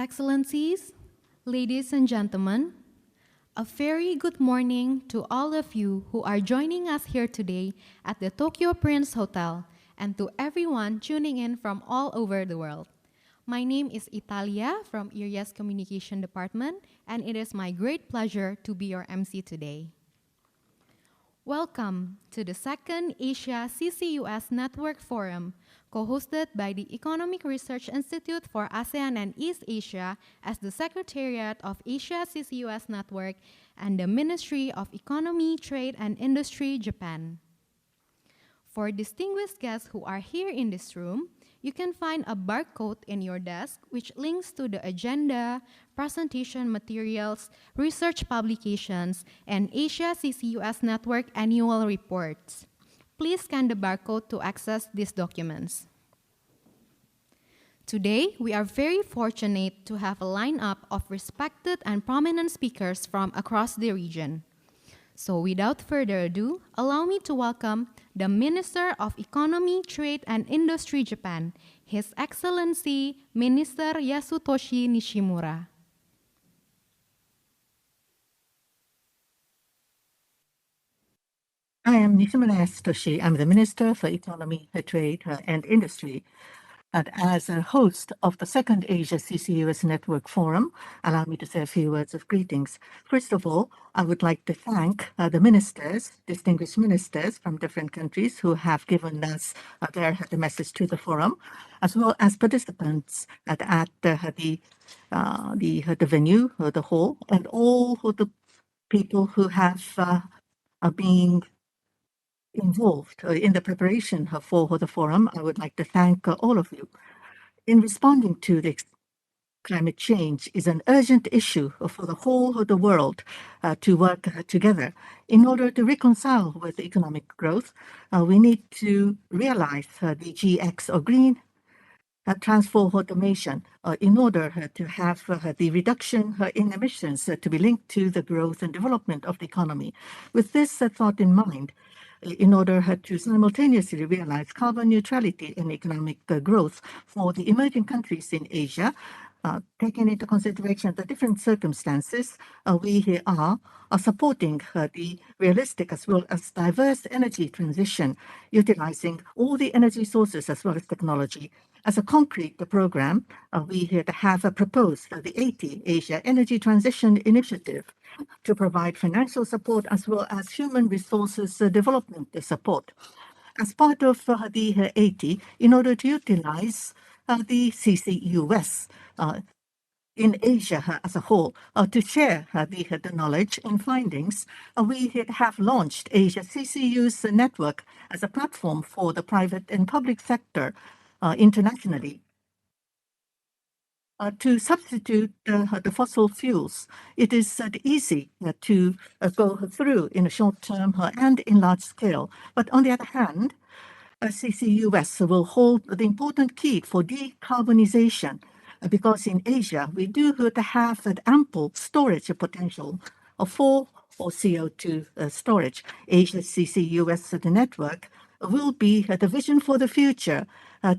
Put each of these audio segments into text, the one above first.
Excellencies, ladies and gentlemen, a very good morning to all of you who are joining us here today at the Tokyo Prince Hotel and to everyone tuning in from all over the world. My name is Italia from ERIA's Communication Department, and it is my great pleasure to be your MC today. Welcome to the second Asia CCUS Network Forum, co-hosted by the Economic Research Institute for ASEAN and East Asia as the Secretariat of Asia CCUS Network and the Ministry of Economy, Trade and Industry, Japan. For distinguished guests who are here in this room, you can find a barcode in your desk which links to the agenda, presentation materials, research publications, and Asia CCUS Network annual reports. Please scan the barcode to access these documents. Today, we are very fortunate to have a lineup of respected and prominent speakers from across the region. So without further ado, allow me to welcome the Minister of Economy, Trade and Industry, Japan, His Excellency Minister Yasutoshi Nishimura. I am Nishimura Yasutoshi. I'm the Minister for Economy, Trade and Industry. And as a host of the second Asia CCUS Network Forum, allow me to say a few words of greetings. First of all, I would like to thank the ministers, distinguished ministers from different countries who have given us the message to the forum, as well as participants at the venue, the hall, and all the people who have been involved in the preparation for the forum. I would like to thank all of you. In responding to the climate change is an urgent issue for the whole of the world to work together. In order to reconcile with economic growth, we need to realize the GX or green transfer automation in order to have the reduction in emissions to be linked to the growth and development of the economy. With this thought in mind, in order to simultaneously realize carbon neutrality and economic growth for the emerging countries in Asia, taking into consideration the different circumstances, we are supporting the realistic as well as diverse energy transition, utilizing all the energy sources as well as technology. As a concrete program, we have proposed the 80 Asia Energy Transition Initiative to provide financial support as well as human resources development support. As part of the 80, in order to utilize the CCUS in Asia as a whole, to share the knowledge and findings, we have launched Asia CCUS Network as a platform for the private and public sector internationally. To substitute the fossil fuels, it is easy to go through in a short term and in large scale. But on the other hand, CCUS will hold the important key for decarbonization because in Asia, we do have an ample storage potential for CO2 storage. Asia CCUS network will be the vision for the future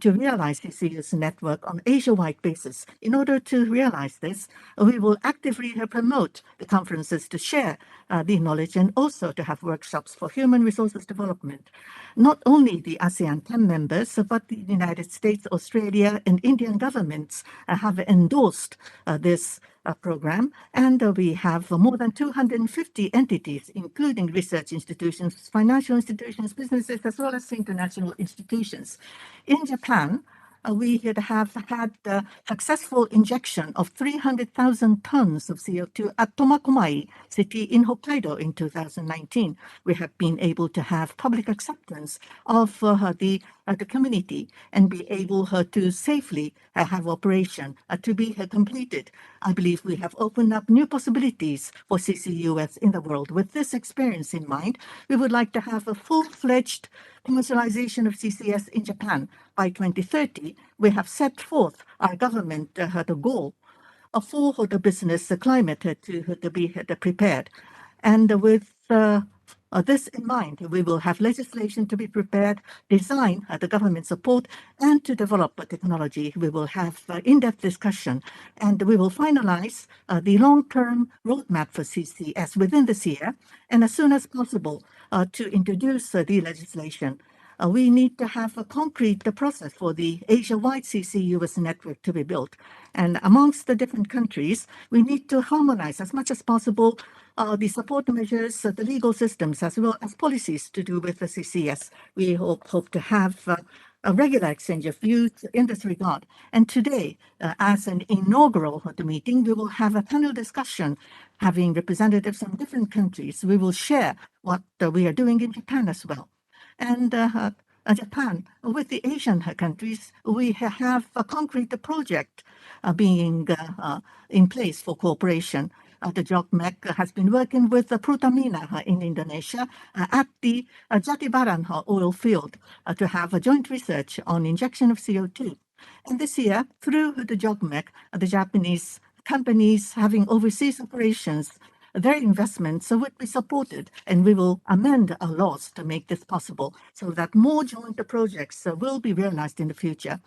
to realize CCUS network on Asia-wide basis. In order to realize this, we will actively promote the conferences to share the knowledge and also to have workshops for human resources development. Not only the ASEAN 10 members, but the United States, Australia, and Indian governments have endorsed this program, and we have more than 250 entities, including research institutions, financial institutions, businesses, as well as international institutions. In Japan, we have had the successful injection of 300,000 tons of CO2 at Tomakomai city in Hokkaido in 2019. We have been able to have public acceptance of the community and be able to safely have operation to be completed. I believe we have opened up new possibilities for CCUS in the world. With this experience in mind, we would like to have a full-fledged commercialization of CCS in Japan. By 2030, we have set forth our government the goal for the business climate to be prepared. And with This in mind, we will have legislation to be prepared, design the government support, and to develop technology. We will have in-depth discussion, and we will finalize the long-term roadmap for CCS within this year, and as soon as possible to introduce the legislation. We need to have a concrete process for the Asia-wide CCUS network to be built. And amongst the different countries, we need to harmonize as much as possible the support measures, the legal systems, as well as policies to do with the CCS. We hope to have a regular exchange of views in this regard. And today, as an inaugural meeting, we will have a panel discussion having representatives from different countries. We will share what we are doing in Japan as well. And Japan, with the Asian countries, we have a concrete project being in place for cooperation. The JOGMEC has been working with Pertamina in Indonesia at the Jatibaran oil field to have a joint research on injection of CO2. And this year, through the JOGMEC, the Japanese companies having overseas operations, their investments would be supported, and we will amend our laws to make this possible so that more joint projects will be realized in the future.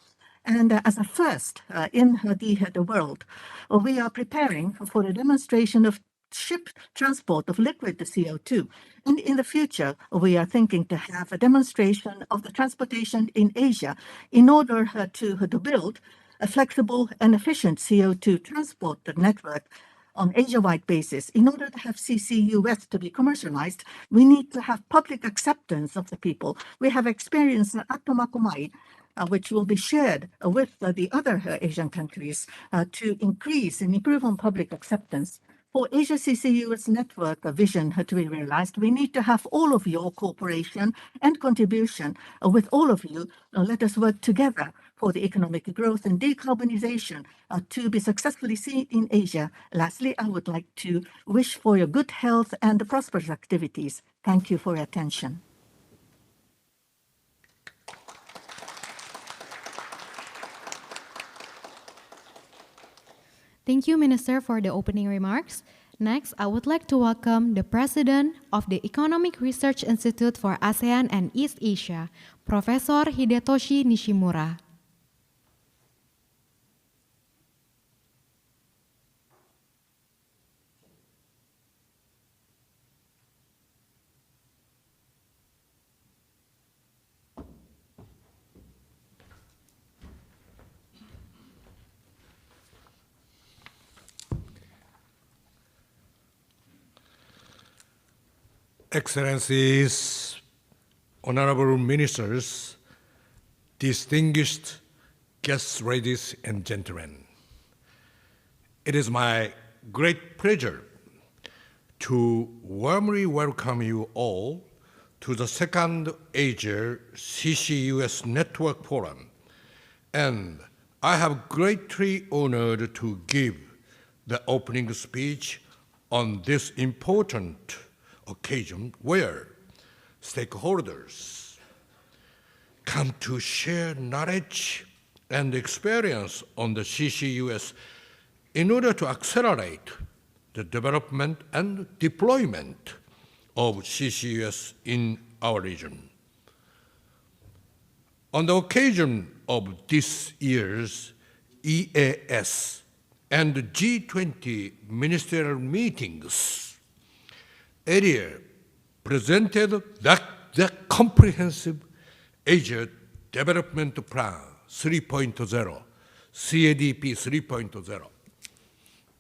And as a first in the world, we are preparing for a demonstration of ship transport of liquid CO2. And in the future, we are thinking to have a demonstration of the transportation in Asia in order to build a flexible and efficient CO2 transport network on Asia-wide basis. In order to have CCUS to be commercialized, we need to have public acceptance of the people. We have experience at Tomakomai, which will be shared with the other Asian countries to increase and improve on public acceptance. For Asia CCUS Network vision to be realized, we need to have all of your cooperation and contribution with all of you. Let us work together for the economic growth and decarbonization to be successfully seen in Asia. Lastly, I would like to wish for your good health and prosperous activities. Thank you for your attention. Thank you, Minister, for the opening remarks. Next, I would like to welcome the President of the Economic Research Institute for ASEAN and East Asia, Professor Hidetoshi Nishimura. Excellencies, honorable ministers, distinguished guests, ladies and gentlemen. It is my great pleasure to warmly welcome you all to the second Asia CCUS Network Forum, and I have greatly honored to give the opening speech on this important occasion where stakeholders come to share knowledge and experience on the CCUS in order to accelerate the development and deployment of CCUS in our region. On the occasion of this year's EAS and G20 ministerial meetings, ERIA presented the comprehensive Asia Development Plan 3.0, CADP 3.0.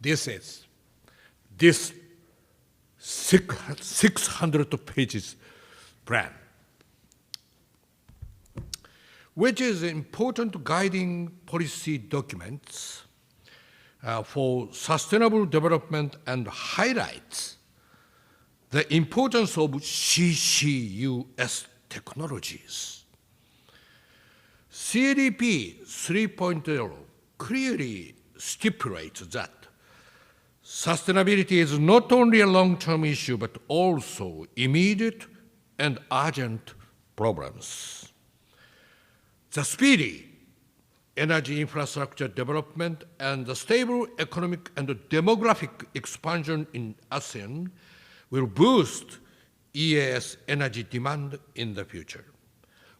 This 600 pages plan, which is important guiding policy documents for sustainable development and highlights the importance of CCUS technologies. CADP 3.0 clearly stipulates that sustainability is not only a long-term issue, but also immediate and urgent problems. The speedy energy infrastructure development and the stable economic and demographic expansion in ASEAN will boost EAS energy demand in the future.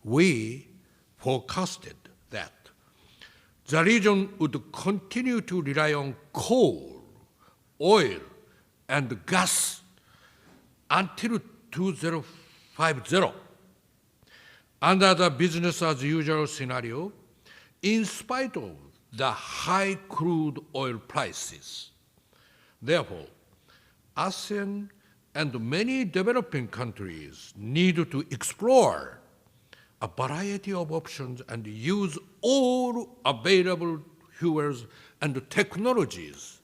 We forecasted that the region would continue to rely on coal, oil, and gas until 2050. Under the business as usual scenario, in spite of the high crude oil prices. Therefore, ASEAN and many developing countries need to explore a variety of options and use all available fuels and technologies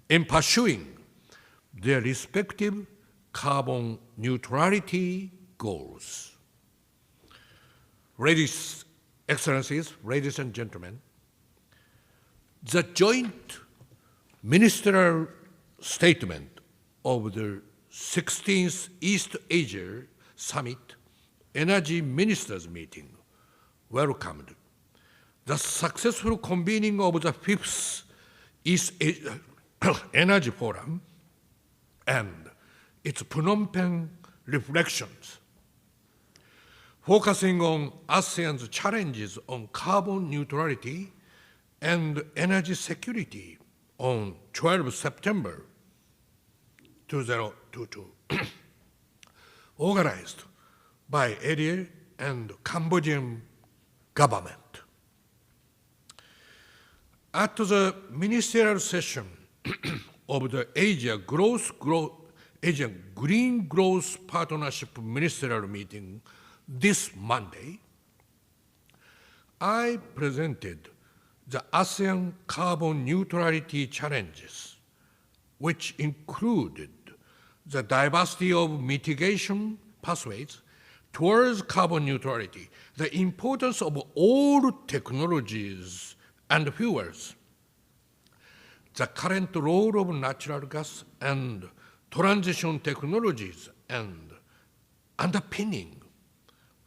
in pursuing their respective carbon neutrality goals. Ladies, Excellencies, ladies and gentlemen, the joint ministerial statement of the 16th East Asia Summit Energy Ministers Meeting welcomed the successful convening of the 5th East Asia Energy Forum and its Phnom Penh reflections, focusing on ASEAN's challenges on carbon neutrality and energy security on 12 September 2022, organized by ERIA and Cambodian government. At the ministerial session of the Asian Green Growth Partnership Ministerial Meeting this Monday, I presented the ASEAN carbon neutrality challenges, which included the diversity of mitigation pathways towards carbon neutrality, the importance of all technologies and fuels, the current role of natural gas and transition technologies, and underpinning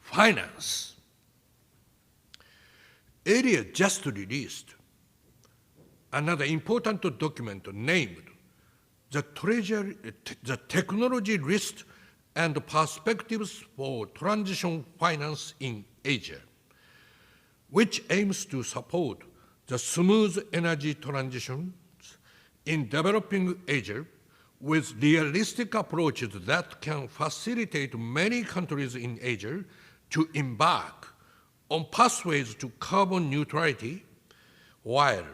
finance. ERIA just released another important document named the Technology Risk and Perspectives for Transition Finance in Asia, which aims to support the smooth energy transitions in developing Asia with realistic approaches that can facilitate many countries in Asia to embark on pathways to carbon neutrality while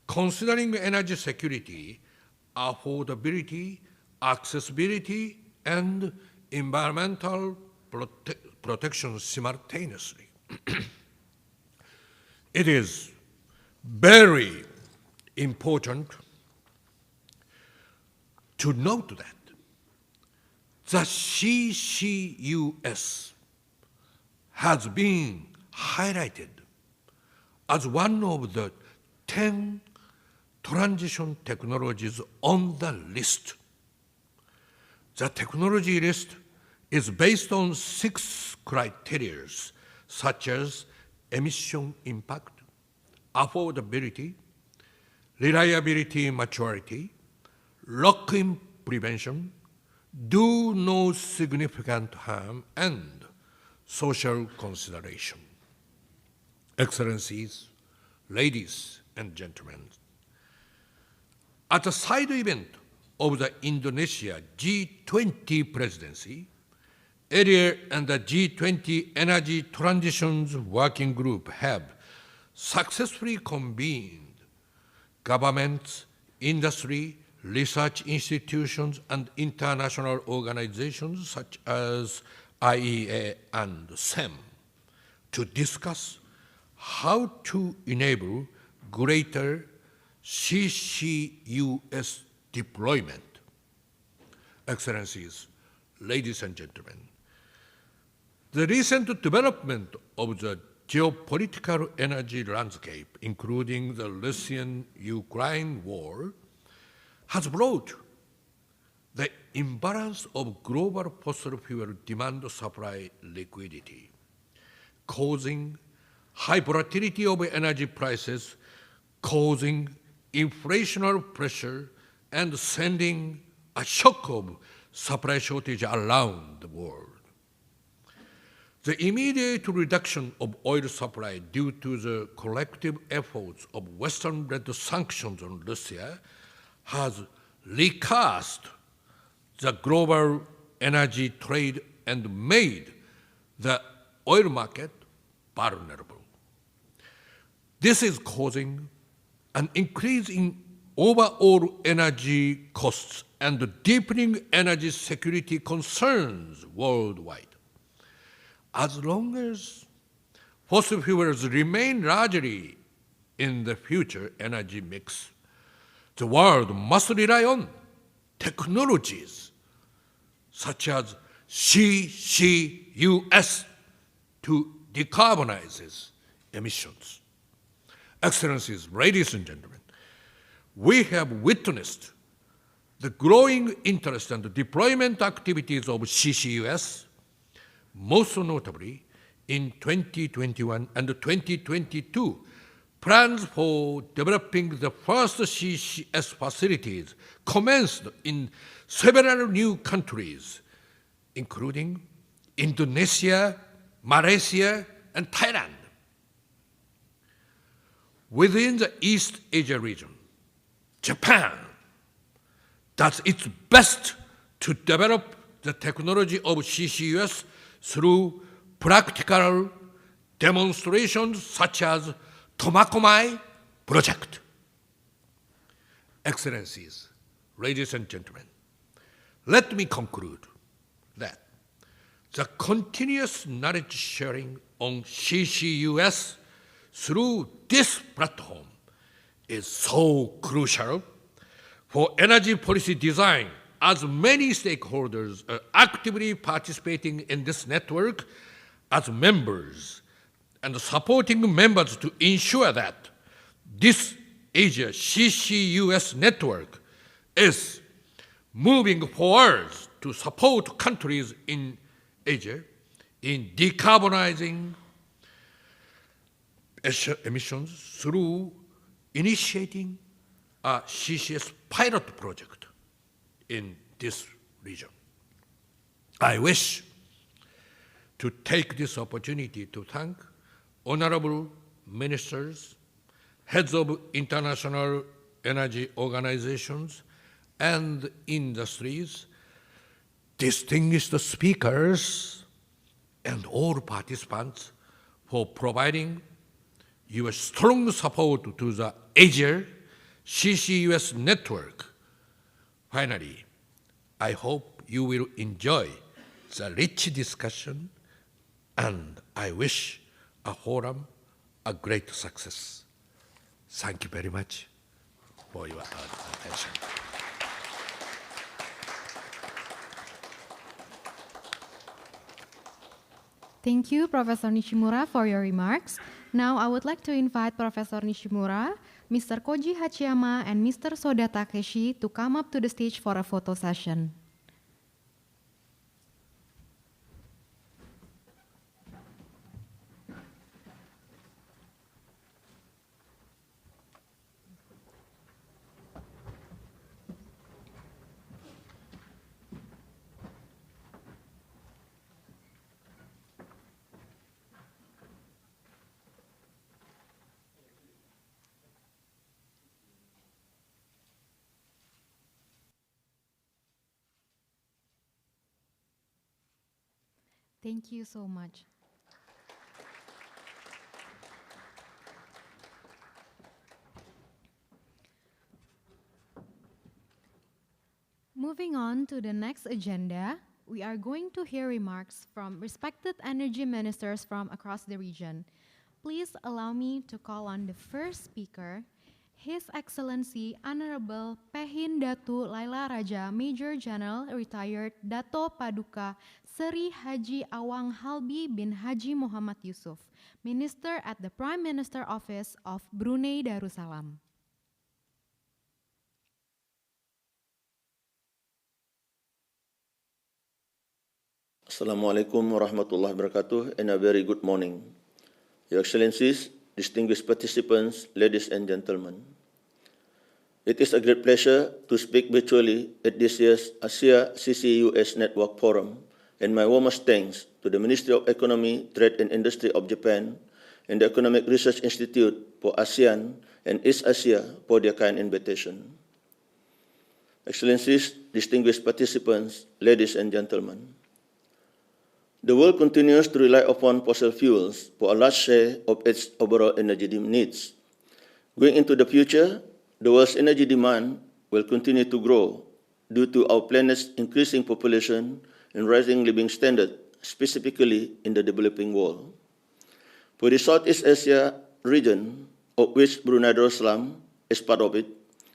considering energy security, affordability, accessibility, and environmental protection simultaneously. It is very important to note that the CCUS has been highlighted as one of the 10 transition technologies on the list. The technology list is based on 6 criteria, such as emission impact, affordability, reliability maturity, lock-in prevention, do no significant harm, and social consideration. Excellencies, ladies and gentlemen, at a side event of the Indonesia G20 presidency, ERIA and the G20 Energy Transitions Working Group have successfully convened governments, industry, research institutions, and international organizations such as IEA and SEM to discuss how to enable greater CCUS deployment. Excellencies, ladies and gentlemen, the recent development of the geopolitical energy landscape, including the Russian-Ukraine war, has brought the imbalance of global fossil fuel demand-supply liquidity, causing high volatility of energy prices, causing inflationary pressure, and sending a shock of supply shortage around the world. The immediate reduction of oil supply due to the collective efforts of Western-led sanctions on Russia has recast the global energy trade and made the oil market vulnerable. This is causing an increase in overall energy costs and deepening energy security concerns worldwide. As long as fossil fuels remain largely in the future energy mix, the world must rely on technologies such as CCUS to decarbonize its emissions. Excellencies, ladies and gentlemen, we have witnessed the growing interest and deployment activities of CCUS, most notably in 2021 and 2022, plans for developing the first CCS facilities commenced in several new countries, including Indonesia, Malaysia, and Thailand. Within the East Asia region, Japan does its best to develop the technology of CCUS through practical demonstrations such as Tomakomai project. Excellencies, ladies and gentlemen, let me conclude that the continuous knowledge sharing on CCUS through this platform is so crucial for energy policy design, as many stakeholders are actively participating in this network as members and supporting members to ensure that this Asia CCUS network is moving forward to support countries in Asia in decarbonizing emissions through initiating a CCS pilot project in this region. I wish to take this opportunity to thank honorable ministers, heads of international energy organizations and industries, distinguished speakers, and all participants for providing your strong support to the Asia CCUS network. Finally, I hope you will enjoy the rich discussion, and I wish a forum a great success. Thank you very much for your attention. Thank you, Professor Nishimura, for your remarks. Now, I would like to invite Professor Nishimura, Mr. Koji Hachiyama, and Mr. Soda Takeshi to come up to the stage for a photo session. Thank you so much. Moving on to the next agenda, we are going to hear remarks from respected energy ministers from across the region. Please allow me to call on the first speaker, His Excellency Honorable Pehin Datu Laila Raja, Major General Retired Dato Paduka Seri Haji Awang Halbi bin Haji Muhammad Yusuf, Minister at the Prime Minister Office of Brunei Darussalam. Assalamualaikum warahmatullahi wabarakatuh, and a very good morning. Your Excellencies, distinguished participants, ladies and gentlemen. It is a great pleasure to speak virtually at this year's Asia CCUS Network Forum, and my warmest thanks to the Ministry of Economy, Trade and Industry of Japan and the Economic Research Institute for ASEAN and East Asia for their kind invitation. Excellencies, distinguished participants, ladies and gentlemen, the world continues to rely upon fossil fuels for a large share of its overall energy needs. Going into the future, the world's energy demand will continue to grow due to our planet's increasing population and rising living standard, specifically in the developing world. For the Southeast Asia region, of which Brunei Darussalam is part of it,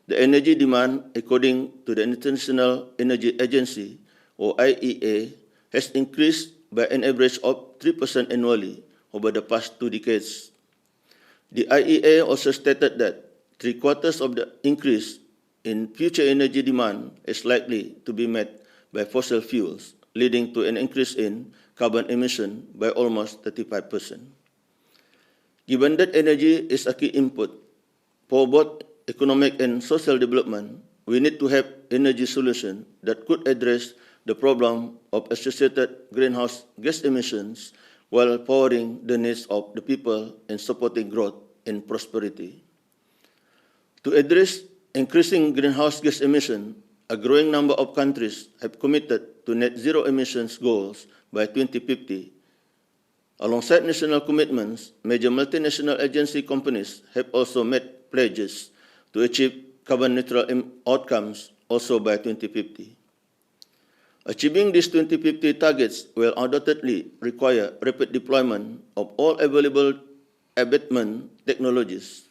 the energy demand, according to the International Energy Agency, or IEA, has increased by an average of 3% annually over the past 2 decades. The IEA also stated that 3/4 of the increase in future energy demand is likely to be met by fossil fuels, leading to an increase in carbon emission by almost 35%. Given that energy is a key input for both economic and social development, we need to have energy solutions that could address the problem of associated greenhouse gas emissions while powering the needs of the people and supporting growth and prosperity. To address increasing greenhouse gas emissions, a growing number of countries have committed to net zero emissions goals by 2050. Alongside national commitments, major multinational agency companies have also made pledges to achieve carbon neutral outcomes also by 2050. Achieving these 2050 targets will undoubtedly require rapid deployment of all available abatement technologies.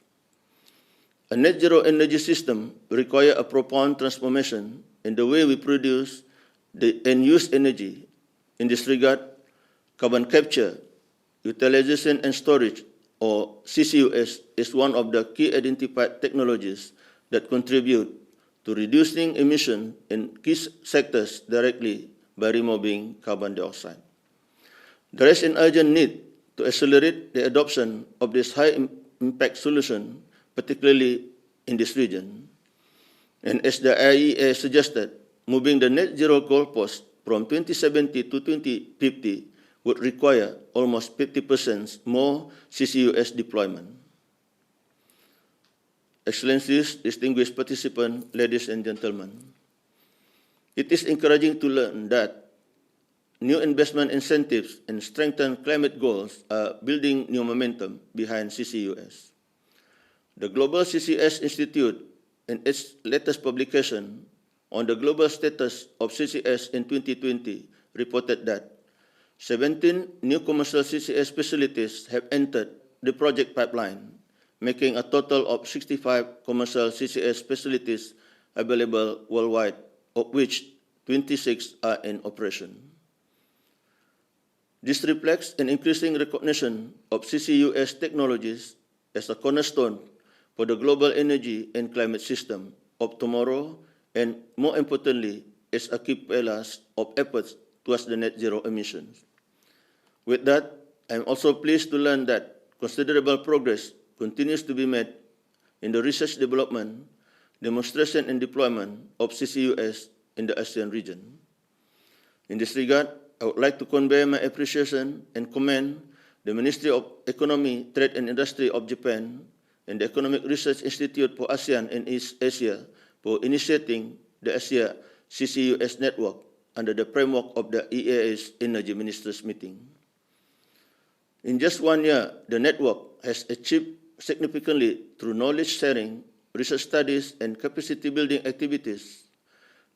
A net zero energy system requires a profound transformation in the way we produce and use energy. In this regard, carbon capture, utilization and storage, or CCUS, is one of the key identified technologies that contribute to reducing emissions in key sectors directly by removing carbon dioxide. There is an urgent need to accelerate the adoption of this high-impact solution, particularly in this region. And as the IEA suggested, moving the net zero goalpost from 2070 to 2050 would require almost 50% more CCUS deployment. Excellencies, distinguished participants, ladies and gentlemen, it is encouraging to learn that new investment incentives and strengthened climate goals are building new momentum behind CCUS. The Global CCS Institute, in its latest publication on the global status of CCS in 2020, reported that 17 new commercial CCS facilities have entered the project pipeline, making a total of 65 commercial CCS facilities available worldwide, of which 26 are in operation. This reflects an increasing recognition of CCUS technologies as a cornerstone for the global energy and climate system of tomorrow, and more importantly, as a key pillar of efforts towards the net zero emissions. With that, I am also pleased to learn that considerable progress continues to be made in the research development, demonstration and deployment of CCUS in the ASEAN region. In this regard, I would like to convey my appreciation and commend the Ministry of Economy, Trade and Industry of Japan and the Economic Research Institute for ASEAN and East Asia for initiating the Asia CCUS Network under the framework of the EEA's Energy Ministers meeting. In just 1 year, the network has achieved significantly through knowledge sharing, research studies, and capacity building activities.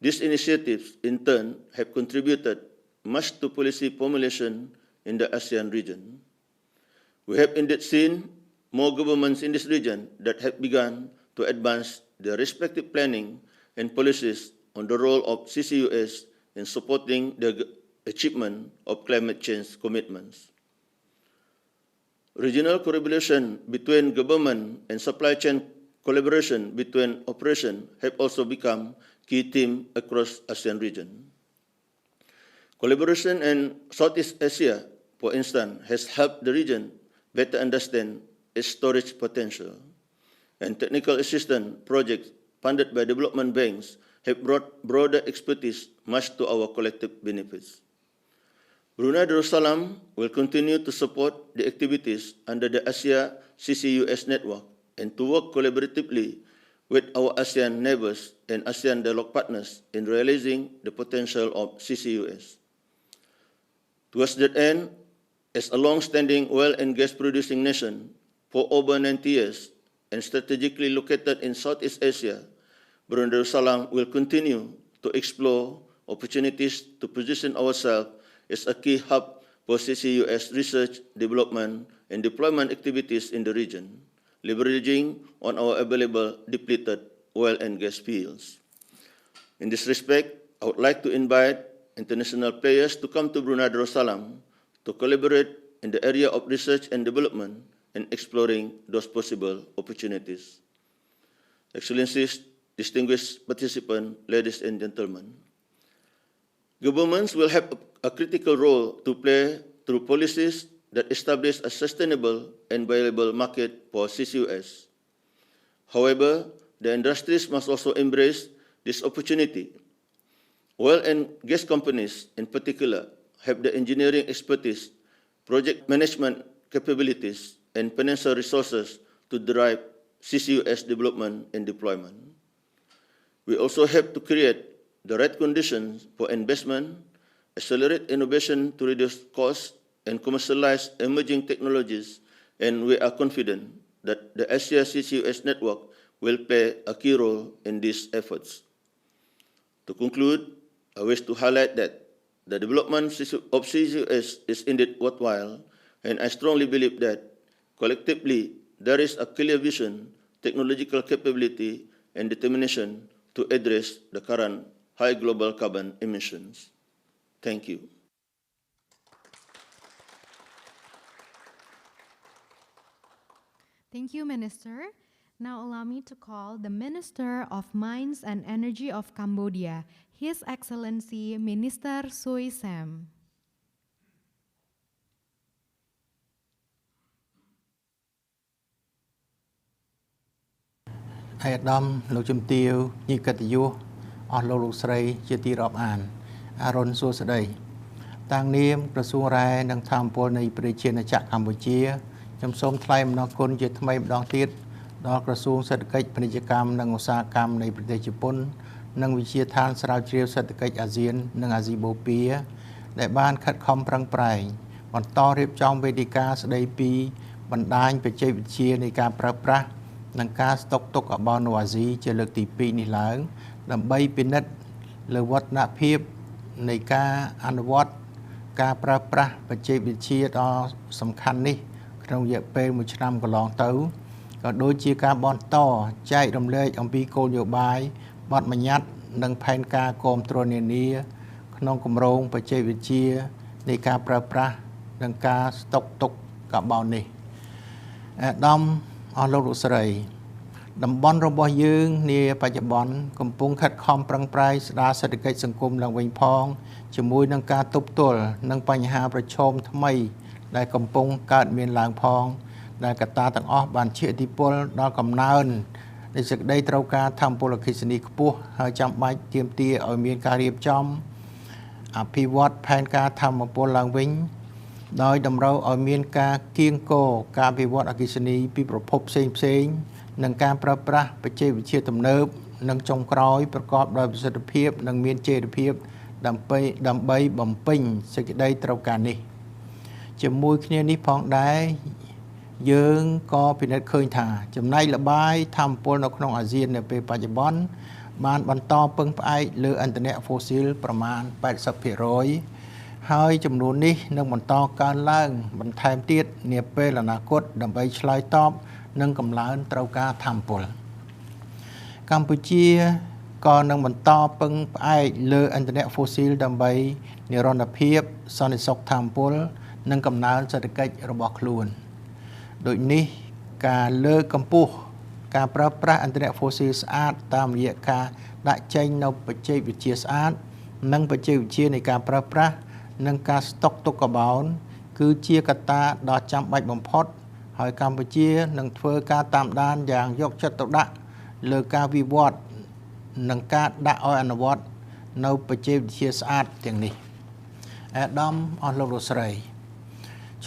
These initiatives, in turn, have contributed much to policy formulation in the ASEAN region. We have indeed seen more governments in this region that have begun to advance their respective planning and policies on the role of CCUS in supporting the achievement of climate change commitments. Regional collaboration between government and supply chain collaboration between operations have also become key theme across ASEAN region. Collaboration in Southeast Asia, for instance, has helped the region better understand its storage potential, and technical assistance projects funded by development banks have brought broader expertise, much to our collective benefits. Brunei Darussalam will continue to support the activities under the Asia CCUS Network and to work collaboratively with our ASEAN neighbors and ASEAN dialogue partners in realizing the potential of CCUS. Towards that end, as a long-standing oil and gas producing nation for over 90 years and strategically located in Southeast Asia, Brunei Darussalam will continue to explore opportunities to position ourselves as a key hub for CCUS research, development, and deployment activities in the region, leveraging on our available depleted oil and gas fields. In this respect, I would like to invite international players to come to Brunei Darussalam to collaborate in the area of research and development and exploring those possible opportunities. Excellencies, distinguished participants, ladies and gentlemen, governments will have a critical role to play through policies that establish a sustainable and viable market for CCUS. However, the industries must also embrace this opportunity. Oil and gas companies, in particular, have the engineering expertise, project management capabilities, and financial resources to drive CCUS development and deployment. We also have to create the right conditions for investment, accelerate innovation to reduce costs, and commercialize emerging technologies, and we are confident that the Asia CCUS Network will play a key role in these efforts. To conclude, I wish to highlight that the development of CCUS is indeed worthwhile, and I strongly believe that collectively there is a clear vision, technological capability, and determination to address the current high global carbon emissions. Thank you. Thank you, Minister. Now allow me to call the Minister of Mines and Energy of Cambodia, His Excellency Minister Sui Sam. ឯកឧត្តមលោកជំទាវញីកិត្តិយសអស់លោកលោកស្រីជាទីរាប់អានអរុនសួស្តីតាំងនាមក្រសួងរ៉ែនិងធម្មពលនៃប្រជាជាតិកម្ពុជាខ្ញុំសូមថ្លែងអំណរគុណជាថ្មីម្ដងទៀតដល់ក្រសួងសេដ្ឋកិច្ចពាណិជ្ជកម្មនិងឧស្សាហកម្មនៃប្រទេសជប៉ុននិងវិទ្យាឋានស្រាវជ្រាវសេដ្ឋកិច្ចអាស៊ាននិងអាស៊ីបូព៌ាដែលបានខិតខំប្រឹងប្រែងបន្តរៀបចំវេទិកាស្ដីពីបណ្ដាញបច្ចេកវិទ្យានៃការប្រើប្រាស់និងការស្តុកទុកកាបូននៅអាស៊ីជាលើកទី2នេះឡើងដើម្បីពិនិត្យលើវឌ្ឍនភាពនៃការអនុវត្តការប្រើប្រាស់បច្ចេកវិទ្យាដ៏សំខាន់នេះក្នុងរយៈពេល1ឆ្នាំកន្លងទៅក៏ដូចជាការបន្តចែករំលែកអំពីគោលនយោបាយបទបញ្ញត្តិនិងផែនការគាំទ្រនានាក្នុងគម្រោងបច្ចេកវិទ្យានៃការប្រើប្រាស់និងការស្តុកទុកកាបូននេះអាដាមអស់លោកលោកស្រីតំបន់របស់យើងនាបច្ចុប្បន្នកំពុងខិតខំប្រឹងប្រែងស្ដារសេដ្ឋកិច្ចសង្គមឡើងវិញផងជាមួយនឹងការទប់ទល់នឹងបញ្ហាប្រឈមថ្មីដែលកំពុងកើតមានឡើងផងដែលកត្តាទាំងអស់បានជះឥទ្ធិពលដល់កំណើននៃសេចក្តីត្រូវការធម្មពលអគ្គិសនីខ្ពស់ហើយចាំបាច់ទាមទារឲ្យមានការរៀបចំអភិវឌ្ឍផែនការធម្មពលឡើងវិញដោយតម្រូវឲ្យមានការគៀងគរការអភិវឌ្ឍអគ្គិសនីពីប្រភពផ្សេងៗនិងការប្រើប្រាស់បច្ចេកវិទ្យាទំនើបនិងចុងក្រោយប្រកបដោយប្រសិទ្ធភាពនិងមានចីរភាពដើម្បីបំពេញសេចក្តីត្រូវការនេះជាមួយគ្នានេះផងដែរយើងក៏ពិនិត្យឃើញថាចំណែកល្បាយធម្មពលនៅក្នុងអាស៊ាននៅពេលបច្ចុប្បន្នបានបន្តពឹងផ្អែកលើឥន្ធនៈហ្វូស៊ីលប្រមាណ 80% ហើយចំនួននេះនឹងបន្តកើនឡើងបន្ថែមទៀតនាពេលអនាគតដើម្បីឆ្លើយតបនឹងកម្លាំងត្រូវការធម្មពលកម្ពុជាក៏នឹងបន្តពឹងផ្អែកលើឥន្ធនៈហ្វូស៊ីលដើម្បីនិរន្តរភាពសន្តិសុខធម្មពលនិងកំណើនសេដ្ឋកិច្ចរបស់ខ្លួនដូចនេះការលើកកម្ពស់ការប្រើប្រាស់ឥន្ធនៈហ្វូស៊ីលស្អាតតាមរយៈការដាក់ចេញនៅបច្ចេកវិទ្យាស្អាតនិងបច្ចេកវិទ្យានៃការប្រើប្រាស់និងការស្តុកទុកកាបូនគឺជាកត្តាដ៏ចាំបាច់បំផុតហើយកម្ពុជានឹងធ្វើការតាមដានយ៉ាងយកចិត្តទុកដាក់លើការវិវត្ត និងការដាក់ឲ្យអនុវត្តនៅបច្ចេកវិទ្យាស្អាតទាំងនេះអាដាមអស់លោកលោកស្រី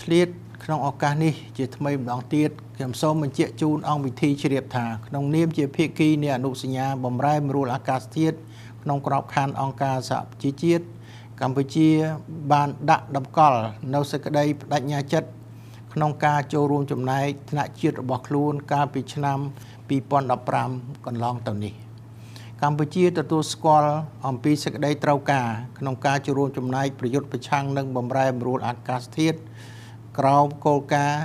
ឆ្លៀតក្នុងឱកាសនេះជាថ្មីម្ដងទៀតខ្ញុំសូមបញ្ជាក់ជូនអង្គវិធីជ្រាបថាក្នុងនាមជាភាគីនៃអនុសញ្ញាបម្រែបម្រួលអាកាសធាតុក្នុងក្របខ័ណ្ឌអង្គការសហប្រជាជាតិកម្ពុជាបានដាក់តម្កល់នៅសេចក្តីបដិញ្ញាចិត្តក្នុងការចូលរួមចំណែកថ្នាក់ជាតិរបស់ខ្លួនកាលពីឆ្នាំ2015កន្លងទៅនេះកម្ពុជាទទួលស្គាល់អំពីសេចក្តីត្រូវការក្នុងការចូលរួមចំណែកប្រយុទ្ធប្រឆាំងនឹងបម្រែបម្រួលអាកាសធាតុក្រោមគោលការណ៍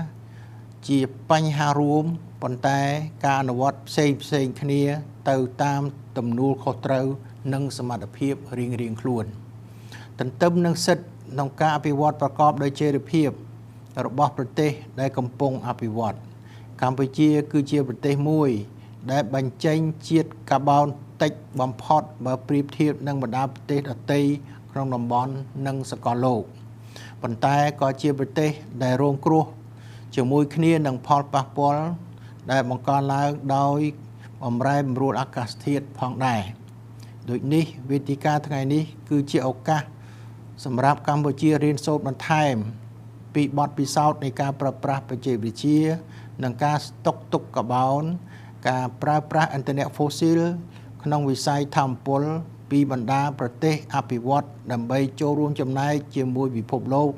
ជាបញ្ហារួមប៉ុន្តែការអនុវត្តផ្សេងគ្នាទៅតាមទំនួលខុសត្រូវនិងសមត្ថភាពរៀងៗខ្លួនទន្ទឹមនឹងសិទ្ធិក្នុងការអភិវឌ្ឍប្រកបដោយចីរភាពរបស់ប្រទេសដែលកំពុងអភិវឌ្ឍកម្ពុជាគឺជាប្រទេសមួយដែលបញ្ចេញជាតិកាបូនតិចបំផុតបើប្រៀបធៀបនឹងបណ្ដាប្រទេសដទៃក្នុងតំបន់និងសកលលោកប៉ុន្តែក៏ជាប្រទេសដែលរងគ្រោះជាមួយគ្នានឹងផលប៉ះពាល់ដែលបង្កឡើងដោយបម្រែបម្រួលអាកាសធាតុផងដែរដូចនេះវេទិកាថ្ងៃនេះគឺជាឱកាសសម្រាប់កម្ពុជារៀនសូត្របន្ថែមពីបទពិសោធន៍នៃការប្រើប្រាស់បច្ចេកវិទ្យានិងការស្តុកទុកកាបូនការប្រើប្រាស់ឥន្ធនៈហ្វូស៊ីលក្នុងវិស័យថាមពលពីបណ្ដាប្រទេសអភិវឌ្ឍដើម្បីចូលរួមចំណែកជាមួយពិភពលោក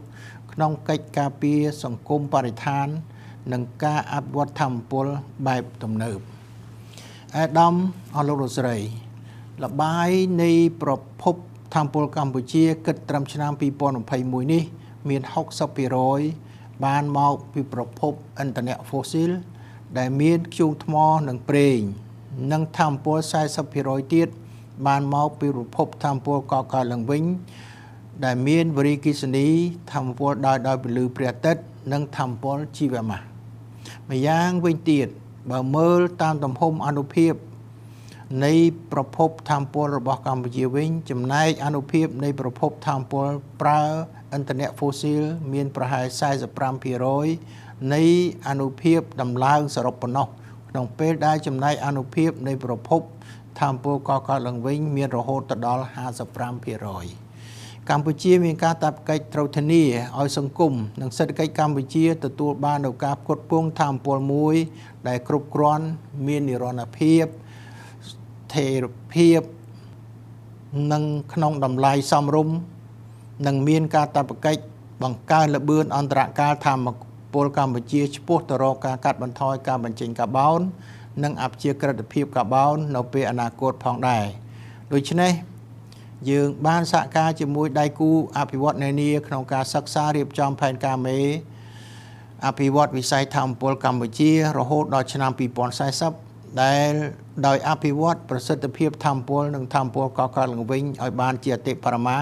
ក្នុងកិច្ចការពារសង្គមបរិស្ថាននិងការអភិវឌ្ឍថាមពលបែបទំនើបអាដាមអស់លោកលោកស្រីលបាយនៃប្រភពថាមពលកម្ពុជាគិតត្រឹមឆ្នាំ2021នេះមាន 60% បានមកពីប្រភពឥន្ធនៈហ្វូស៊ីលដែលមានធ្យូងថ្មនិងប្រេងនិងថាមពល 40% ទៀតបានមកពីប្រភពថាមពលកកើតឡើងវិញដែលមានវេរីគិសនីថាមពលដោយពន្លឺព្រះអាទិត្យនិងថាមពលជីវម៉ាសម្យ៉ាងវិញទៀតបើមើលតាមទំហំអានុភាពនៃប្រភពថាមពលរបស់កម្ពុជាវិញចំណែកអានុភាពនៃប្រភពថាមពលប្រើឥន្ធនៈហ្វូស៊ីលមានប្រហែល 45% នៃអានុភាពដំឡើងសរុបប៉ុណ្ណោះក្នុងពេលដែលចំណែកអានុភាពនៃប្រភពថាមពលកកើតឡើងវិញមានរហូតដល់ 55% កម្ពុជាមានការតាប់កិច្ចត្រូវធានាឲ្យសង្គមនិងសេដ្ឋកិច្ចកម្ពុជាទទួលបាននូវការផ្គត់ផ្គង់ថាមពលមួយដែលគ្រប់គ្រាន់មាននិរន្តរភាពស្ថិរភាពនិងក្នុងតម្លៃសមរម្យនិងមានការតាប់កិច្ចបង្កើនល្បឿនអន្តរកាលថាមពលកម្ពុជាឆ្ពោះទៅរកការកាត់បន្ថយការបញ្ចេញកាបូននិងអព្យាក្រឹតភាពកាបូននៅពេលអនាគតផងដែរដូច្នេះយើងបានសហការជាមួយដៃគូអភិវឌ្ឍន៍នានាក្នុងការសិក្សារៀបចំផែនការមេអភិវឌ្ឍវិស័យថាមពលកម្ពុជារហូតដល់ឆ្នាំ2040ដែលដោយអភិវឌ្ឍប្រសិទ្ធភាពថាមពលនិងថាមពលកកើតឡើងវិញឲ្យបានជាអតិបរមា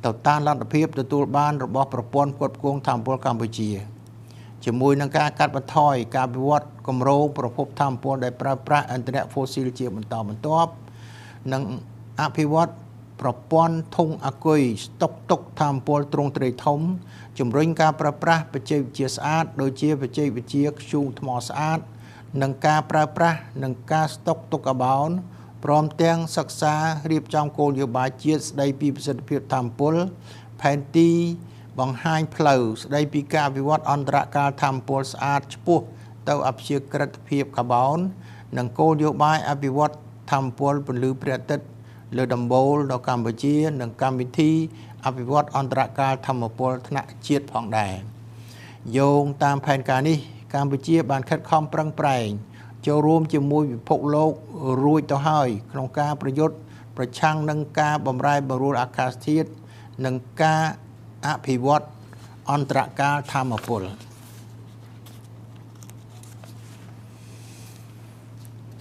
ទៅតាមលទ្ធភាពទទួលបានរបស់ប្រព័ន្ធផ្គត់ផ្គង់ថាមពលកម្ពុជាជាមួយនឹងការកាត់បន្ថយការវិវត្តគម្រោងប្រភពថាមពលដែលប្រើប្រាស់ឥន្ធនៈហ្វូស៊ីលជាបន្តបន្ទាប់និងអភិវឌ្ឍប្រព័ន្ធធុងអាគុយស្តុកទុកថាមពលទ្រង់ទ្រាយធំជំរុញការប្រើប្រាស់បច្ចេកវិទ្យាស្អាតដូចជាបច្ចេកវិទ្យាធ្យូងថ្មស្អាតនិងការប្រើប្រាស់និងការស្តុកទុកកាបូនព្រមទាំងសិក្សារៀបចំគោលនយោបាយជាតិស្តីពីប្រសិទ្ធភាពថាមពលផែនទីបង្ហាញផ្លូវស្តីពីការវិវត្តអន្តរកាលថាមពលស្អាតឆ្ពោះទៅអព្យាក្រឹតភាពកាបូននិងគោលនយោបាយអភិវឌ្ឍថាមពលពន្លឺព្រះអាទិត្យលើដំបូលនៅកម្ពុជានិងកម្មវិធីអភិវឌ្ឍអន្តរកាលថាមពលថ្នាក់ជាតិផងដែរយោងតាមផែនការនេះកម្ពុជាបានខិតខំប្រឹងប្រែងចូលរួមជាមួយពិភពលោករួចទៅហើយក្នុងការប្រយុទ្ធប្រឆាំងនឹងការបម្រែបម្រួលអាកាសធាតុនិងការអភិវឌ្ឍអន្តរកាលថាមពល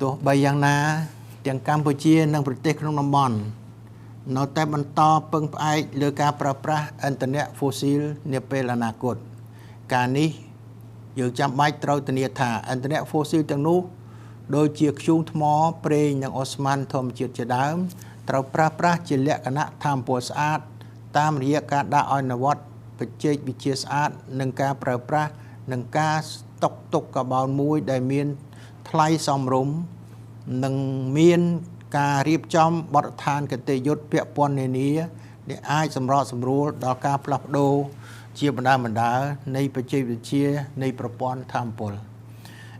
ទោះបីយ៉ាងណាទាំងកម្ពុជានិងប្រទេសក្នុងតំបន់នៅតែបន្តពឹងផ្អែកលើការប្រើប្រាស់ឥន្ធនៈហ្វូស៊ីលនាពេលអនាគតការនេះយើងចាំបាច់ត្រូវធានាថាឥន្ធនៈហ្វូស៊ីលទាំងនោះដូចជាធ្យូងថ្មប្រេងនិងអូស្មန်ធម្មជាតិជាដើមត្រូវប្រើប្រាស់ជាលក្ខណៈថាមពលស្អាតតាមរយៈការដាក់ឲ្យនវត្តបច្ចេកវិទ្យាស្អាតនិងការប្រើប្រាស់និងការស្តុកទុកកាបូនមួយដែលមានថ្លៃសមរម្យនិងមាន ការរៀបចំបទដ្ឋានគតិយុត្តពាក់ព័ន្ធនានាដែលអាចសម្របសម្រួលដល់ការផ្លាស់ប្ដូរជាបណ្ដានៃបច្ចេកវិទ្យានៃប្រព័ន្ធថាមពល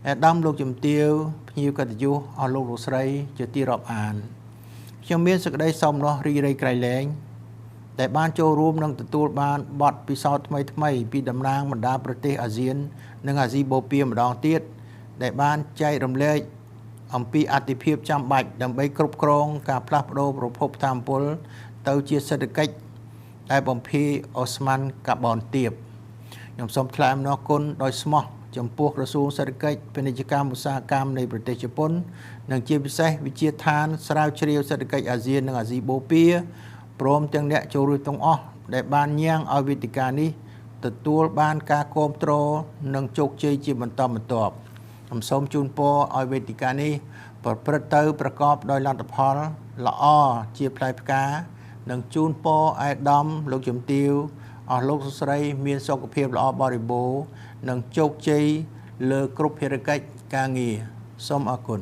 អាដាមលោកជំទាវភ្ញៀវកិត្តិយសអស់លោកស្រីជាទីរាប់អានខ្ញុំមានសេចក្តីសោមនស្សរីករាយក្រៃលែងដែលបានចូលរួមនិងទទួលបានបទពិសោធន៍ថ្មីពីតំណាងបណ្ដាប្រទេសអាស៊ាននិងអាស៊ីបូព៌ាម្ដងទៀតដែលបានចែករំលែកអំពីអត្ថិភាពចាំបាច់ដើម្បីគ្រប់គ្រងការផ្លាស់ប្ដូរប្រភពថាមពលទៅជាសេដ្ឋកិច្ចដែលបំភាយអូស្មန်កាបូនទាបខ្ញុំសូមថ្លែងអំណរគុណដោយស្មោះចំពោះក្រសួងសេដ្ឋកិច្ចពាណិជ្ជកម្មឧស្សាហកម្មនៃប្រទេសជប៉ុននិងជាពិសេសវិជាឋានស្រាវជ្រាវសេដ្ឋកិច្ចអាស៊ាននិងអាស៊ីបូព៌ាព្រមទាំងអ្នកចូលរួមទាំងអស់ដែលបានញ៉ាំងឲ្យវេទិកានេះទទួលបានការគាំទ្រនិងជោគជ័យជាបន្តបន្ទាប់ខ្ញុំសូមជូនពរឲ្យវេទិកានេះប្រព្រឹត្តទៅប្រកបដោយលទ្ធផលល្អជាផ្លែផ្កានិងជូនពរអាដាមលោកជំទាវអស់លោកស្រីមានសុខភាពល្អបរិបូរណ៍និងជោគជ័យលើគ្រប់ភារកិច្ចការងារសូមអរគុណ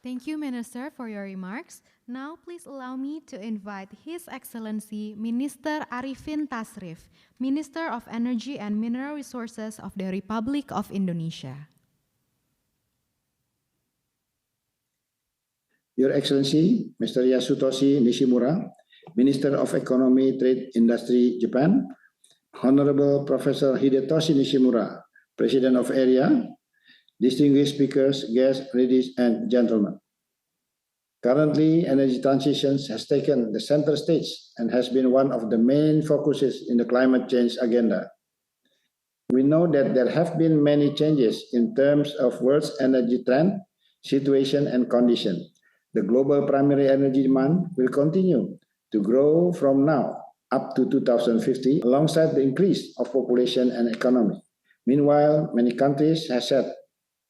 Thank you, Minister, for your remarks. Now, please allow me to invite His Excellency Minister Arifin Tasrif, Minister of Energy and Mineral Resources of the Republic of Indonesia. Your Excellency, Mr. Yasutoshi Nishimura, Minister of Economy, Trade, Industry, Japan, Honorable Professor Hidetoshi Nishimura, President of ERIA, distinguished speakers, guests, ladies and gentlemen. Currently, energy transition has taken the center stage and has been one of the main focuses in the climate change agenda. We know that there have been many changes in terms of world's energy trend, situation, and condition. The global primary energy demand will continue to grow from now up to 2050 alongside the increase of population and economy. Meanwhile, many countries have set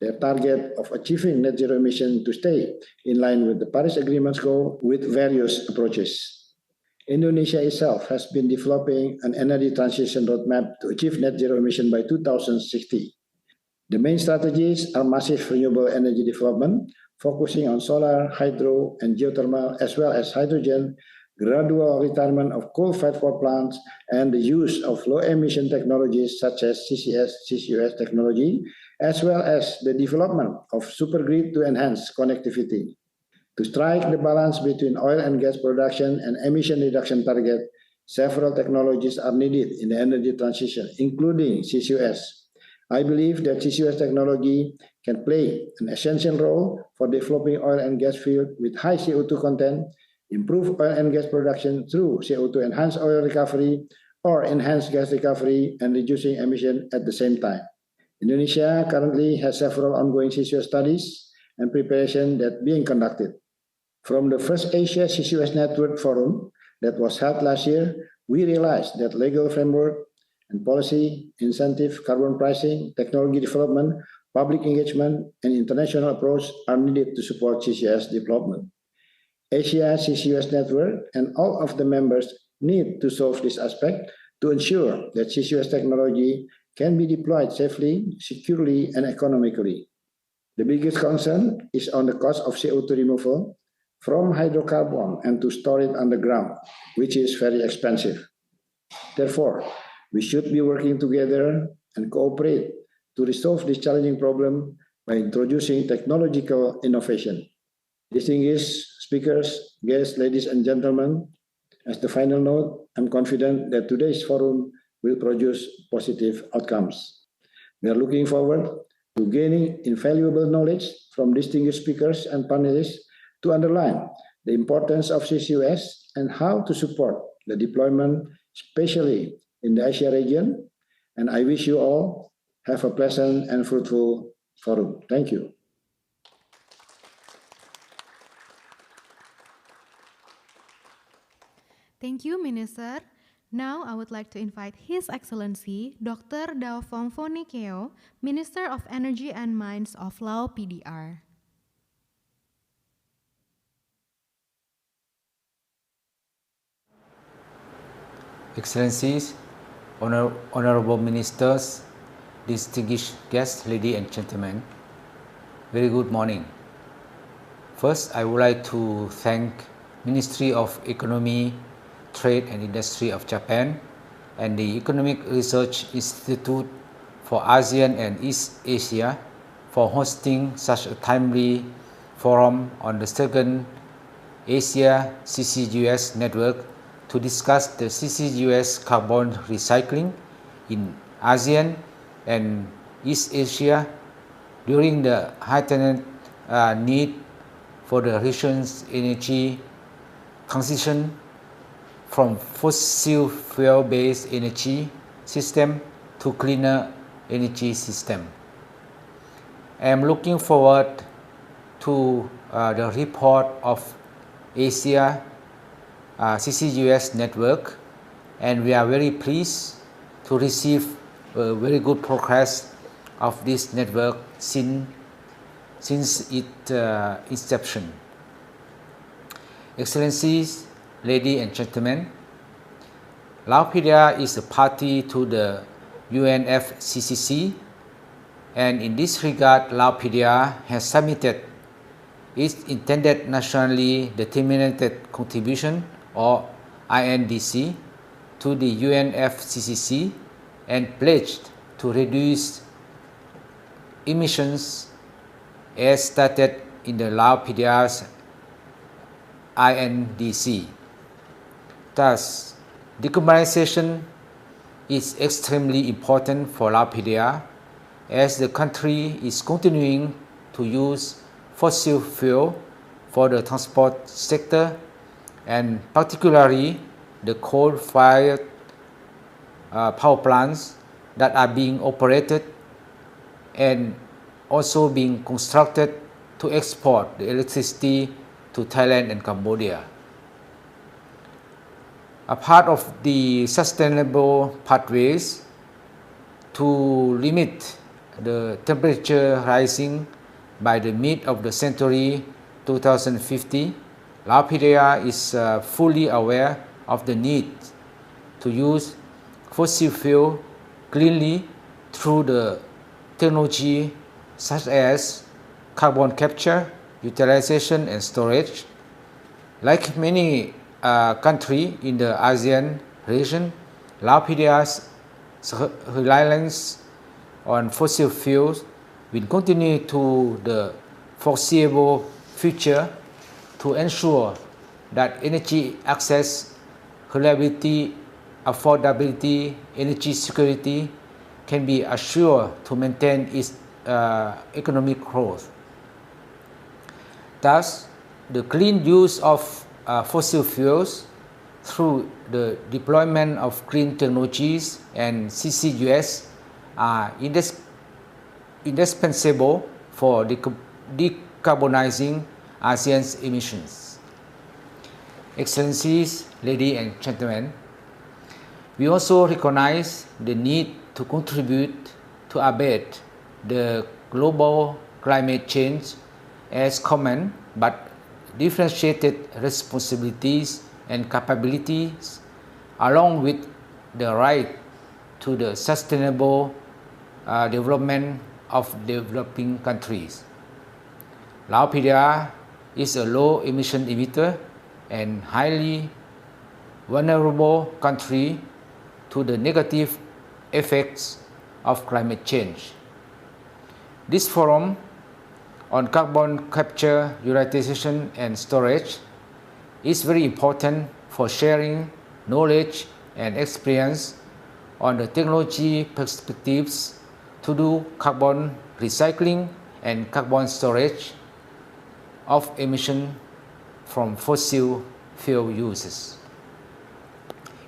their target of achieving net zero emission to stay in line with the Paris Agreement's goal with various approaches. Indonesia itself has been developing an energy transition roadmap to achieve net zero emission by 2060. The main strategies are massive renewable energy development, focusing on solar, hydro, and geothermal, as well as hydrogen, gradual retirement of coal-fired power plants, and the use of low-emission technologies such as CCS, CCUS technology, as well as the development of supergrid to enhance connectivity. To strike the balance between oil and gas production and emission reduction target, several technologies are needed in the energy transition, including CCUS. I believe that CCUS technology can play an essential role for developing oil and gas field with high CO2 content, improve oil and gas production through CO2 enhanced oil recovery or enhanced gas recovery and reducing emission at the same time. Indonesia currently has several ongoing CCUS studies and preparation that being conducted. From the first Asia CCUS Network forum that was held last year, we realized that legal framework and policy, incentive, carbon pricing, technology development, public engagement, and international approach are needed to support CCUS development. Asia CCUS Network and all of the members need to solve this aspect to ensure that CCUS technology can be deployed safely, securely, and economically. The biggest concern is on the cost of CO2 removal from hydrocarbon and to store it underground, which is very expensive. Therefore, we should be working together and cooperate to resolve this challenging problem by introducing technological innovation. Distinguished speakers, guests, ladies and gentlemen, as the final note, I'm confident that today's forum will produce positive outcomes. We are looking forward to gaining invaluable knowledge from distinguished speakers and panelists to underline the importance of CCUS and how to support the deployment, especially in the Asia region. And I wish you all have a pleasant and fruitful forum. Thank you. Thank you, Minister. Now, I would like to invite His Excellency Dr. Dao Fongfonikeo, Minister of Energy and Mines of Lao PDR. Excellencies, honorable ministers, distinguished guests, ladies and gentlemen, very good morning. First, I would like to thank Ministry of Economy, Trade and Industry of Japan and the Economic Research Institute for ASEAN and East Asia for hosting such a timely forum on the second Asia CCUS Network to discuss the CCUS carbon recycling in ASEAN and East Asia during the heightened need for the region's energy transition from fossil fuel-based energy system to cleaner energy system. I am looking forward to the report of Asia CCUS Network, and we are very pleased to receive very good progress of this network since its inception. Excellencies, ladies and gentlemen, Laos is a party to the UNFCCC, and in this regard, Laos has submitted its intended nationally determined contribution, or INDC, to the UNFCCC and pledged to reduce emissions as stated in the Laos INDC. Thus, decarbonization is extremely important for Laos as the country is continuing to use fossil fuel for the transport sector, and particularly the coal-fired power plants that are being operated and also being constructed to export the electricity to Thailand and Cambodia. A part of the sustainable pathways to limit the temperature rising by the mid of the century 2050, Laos is fully aware of the need to use fossil fuel cleanly through the technology such as carbon capture, utilization and storage. Like many countries in the ASEAN region, Laos' reliance on fossil fuels will continue to the foreseeable future to ensure that energy access, reliability, affordability, energy security can be assured to maintain its economic growth. Thus, the clean use of fossil fuels through the deployment of green technologies and CCUS are indispensable for decarbonizing ASEAN's emissions. Excellencies, ladies and gentlemen, we also recognize the need to contribute to abate the global climate change as common but differentiated responsibilities and capabilities, along with the right to the sustainable development of developing countries. Laos is a low emission emitter and highly vulnerable country to the negative effects of climate change. This forum on carbon capture, utilization and storage is very important for sharing knowledge and experience on the technology perspectives to do carbon recycling and carbon storage of emission from fossil fuel uses.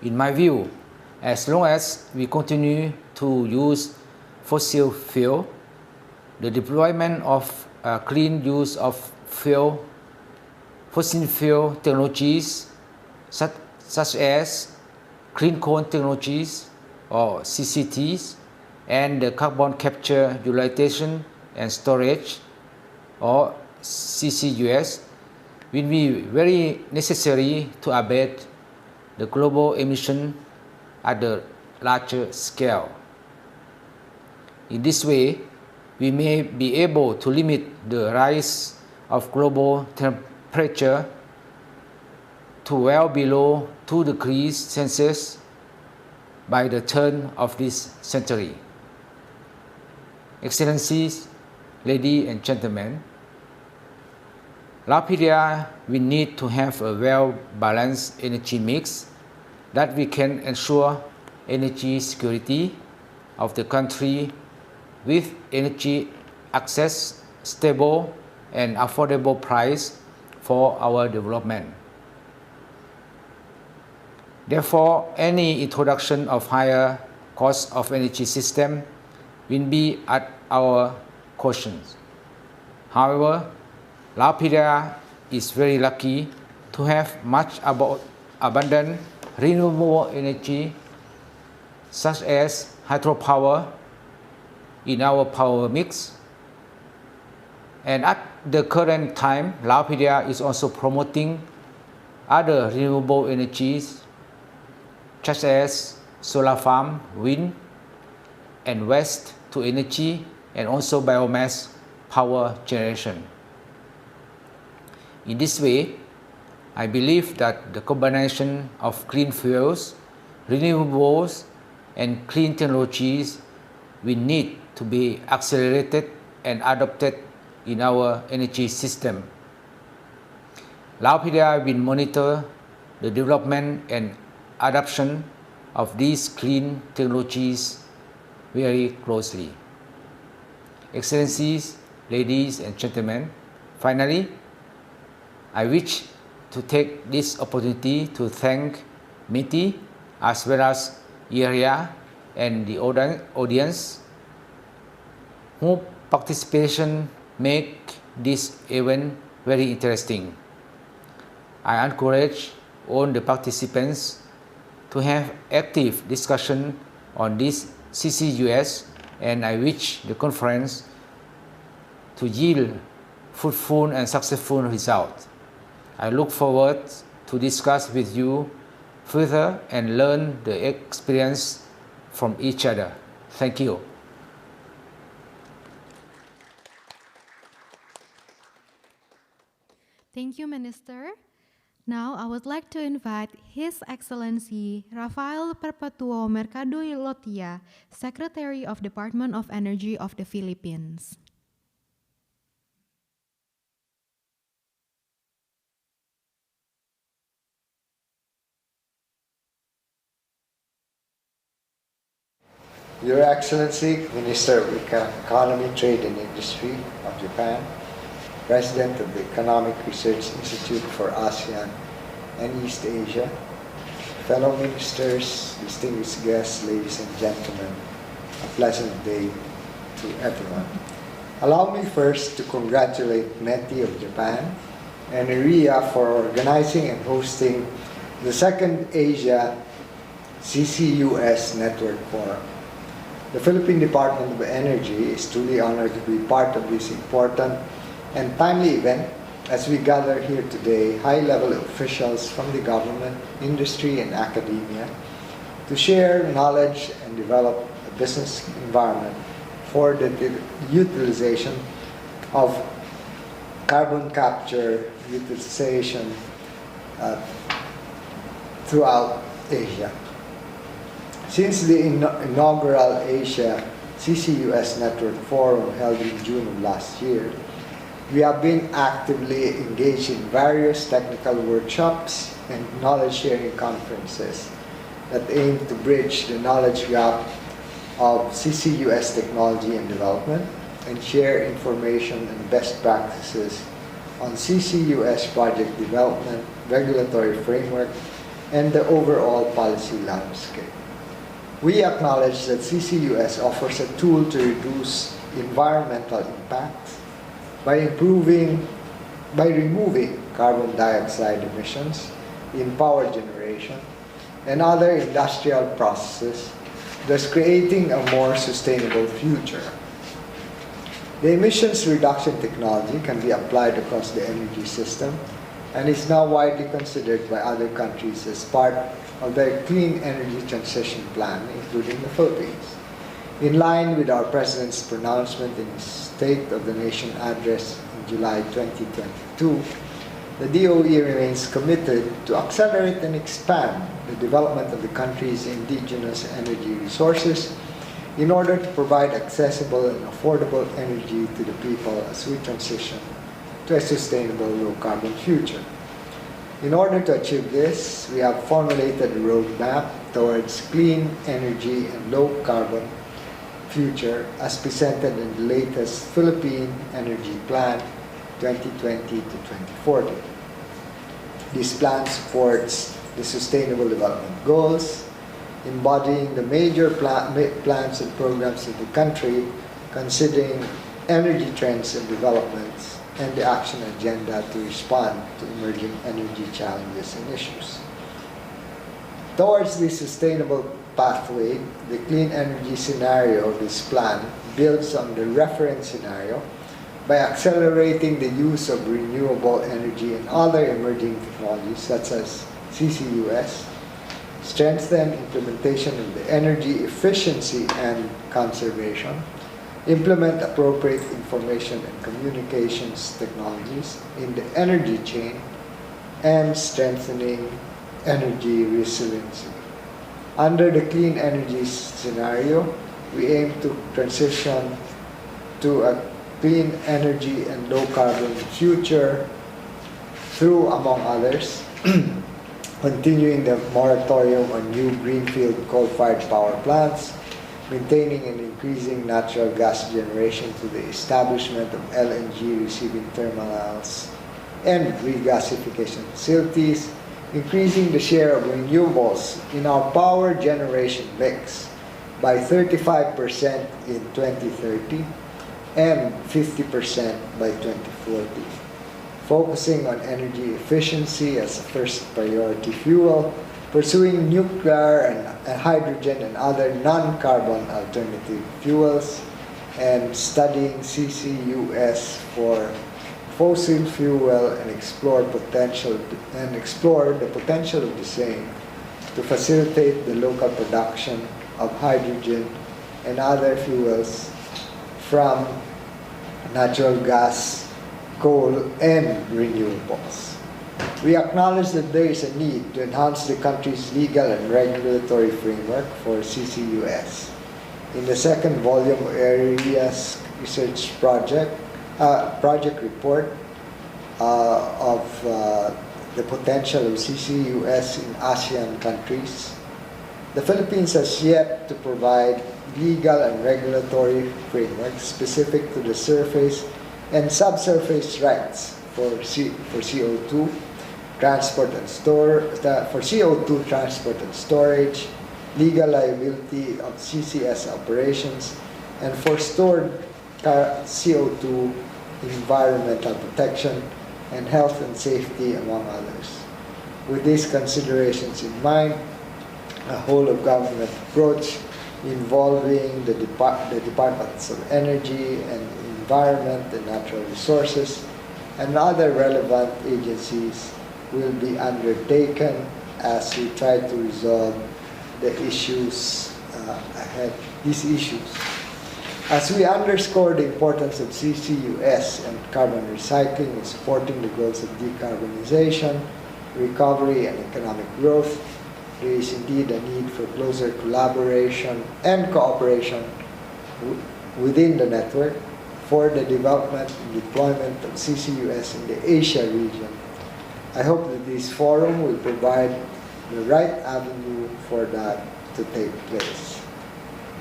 In my view, as long as we continue to use fossil fuel, the deployment of clean use of fossil fuel technologies such as clean coal technologies or CCTs and the carbon capture, utilization and storage or CCUS will be very necessary to abate the global emission at the larger scale. In this way, we may be able to limit the rise of global temperature to well below 2 degrees Celsius by the turn of this century. Excellencies, ladies and gentlemen, Lapidia will need to have a well-balanced energy mix that we can ensure energy security of the country with energy access, stable and affordable price for our development. Therefore, any introduction of higher cost of energy system will be at our caution. However, Lapidia is very lucky to have much abundant renewable energy such as hydropower in our power mix. And at the current time, Lapidia is also promoting other renewable energies such as solar farm, wind, and waste to energy, and also biomass power generation. In this way, I believe that the combination of clean fuels, renewables, and clean technologies will need to be accelerated and adopted in our energy system. Lapidia will monitor the development and adoption of these clean technologies very closely. Excellencies, ladies and gentlemen, finally, I wish to take this opportunity to thank METI as well as ERIA and the audience whose participation make this event very interesting. I encourage all the participants to have active discussion on this CCUS, and I wish the conference to yield fruitful and successful results. I look forward to discuss with you further and learn the experience from each other. Thank you. Thank you, Minister. Now, I would like to invite His Excellency Rafael Perpetuo Mercado Lotia, Secretary of Department of Energy of the Philippines. Your Excellency, Minister of Economy, Trade and Industry of Japan, President of the Economic Research Institute for ASEAN and East Asia, fellow ministers, distinguished guests, ladies and gentlemen, a pleasant day to everyone. Allow me first to congratulate METI of Japan and ERIA for organizing and hosting the second Asia CCUS Network Forum. The Philippine Department of Energy is truly honored to be part of this important and timely event as we gather here today high-level officials from the government, industry, and academia to share knowledge and develop a business environment for the utilization of carbon capture utilization throughout Asia. Since the inaugural Asia CCUS Network Forum held in June of last year, we have been actively engaged in various technical workshops and knowledge-sharing conferences that aim to bridge the knowledge gap of CCUS technology and development and share information and best practices on CCUS project development, regulatory framework, and the overall policy landscape. We acknowledge that CCUS offers a tool to reduce environmental impacts by removing carbon dioxide emissions in power generation and other industrial processes, thus creating a more sustainable future. The emissions reduction technology can be applied across the energy system and is now widely considered by other countries as part of their clean energy transition plan, including the Philippines. In line with our President's pronouncement in his State of the Nation address in July 2022, the DOE remains committed to accelerate and expand the development of the country's indigenous energy resources in order to provide accessible and affordable energy to the people as we transition to a sustainable low-carbon future. In order to achieve this, we have formulated a roadmap towards clean energy and low-carbon future as presented in the latest Philippine Energy Plan 2020 to 2040. This plan supports the Sustainable Development Goals, embodying the major plans and programs of the country, considering energy trends and developments, and the action agenda to respond to emerging energy challenges and issues. Towards this sustainable pathway, the clean energy scenario of this plan builds on the reference scenario by accelerating the use of renewable energy and other emerging technologies such as CCUS, strengthen implementation of the energy efficiency and conservation, implement appropriate information and communications technologies in the energy chain, and strengthening energy resiliency. Under the clean energy scenario, we aim to transition to a clean energy and low-carbon future through, among others, continuing the moratorium on new greenfield coal-fired power plants, maintaining and increasing natural gas generation through the establishment of LNG receiving terminals and regasification facilities, increasing the share of renewables in our power generation mix by 35% in 2030 and 50% by 2040, focusing on energy efficiency as a first priority fuel, pursuing nuclear and hydrogen and other non-carbon alternative fuels, and studying CCUS for fossil fuel and explore the potential of the same to facilitate the local production of hydrogen and other fuels from natural gas, coal, and renewables. We acknowledge that there is a need to enhance the country's legal and regulatory framework for CCUS. In the second volume of ERIA's research project report of the potential of CCUS in ASEAN countries, the Philippines has yet to provide legal and regulatory frameworks specific to the surface and subsurface rights for CO2 transport and storage, legal liability of CCS operations, and for stored CO2, environmental protection, and health and safety, among others. With these considerations in mind, a whole-of-government approach involving the Departments of Energy and Environment and Natural Resources and other relevant agencies will be undertaken as we try to resolve the issues these issues. As we underscore the importance of CCUS and carbon recycling in supporting the goals of decarbonization, recovery, and economic growth, there is indeed a need for closer collaboration and cooperation within the network for the development and deployment of CCUS in the Asia region. I hope that this forum will provide the right avenue for that to take place.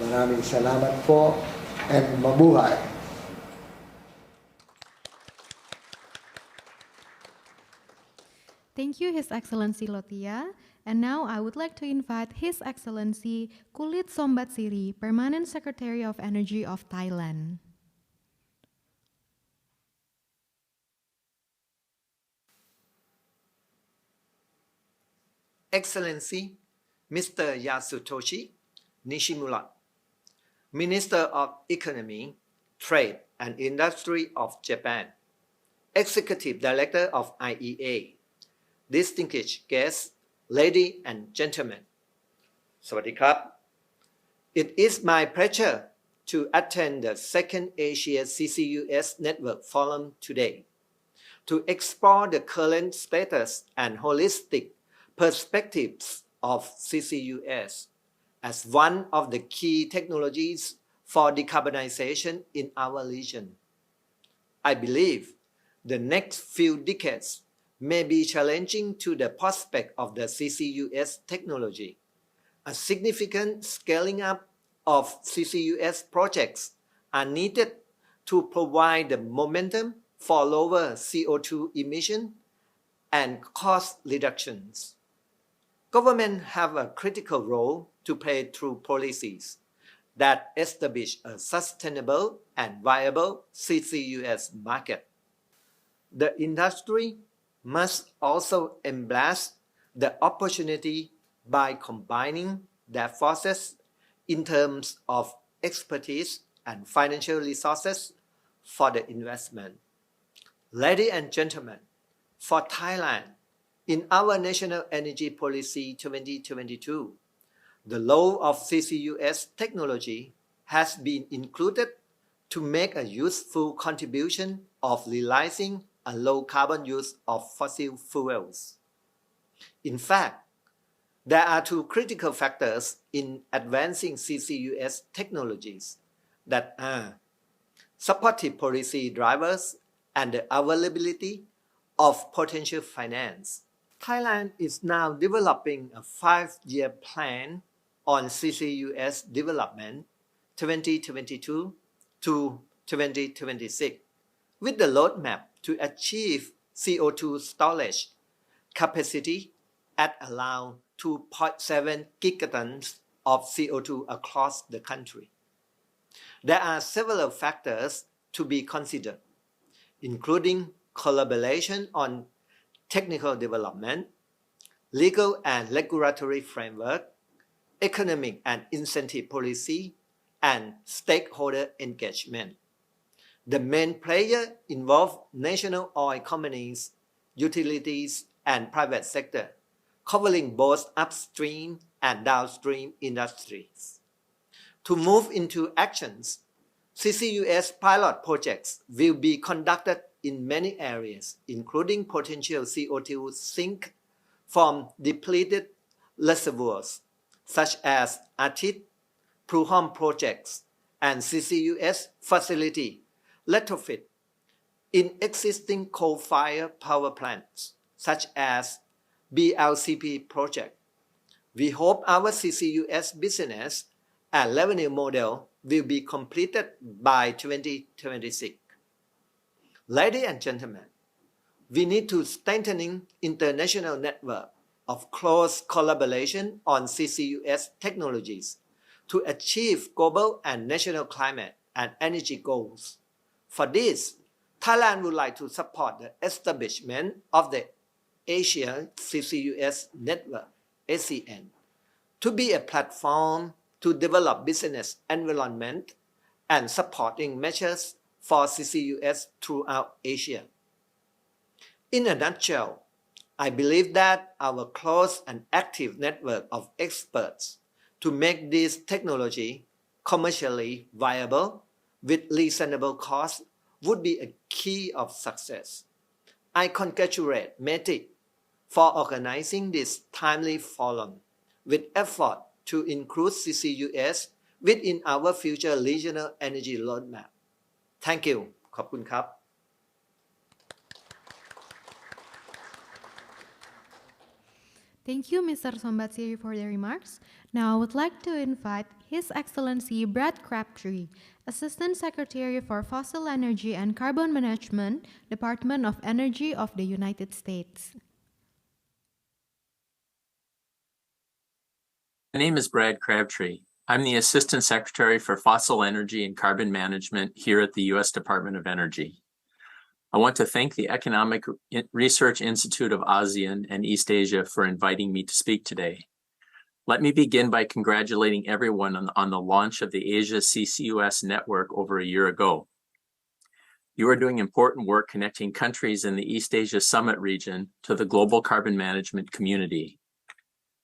Maraming salamat po and mabuhay! Thank you, His Excellency Lotia. And now I would like to invite His Excellency Kulit Sombatsiri, Permanent Secretary of Energy of Thailand. Excellency, Mr. Yasutoshi Nishimura, Minister of Economy, Trade and Industry of Japan, Executive Director of IEA, distinguished guests, ladies and gentlemen, สวัสดีครับ It is my pleasure to attend the second Asia CCUS Network Forum today to explore the current status and holistic perspectives of CCUS as one of the key technologies for decarbonization in our region. I believe the next few decades may be challenging to the prospect of the CCUS technology. A significant scaling up of CCUS projects are needed to provide the momentum for lower CO2 emission and cost reductions. Governments have a critical role to play through policies that establish a sustainable and viable CCUS market. The industry must also embrace the opportunity by combining their forces in terms of expertise and financial resources for the investment. Ladies and gentlemen, for Thailand, in our National Energy Policy 2022, the role of CCUS technology has been included to make a useful contribution of realizing a low carbon use of fossil fuels. In fact, there are two critical factors in advancing CCUS technologies that are supportive policy drivers and the availability of potential finance. Thailand is now developing a 5-year plan on CCUS development 2022 to 2026 with the roadmap to achieve CO2 storage capacity at around 2.7 gigatons of CO2 across the country. There are several factors to be considered, including collaboration on technical development, legal and regulatory framework, economic and incentive policy, and stakeholder engagement. The main players involve national oil companies, utilities, and private sector, covering both upstream and downstream industries. To move into actions, CCUS pilot projects will be conducted in many areas, including potential CO2 sink from depleted reservoirs, such as Atit, Pruhom projects, and CCUS facility retrofit in existing coal-fired power plants, such as BLCP project. We hope our CCUS business and revenue model will be completed by 2026. Ladies and gentlemen, we need to strengthening international network of close collaboration on CCUS technologies to achieve global and national climate and energy goals. For this, Thailand would like to support the establishment of the Asia CCUS Network, ASEAN, to be a platform to develop business environment and supporting measures for CCUS throughout Asia. In a nutshell, I believe that our close and active network of experts to make this technology commercially viable with reasonable cost would be a key of success. I congratulate METI for organizing this timely forum with effort to include CCUS within our future regional energy roadmap. Thank you. ขอบคุณครับ Thank you, Mr. Sombatsiri, for the remarks. Now I would like to invite His Excellency Brad Crabtree, Assistant Secretary for Fossil Energy and Carbon Management, Department of Energy of the United States. My name is Brad Crabtree. I'm the Assistant Secretary for Fossil Energy and Carbon Management here at the U.S. Department of Energy. I want to thank the Economic Research Institute of ASEAN and East Asia for inviting me to speak today. Let me begin by congratulating everyone on the launch of the Asia CCUS Network over a year ago. You are doing important work connecting countries in the East Asia Summit region to the global carbon management community.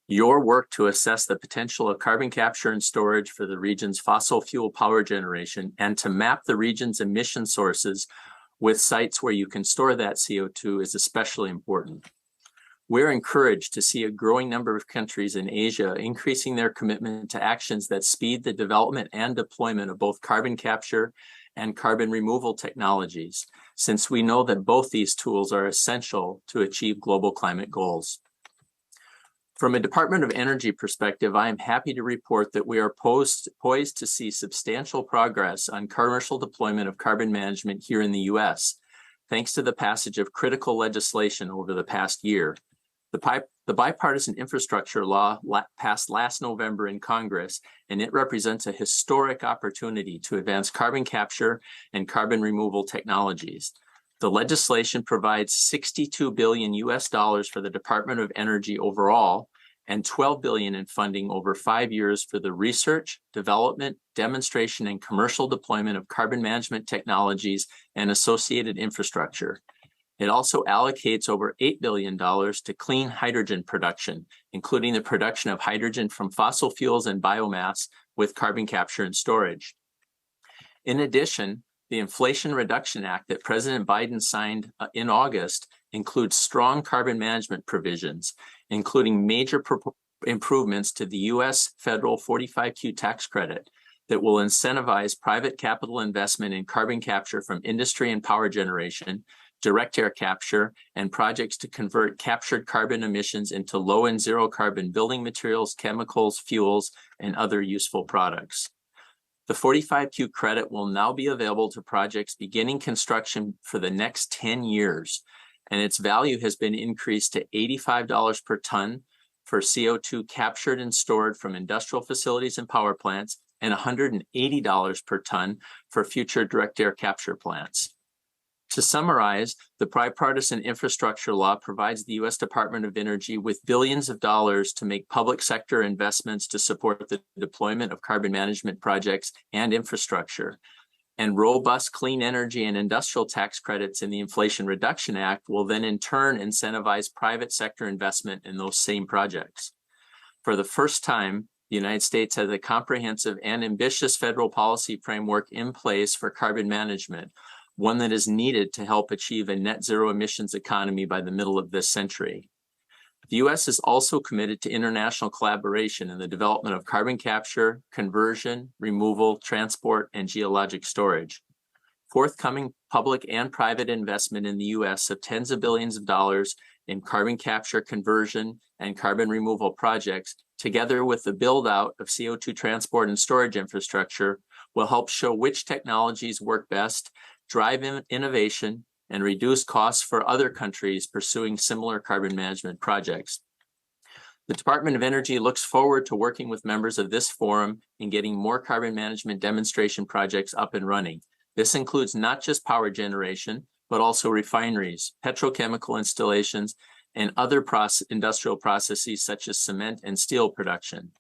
Your work to assess the potential of carbon capture and storage for the region's fossil fuel power generation and to map the region's emission sources with sites where you can store that CO2 is especially important. We're encouraged to see a growing number of countries in Asia increasing their commitment to actions that speed the development and deployment of both carbon capture and carbon removal technologies, since we know that both these tools are essential to achieve global climate goals. From a Department of Energy perspective, I am happy to report that we are poised to see substantial progress on commercial deployment of carbon management here in the U.S., thanks to the passage of critical legislation over the past year. The bipartisan infrastructure law passed last November in Congress, and it represents a historic opportunity to advance carbon capture and carbon removal technologies. The legislation provides $62 billion for the Department of Energy overall and $12 billion in funding over 5 years for the research, development, demonstration, and commercial deployment of carbon management technologies and associated infrastructure. It also allocates over $8 billion to clean hydrogen production, including the production of hydrogen from fossil fuels and biomass with carbon capture and storage. In addition, the Inflation Reduction Act that President Biden signed in August includes strong carbon management provisions, including major improvements to the U.S. federal 45Q tax credit that will incentivize private capital investment in carbon capture from industry and power generation, direct air capture, and projects to convert captured carbon emissions into low and zero carbon building materials, chemicals, fuels, and other useful products. The 45Q credit will now be available to projects beginning construction for the next 10 years, and its value has been increased to $85 per ton for CO2 captured and stored from industrial facilities and power plants, and $180 per ton for future direct air capture plants. To summarize, the bipartisan infrastructure law provides the U.S. Department of Energy with billions of dollars to make public sector investments to support the deployment of carbon management projects and infrastructure. And robust clean energy and industrial tax credits in the Inflation Reduction Act will then in turn incentivize private sector investment in those same projects. For the first time, the United States has a comprehensive and ambitious federal policy framework in place for carbon management, one that is needed to help achieve a net zero emissions economy by the middle of this century. The U.S. is also committed to international collaboration in the development of carbon capture, conversion, removal, transport, and geologic storage. Forthcoming public and private investment in the U.S. of tens of billions of dollars in carbon capture, conversion, and carbon removal projects, together with the build-out of CO2 transport and storage infrastructure, will help show which technologies work best, drive innovation, and reduce costs for other countries pursuing similar carbon management projects. The Department of Energy looks forward to working with members of this forum in getting more carbon management demonstration projects up and running. This includes not just power generation, but also refineries, petrochemical installations, and other industrial processes such as cement and steel production.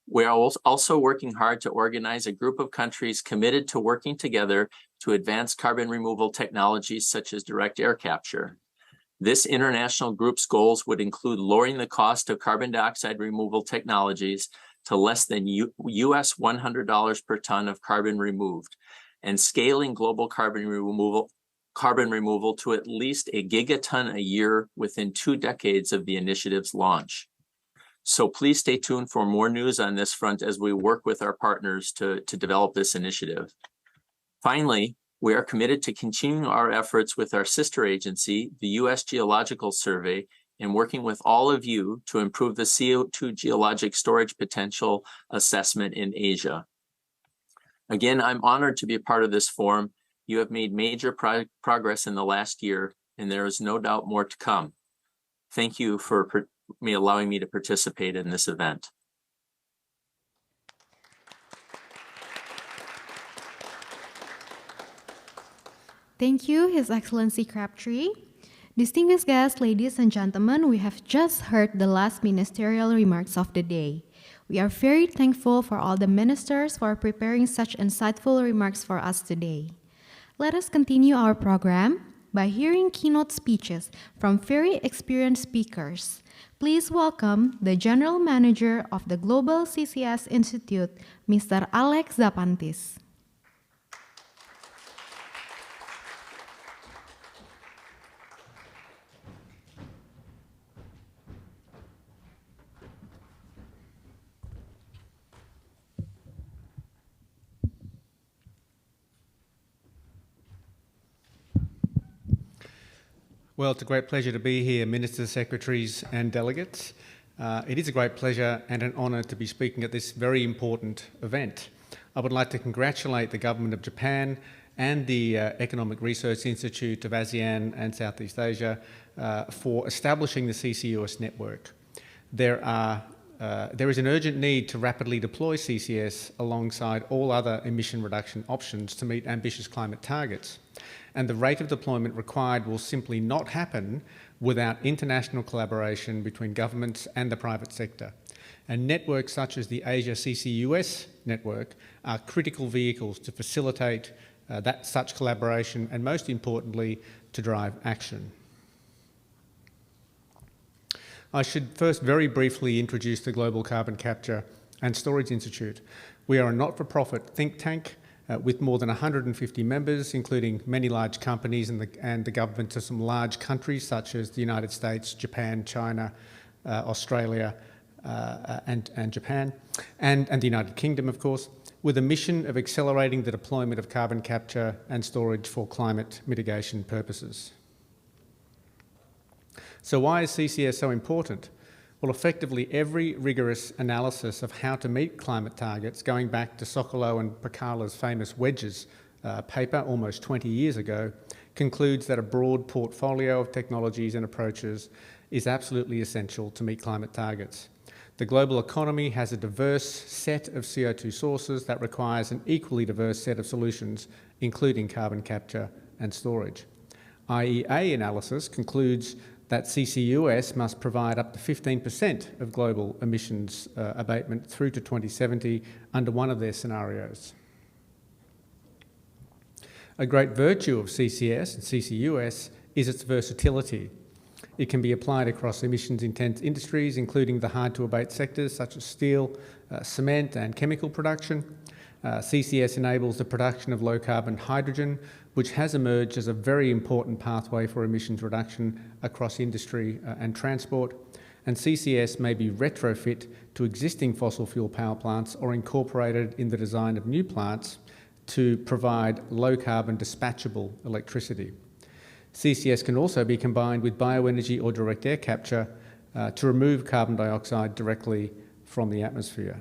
We are also working hard to organize a group of countries committed to working together to advance carbon removal technologies such as direct air capture. This international group's goals would include lowering the cost of carbon dioxide removal technologies to less than US $100 per ton of carbon removed, and scaling global carbon removal to at least a gigaton a year within 2 decades of the initiative's launch. So please stay tuned for more news on this front as we work with our partners to develop this initiative. Finally, we are committed to continuing our efforts with our sister agency, the U.S. Geological Survey, in working with all of you to improve the CO2 geologic storage potential assessment in Asia. Again, I'm honored to be a part of this forum. You have made major progress in the last year, and there is no doubt more to come. Thank you for allowing me to participate in this event. Thank you, His Excellency Crabtree. Distinguished guests, ladies and gentlemen, we have just heard the last ministerial remarks of the day. We are very thankful for all the ministers for preparing such insightful remarks for us today. Let us continue our program. by hearing keynote speeches from very experienced speakers. Please welcome the General Manager of the Global CCS Institute, Mr. Alex Zapantis. Well, it's a great pleasure to be here, Ministers, Secretaries and Delegates. It is a great pleasure and an honour to be speaking at this very important event. I would like to congratulate the Government of Japan and the Economic Research Institute of ASEAN and Southeast Asia for establishing the CCUS network. There is an urgent need to rapidly deploy CCS alongside all other emission reduction options to meet ambitious climate targets. And the rate of deployment required will simply not happen without international collaboration between governments and the private sector. And networks such as the Asia CCUS Network are critical vehicles to facilitate such collaboration and, most importantly, to drive action. I should first very briefly introduce the Global Carbon Capture and Storage Institute. We are a not-for-profit think tank with more than 150 members, including many large companies and the governments of some large countries such as the United States, Japan, China, Australia, and Japan, and the United Kingdom, of course, with a mission of accelerating the deployment of carbon capture and storage for climate mitigation purposes. So why is CCS so important? Well, effectively, every rigorous analysis of how to meet climate targets, going back to Sokolow and Pacala's famous wedges paper almost 20 years ago, concludes that a broad portfolio of technologies and approaches is absolutely essential to meet climate targets. The global economy has a diverse set of CO2 sources that requires an equally diverse set of solutions, including carbon capture and storage. IEA analysis concludes that CCUS must provide up to 15% of global emissions abatement through to 2070 under one of their scenarios. A great virtue of CCS and CCUS is its versatility. It can be applied across emissions-intense industries, including the hard-to-abate sectors such as steel, cement and chemical production. CCS enables the production of low-carbon hydrogen, which has emerged as a very important pathway for emissions reduction across industry and transport. And CCS may be retrofit to existing fossil fuel power plants or incorporated in the design of new plants to provide low-carbon dispatchable electricity. CCS can also be combined with bioenergy or direct air capture to remove carbon dioxide directly from the atmosphere.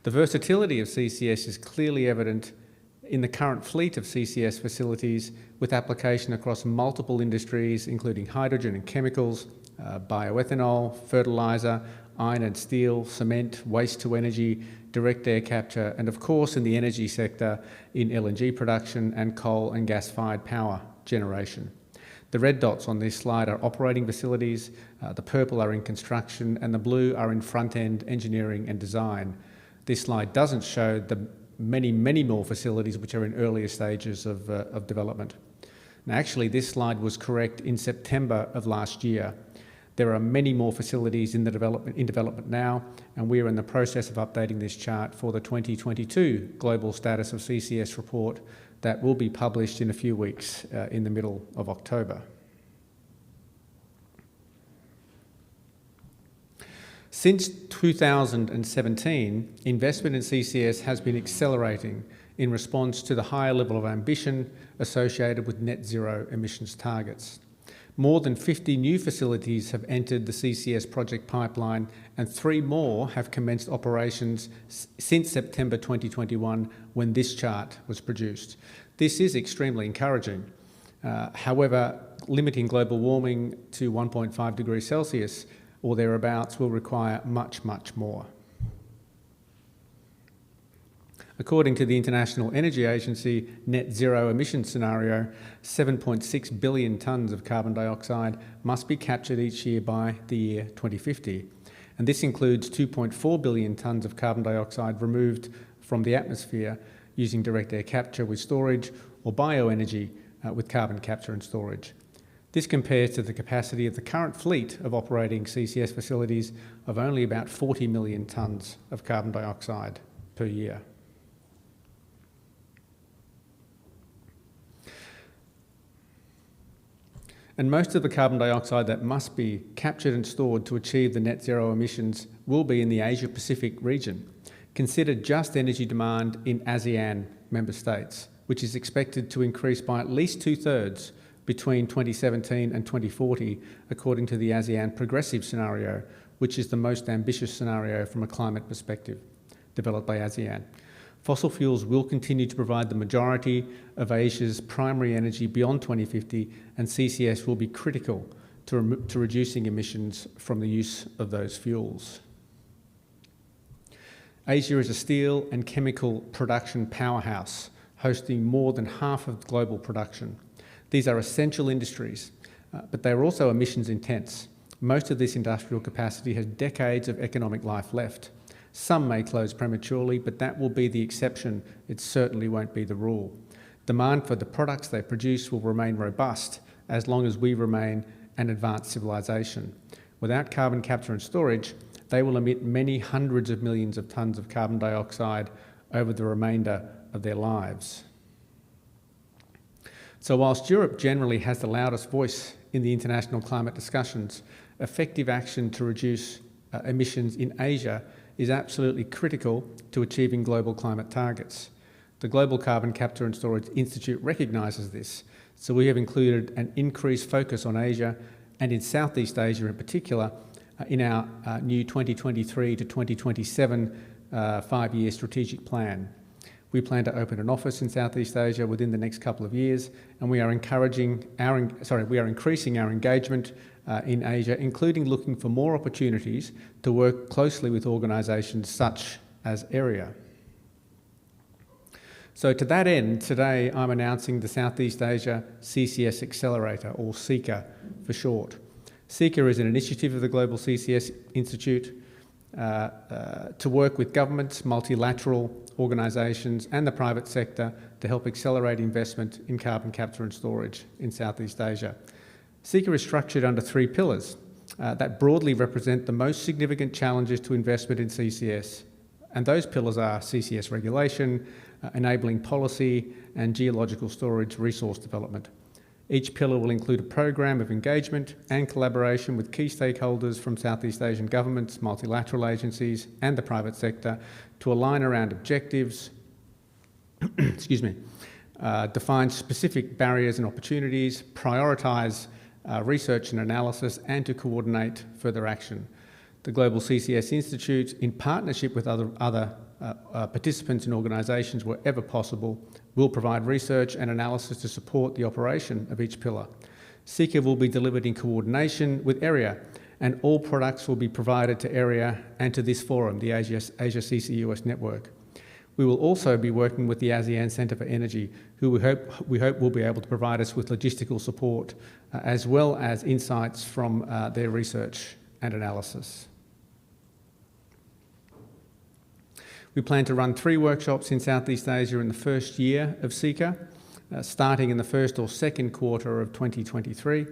The versatility of CCS is clearly evident in the current fleet of CCS facilities with application across multiple industries, including hydrogen and chemicals, bioethanol, fertiliser, iron and steel, cement, waste-to-energy, direct air capture, and of course in the energy sector in LNG production and coal and gas-fired power generation. The red dots on this slide are operating facilities, the purple are in construction, and the blue are in front-end engineering and design. This slide doesn't show the many, many more facilities which are in earlier stages of development. Now, actually, this slide was correct in September of last year. There are many more facilities in development now, and we are in the process of updating this chart for the 2022 Global Status of CCS report that will be published in a few weeks in the middle of October. Since 2017, investment in CCS has been accelerating in response to the higher level of ambition associated with net zero emissions targets. More than 50 new facilities have entered the CCS project pipeline, and 3 more have commenced operations since September 2021 when this chart was produced. This is extremely encouraging. However, limiting global warming to 1.5 degrees Celsius or thereabouts will require much, much more. According to the International Energy Agency net zero emission scenario, 7.6 billion tonnes of carbon dioxide must be captured each year by the year 2050. And this includes 2.4 billion tonnes of carbon dioxide removed from the atmosphere using direct air capture with storage, or bioenergy with carbon capture and storage. This compares to the capacity of the current fleet of operating CCS facilities of only about 40 million tonnes of carbon dioxide per year. And most of the carbon dioxide that must be captured and stored to achieve the net zero emissions will be in the Asia-Pacific region. Consider just energy demand in ASEAN member states, which is expected to increase by at least 2/3 between 2017 and 2040, according to the ASEAN Progressive Scenario, which is the most ambitious scenario from a climate perspective, developed by ASEAN. Fossil fuels will continue to provide the majority of Asia's primary energy beyond 2050, and CCS will be critical to reducing emissions from the use of those fuels. Asia is a steel and chemical production powerhouse, hosting more than half of global production. These are essential industries, but they are also emissions intense. Most of this industrial capacity has decades of economic life left. Some may close prematurely, but that will be the exception. It certainly won't be the rule. Demand for the products they produce will remain robust as long as we remain an advanced civilization. Without carbon capture and storage, they will emit many hundreds of millions of tonnes of carbon dioxide over the remainder of their lives. So whilst Europe generally has the loudest voice in the international climate discussions, effective action to reduce emissions in Asia is absolutely critical to achieving global climate targets. The Global Carbon Capture and Storage Institute recognises this, so we have included an increased focus on Asia and in Southeast Asia in particular in our new 2023 to 2027 5-year strategic plan. We plan to open an office in Southeast Asia within the next couple of years, and we are increasing our engagement in Asia, including looking for more opportunities to work closely with organisations such as ERIA. So to that end, today I'm announcing the Southeast Asia CCS Accelerator, or SECA for short. SECA is an initiative of the Global CCS Institute to work with governments, multilateral organisations and the private sector to help accelerate investment in carbon capture and storage in Southeast Asia. SECA is structured under 3 pillars that broadly represent the most significant challenges to investment in CCS. And those pillars are CCS regulation, enabling policy and geological storage resource development. Each pillar will include a program of engagement and collaboration with key stakeholders from Southeast Asian governments, multilateral agencies and the private sector to align around objectives, define specific barriers and opportunities, prioritise research and analysis, and to coordinate further action. The Global CCS Institute, in partnership with other participants and organisations wherever possible, will provide research and analysis to support the operation of each pillar. SECA will be delivered in coordination with ERIA, and all products will be provided to ERIA and to this forum, the Asia CCUS Network. We will also be working with the ASEAN Centre for Energy, who we hope will be able to provide us with logistical support as well as insights from their research and analysis. We plan to run 3 workshops in Southeast Asia in the first year of SECA, starting in the first or second quarter of 2023.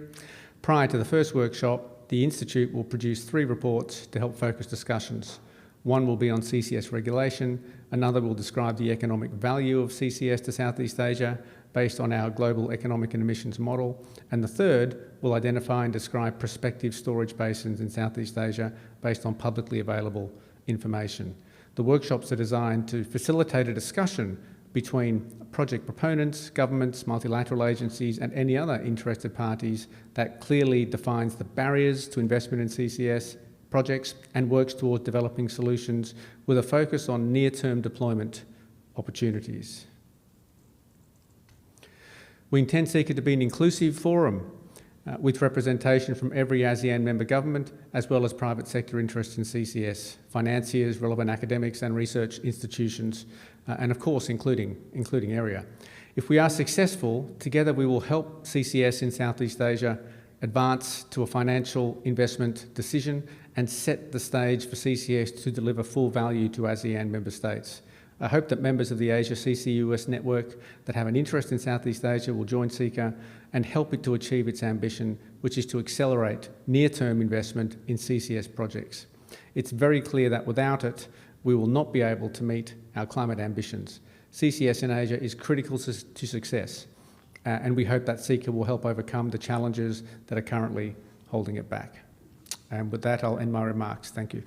Prior to the first workshop, the Institute will produce 3 reports to help focus discussions. One will be on CCS regulation, another will describe the economic value of CCS to Southeast Asia based on our global economic and emissions model, and the third will identify and describe prospective storage basins in Southeast Asia based on publicly available information. The workshops are designed to facilitate a discussion between project proponents, governments, multilateral agencies and any other interested parties that clearly defines the barriers to investment in CCS projects and works towards developing solutions with a focus on near-term deployment opportunities. We intend SECA to be an inclusive forum with representation from every ASEAN member government, as well as private sector interests in CCS, financiers, relevant academics and research institutions, and of course including ERIA. If we are successful, together we will help CCS in Southeast Asia advance to a financial investment decision and set the stage for CCS to deliver full value to ASEAN member states. I hope that members of the Asia CCUS Network that have an interest in Southeast Asia will join CCA and help it to achieve its ambition, which is to accelerate near-term investment in CCS projects. It's very clear that without it, we will not be able to meet our climate ambitions. CCS in Asia is critical to success, and we hope that CCA will help overcome the challenges that are currently holding it back. And with that, I'll end my remarks. Thank you.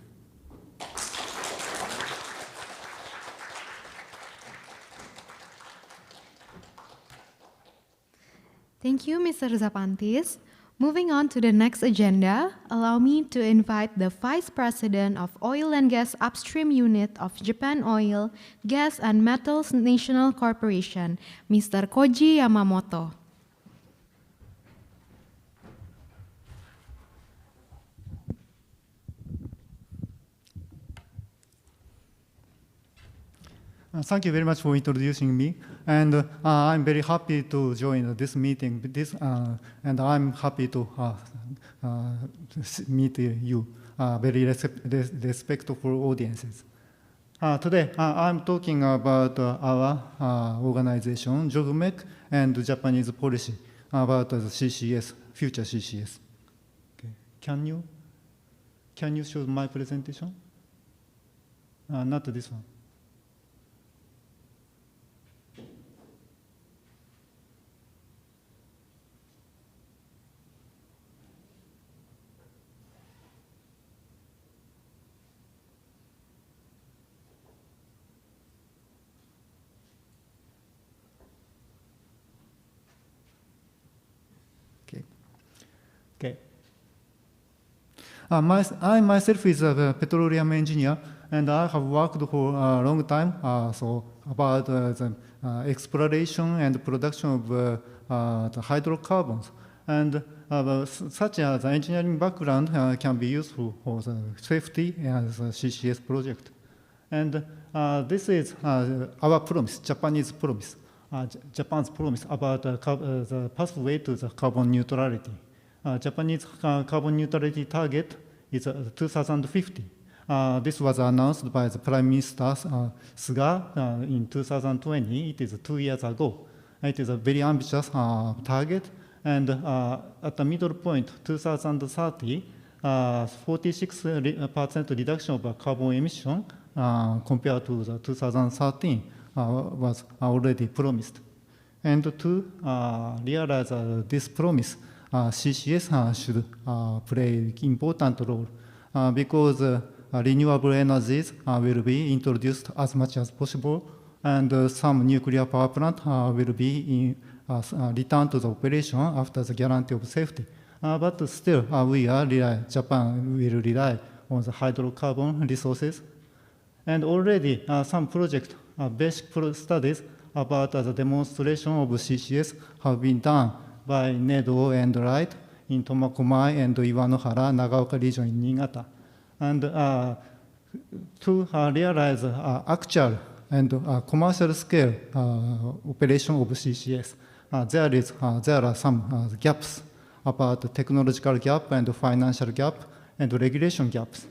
Thank you, Mr. Zapantis. Moving on to the next agenda, allow me to invite the Vice President of Oil and Gas Upstream Unit of Japan Oil, Gas and Metals National Corporation, Mr. Koji Yamamoto. Thank you very much for introducing me, and I'm very happy to join this meeting. And I'm happy to meet you, very respectful audiences. Today, I'm talking about our organization, JOGMEC, and Japanese policy about the CCS, future CCS. Okay. Can you show my presentation? Not this one. Okay. I myself is a petroleum engineer, and I have worked for a long time about the exploration and production of the hydrocarbons. And such as engineering background can be useful for the safety as a CCS project. And this is our promise, Japan's promise about the pathway to the carbon neutrality. Japanese carbon neutrality target is 2050. This was announced by the Prime Minister Suga in 2020. It is 2 years ago. It is a very ambitious target. And at the middle point, 2030, 46% reduction of carbon emission compared to the 2013 was already promised. And to realize this promise, CCS should play an important role because renewable energies will be introduced as much as possible, and some nuclear power plant will be returned to the operation after the guarantee of safety. But still, Japan will rely on the hydrocarbon resources. And already some projects, basic studies about the demonstration of CCS have been done by NEDO and RIGHT in Tomakomai and Iwanohara, Nagaoka region in Niigata. And to realize actual and commercial scale operation of CCS, there are some gaps about the technological gap and financial gap and regulation gaps.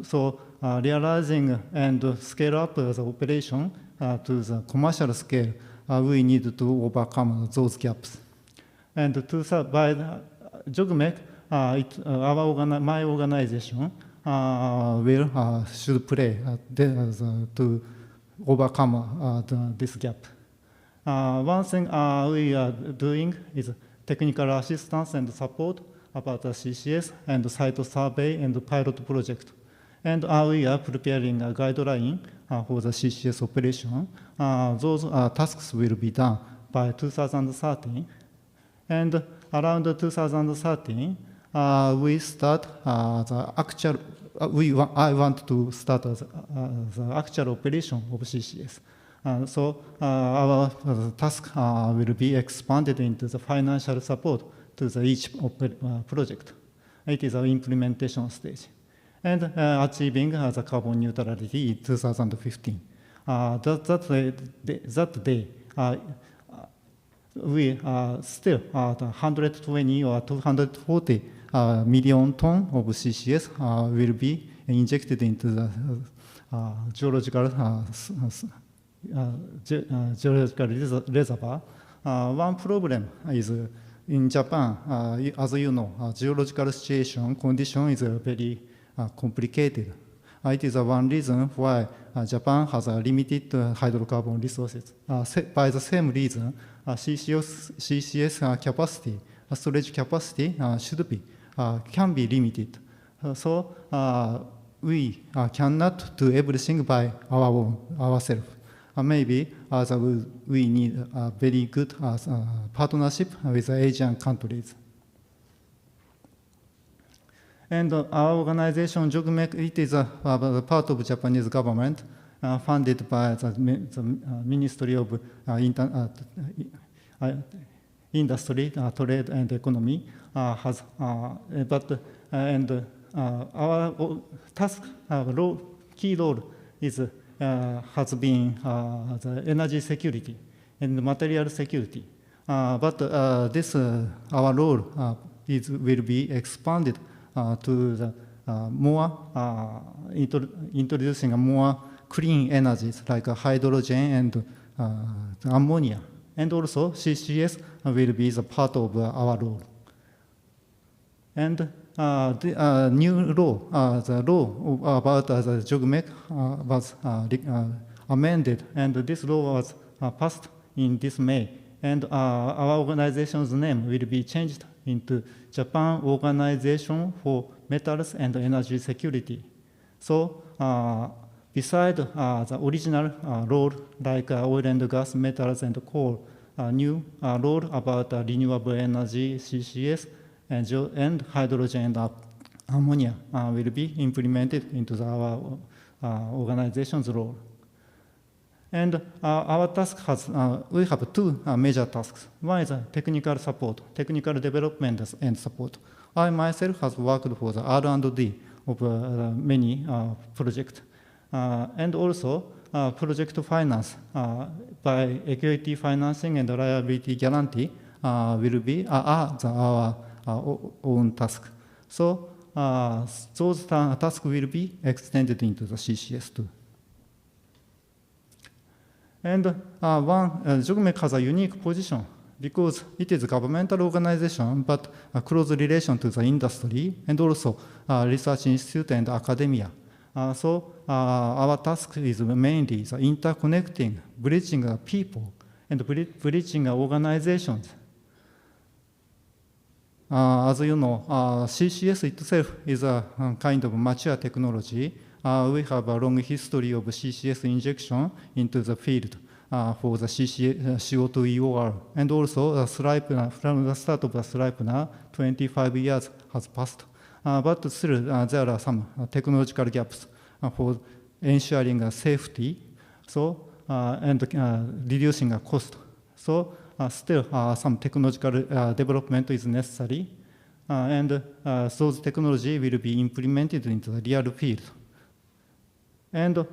So realizing and scale up the operation to the commercial scale, we need to overcome those gaps. And by JOGMEC, my organization should play to overcome this gap. One thing we are doing is technical assistance and support about the CCS and site survey and pilot project. And we are preparing a guideline for the CCS operation. Those tasks will be done by 2013. And around 2013, we start the actual. I want to start the actual operation of CCS. So our task will be expanded into the financial support to each project. It is an implementation stage. And achieving the carbon neutrality in 2015. That day, we still 120 or 240 million tons of CCS will be injected into the geological geological reservoir. One problem is in Japan, as you know, geological condition is very complicated. It is one reason why Japan has a limited hydrocarbon resources. By the same reason, CCS capacity, storage capacity can be limited. So we cannot do everything by ourselves. Maybe we need a very good partnership with Asian countries. And our organization, JOGMEC, it is a part of Japanese government, funded by the Ministry of Industry, Trade and Economy. Our task, key role is has been the energy security and material security. But this our role will be expanded to the more introducing more clean energies like hydrogen and ammonia. And also CCS will be the part of our role. And the new law, the law about the JOGMEC was amended, and this law was passed in this May. And our organization's name will be changed into Japan Organization for Metals and Energy Security. So beside the original role like oil and gas, metals and coal, new role about renewable energy, CCS, and hydrogen and ammonia will be implemented into our organization's role. And our task has, we have two major tasks. One is technical support, technical development and support. I myself have worked for the R&D of many projects. And also project finance by equity financing and liability guarantee will be our own task. So those tasks will be extended into the CCS too. And JOGMEC has a unique position because it is a governmental organization, but a close relation to the industry and also research institute and academia. So our task is mainly the interconnecting, bridging people and bridging organizations. As you know, CCS itself is a kind of mature technology. We have a long history of CCS injection into the field for the CO2 EOR. And also, from the start of the Sleipner, 25 years has passed. But still, there are some technological gaps for ensuring safety, so and reducing cost. So still, some technological development is necessary, and those technology will be implemented into the real field. And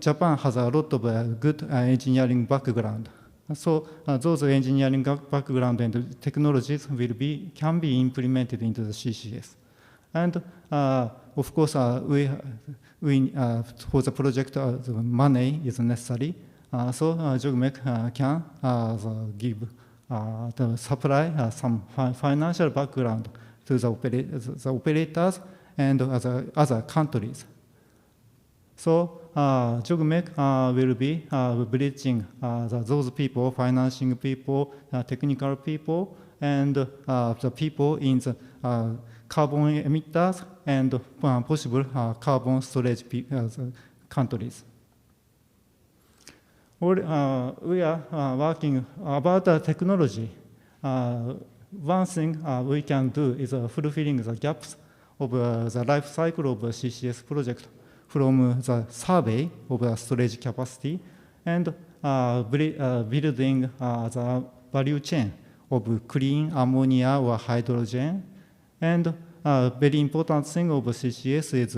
Japan has a lot of good engineering background. So those engineering background and technologies can be implemented into the CCS. And of course, for the project, the money is necessary. So JOGMEC can give the supply some financial background to the operators and other countries. So JOGMEC will be bridging those people, financing people, technical people, and the people in the carbon emitters and possible carbon storage countries. We are working about the technology. One thing we can do is fulfilling the gaps of the life cycle of a CCS project from the survey of the storage capacity and building the value chain of clean ammonia or hydrogen. And very important thing of CCS is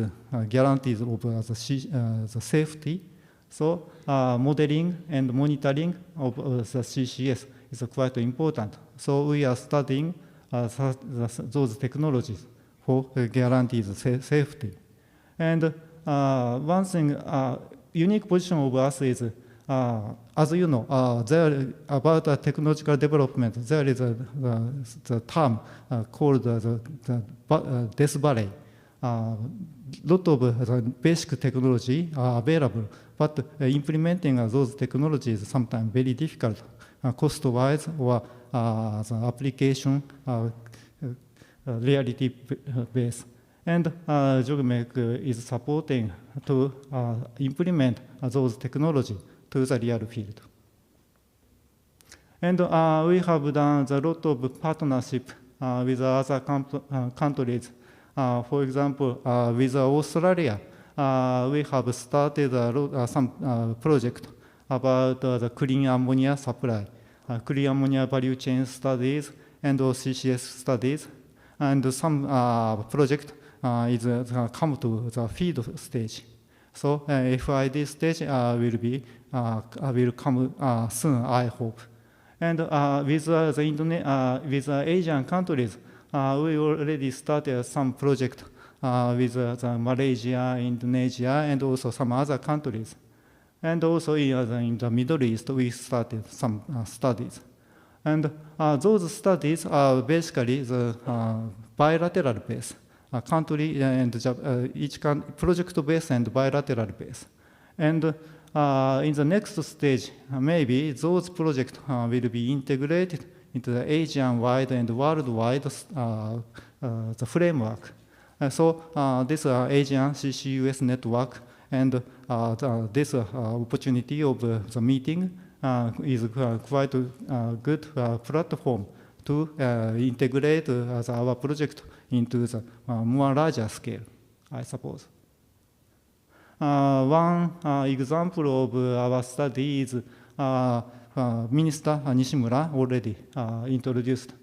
guarantees of the safety. So modeling and monitoring of the CCS is quite important. So we are studying those technologies for guaranteed safety. And one thing, unique position of us is as you know, there about technological development, there is the term called the Death Valley. Lot of basic technology are available, but implementing those technologies is sometimes very difficult, cost-wise or the application reality-based. And JOGMEC is supporting to implement those technology to the real field. And we have done a lot of partnership with other countries. For example, with Australia, we have started some project about the clean ammonia supply, clean ammonia value chain studies, and CCS studies. And some project is come to the feed stage. So FID stage will come soon, I hope. And with with Asian countries, we already started some project with Malaysia, Indonesia, and also some other countries. And also in the Middle East, we started some studies. And those studies are basically the bilateral base, country and each project base and bilateral base. And in the next stage, maybe those projects will be integrated into the Asian-wide and worldwide the framework. So this Asian CCUS network and this opportunity of the meeting is quite a good platform to integrate our project into the more larger scale, I suppose. One example of our study is Minister Nishimura already introduced.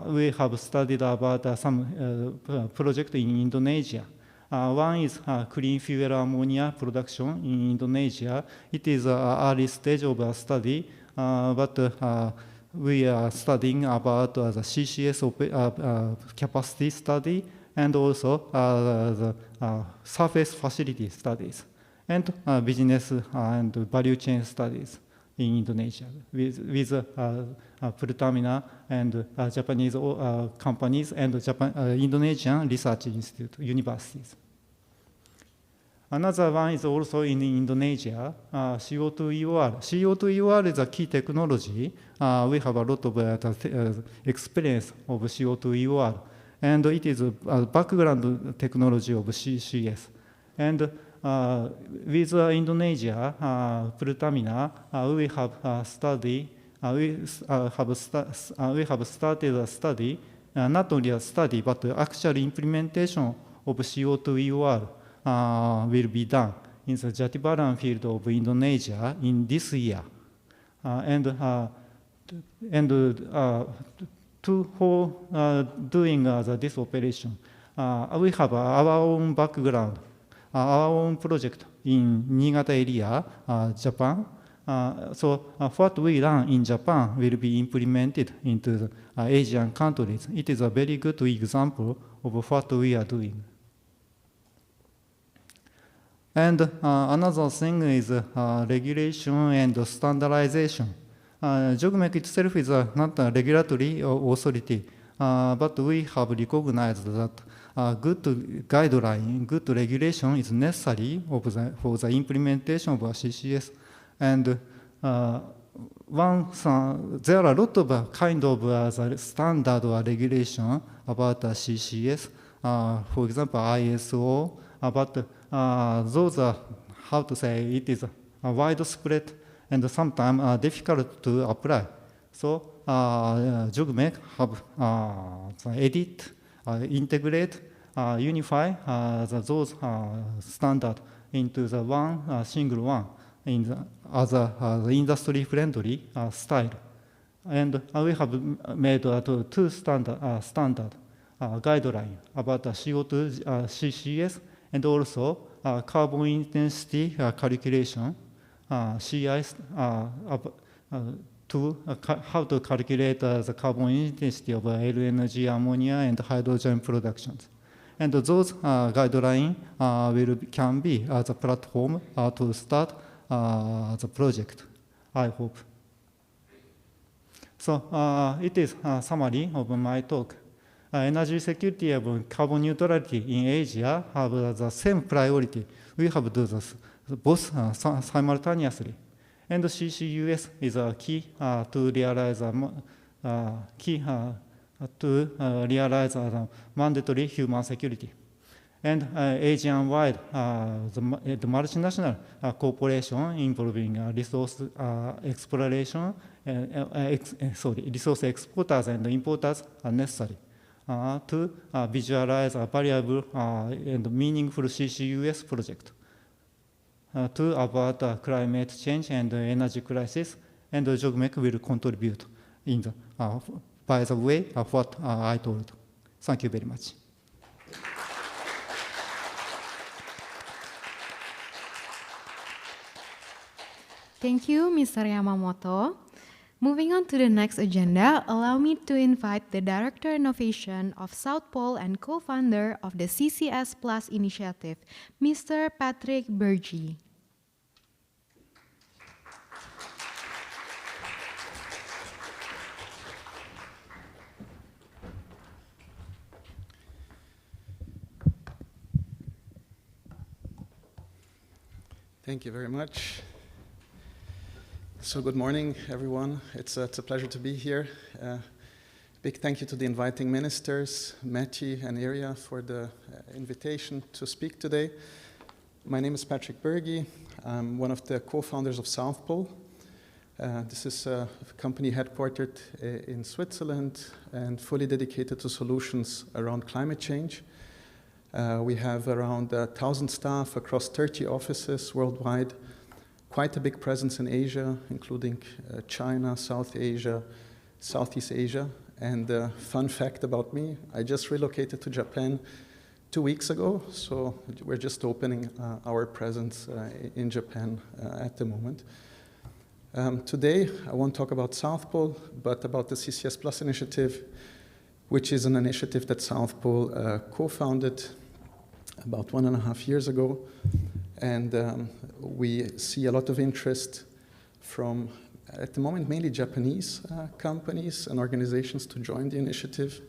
We have studied about some project in Indonesia. One is clean fuel ammonia production in Indonesia. It is an early stage of a study, but we are studying about the CCS capacity study and also the surface facility studies and business and value chain studies in Indonesia with Pertamina and Japanese companies and Indonesian research institute universities. Another one is also in Indonesia, CO2-EOR. CO2-EOR is a key technology. We have a lot of experience of CO2-EOR, and it is a background technology of CCS. And with Indonesia, Pertamina, we have studied. We have started a study, not only a study, but the actual implementation of CO2-EOR will be done in the Jatibaran field of Indonesia in this year. For doing this operation, we have our own background, our own project in Niigata area, Japan. So what we learn in Japan will be implemented into the Asian countries. It is a very good example of what we are doing. And another thing is regulation and standardization. JOGMEC itself is not a regulatory authority, but we have recognized that good guideline, good regulation is necessary for the implementation of CCS. And there are a lot of kind of standard or regulation about CCS. For example, ISO, but those are, how to say, it is widespread and sometimes difficult to apply. So JOGMEC have edit, integrate, unify those standards into the one single one in the other industry-friendly style. And we have made two standard guidelines about CO2 CCS and also carbon intensity calculation, CI, to how to calculate the carbon intensity of LNG, ammonia, and hydrogen productions. And those guidelines can be as a platform to start the project, I hope. So it is a summary of my talk. Energy security and carbon neutrality in Asia have the same priority. We have to do this both simultaneously. And CCUS is a key to realize mandatory human security. And Asian-wide, the multinational cooperation involving resource exploration, resource exporters and importers are necessary to visualize a variable and meaningful CCUS project to avert climate change and energy crisis, and JOGMEC will contribute in the, by the way of what I told. Thank you very much. Thank you, Mr. Yamamoto. Moving on to the next agenda, allow me to invite the Director Innovation of South Pole and co-founder of the CCS Plus initiative, Mr. Patrick Bergy. Thank you very much. So good morning, everyone. It's a pleasure to be here. Big thank you to the inviting ministers, METI and ERIA, for the invitation to speak today. My name is Patrick Bergy. I'm one of the co-founders of South Pole. This is a company headquartered in Switzerland and fully dedicated to solutions around climate change. We have around 1,000 staff across 30 offices worldwide, quite a big presence in Asia, including China, South Asia, Southeast Asia. And fun fact about me, I just relocated to Japan 2 weeks ago, so we're just opening our presence in Japan at the moment. Today, I won't talk about South Pole, but about the CCS Plus initiative, which is an initiative that South Pole co-founded about 1.5 years ago. And we see a lot of interest from, at the moment, mainly Japanese companies and organizations to join the initiative,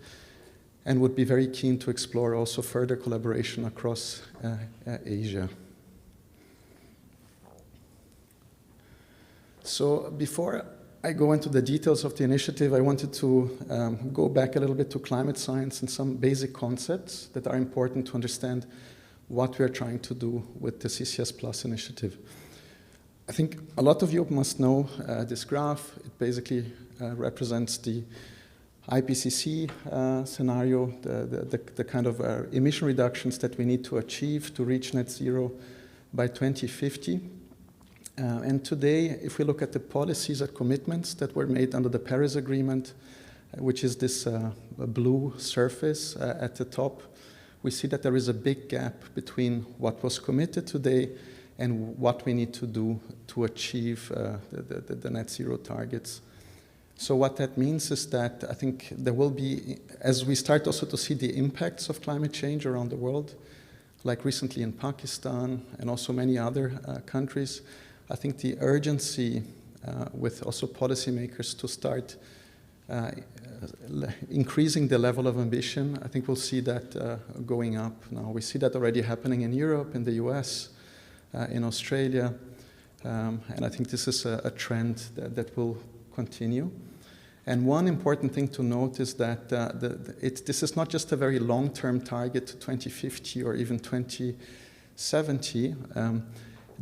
and would be very keen to explore also further collaboration across Asia. So before I go into the details of the initiative, I wanted to go back a little bit to climate science and some basic concepts that are important to understand what we are trying to do with the CCS Plus initiative. I think a lot of you must know this graph. It basically represents the IPCC scenario, the kind of emission reductions that we need to achieve to reach net zero by 2050. And today, if we look at the policies and commitments that were made under the Paris Agreement, which is this blue surface at the top, we see that there is a big gap between what was committed today and what we need to do to achieve the net zero targets. So what that means is that I think there will be, as we start also to see the impacts of climate change around the world, like recently in Pakistan and also many other countries, I think the urgency with also policymakers to start increasing the level of ambition, I think we'll see that going up now. We see that already happening in Europe, in the US, in Australia, and I think this is a trend that will continue. And one important thing to note is that this is not just a very long-term target to 2050 or even 2070.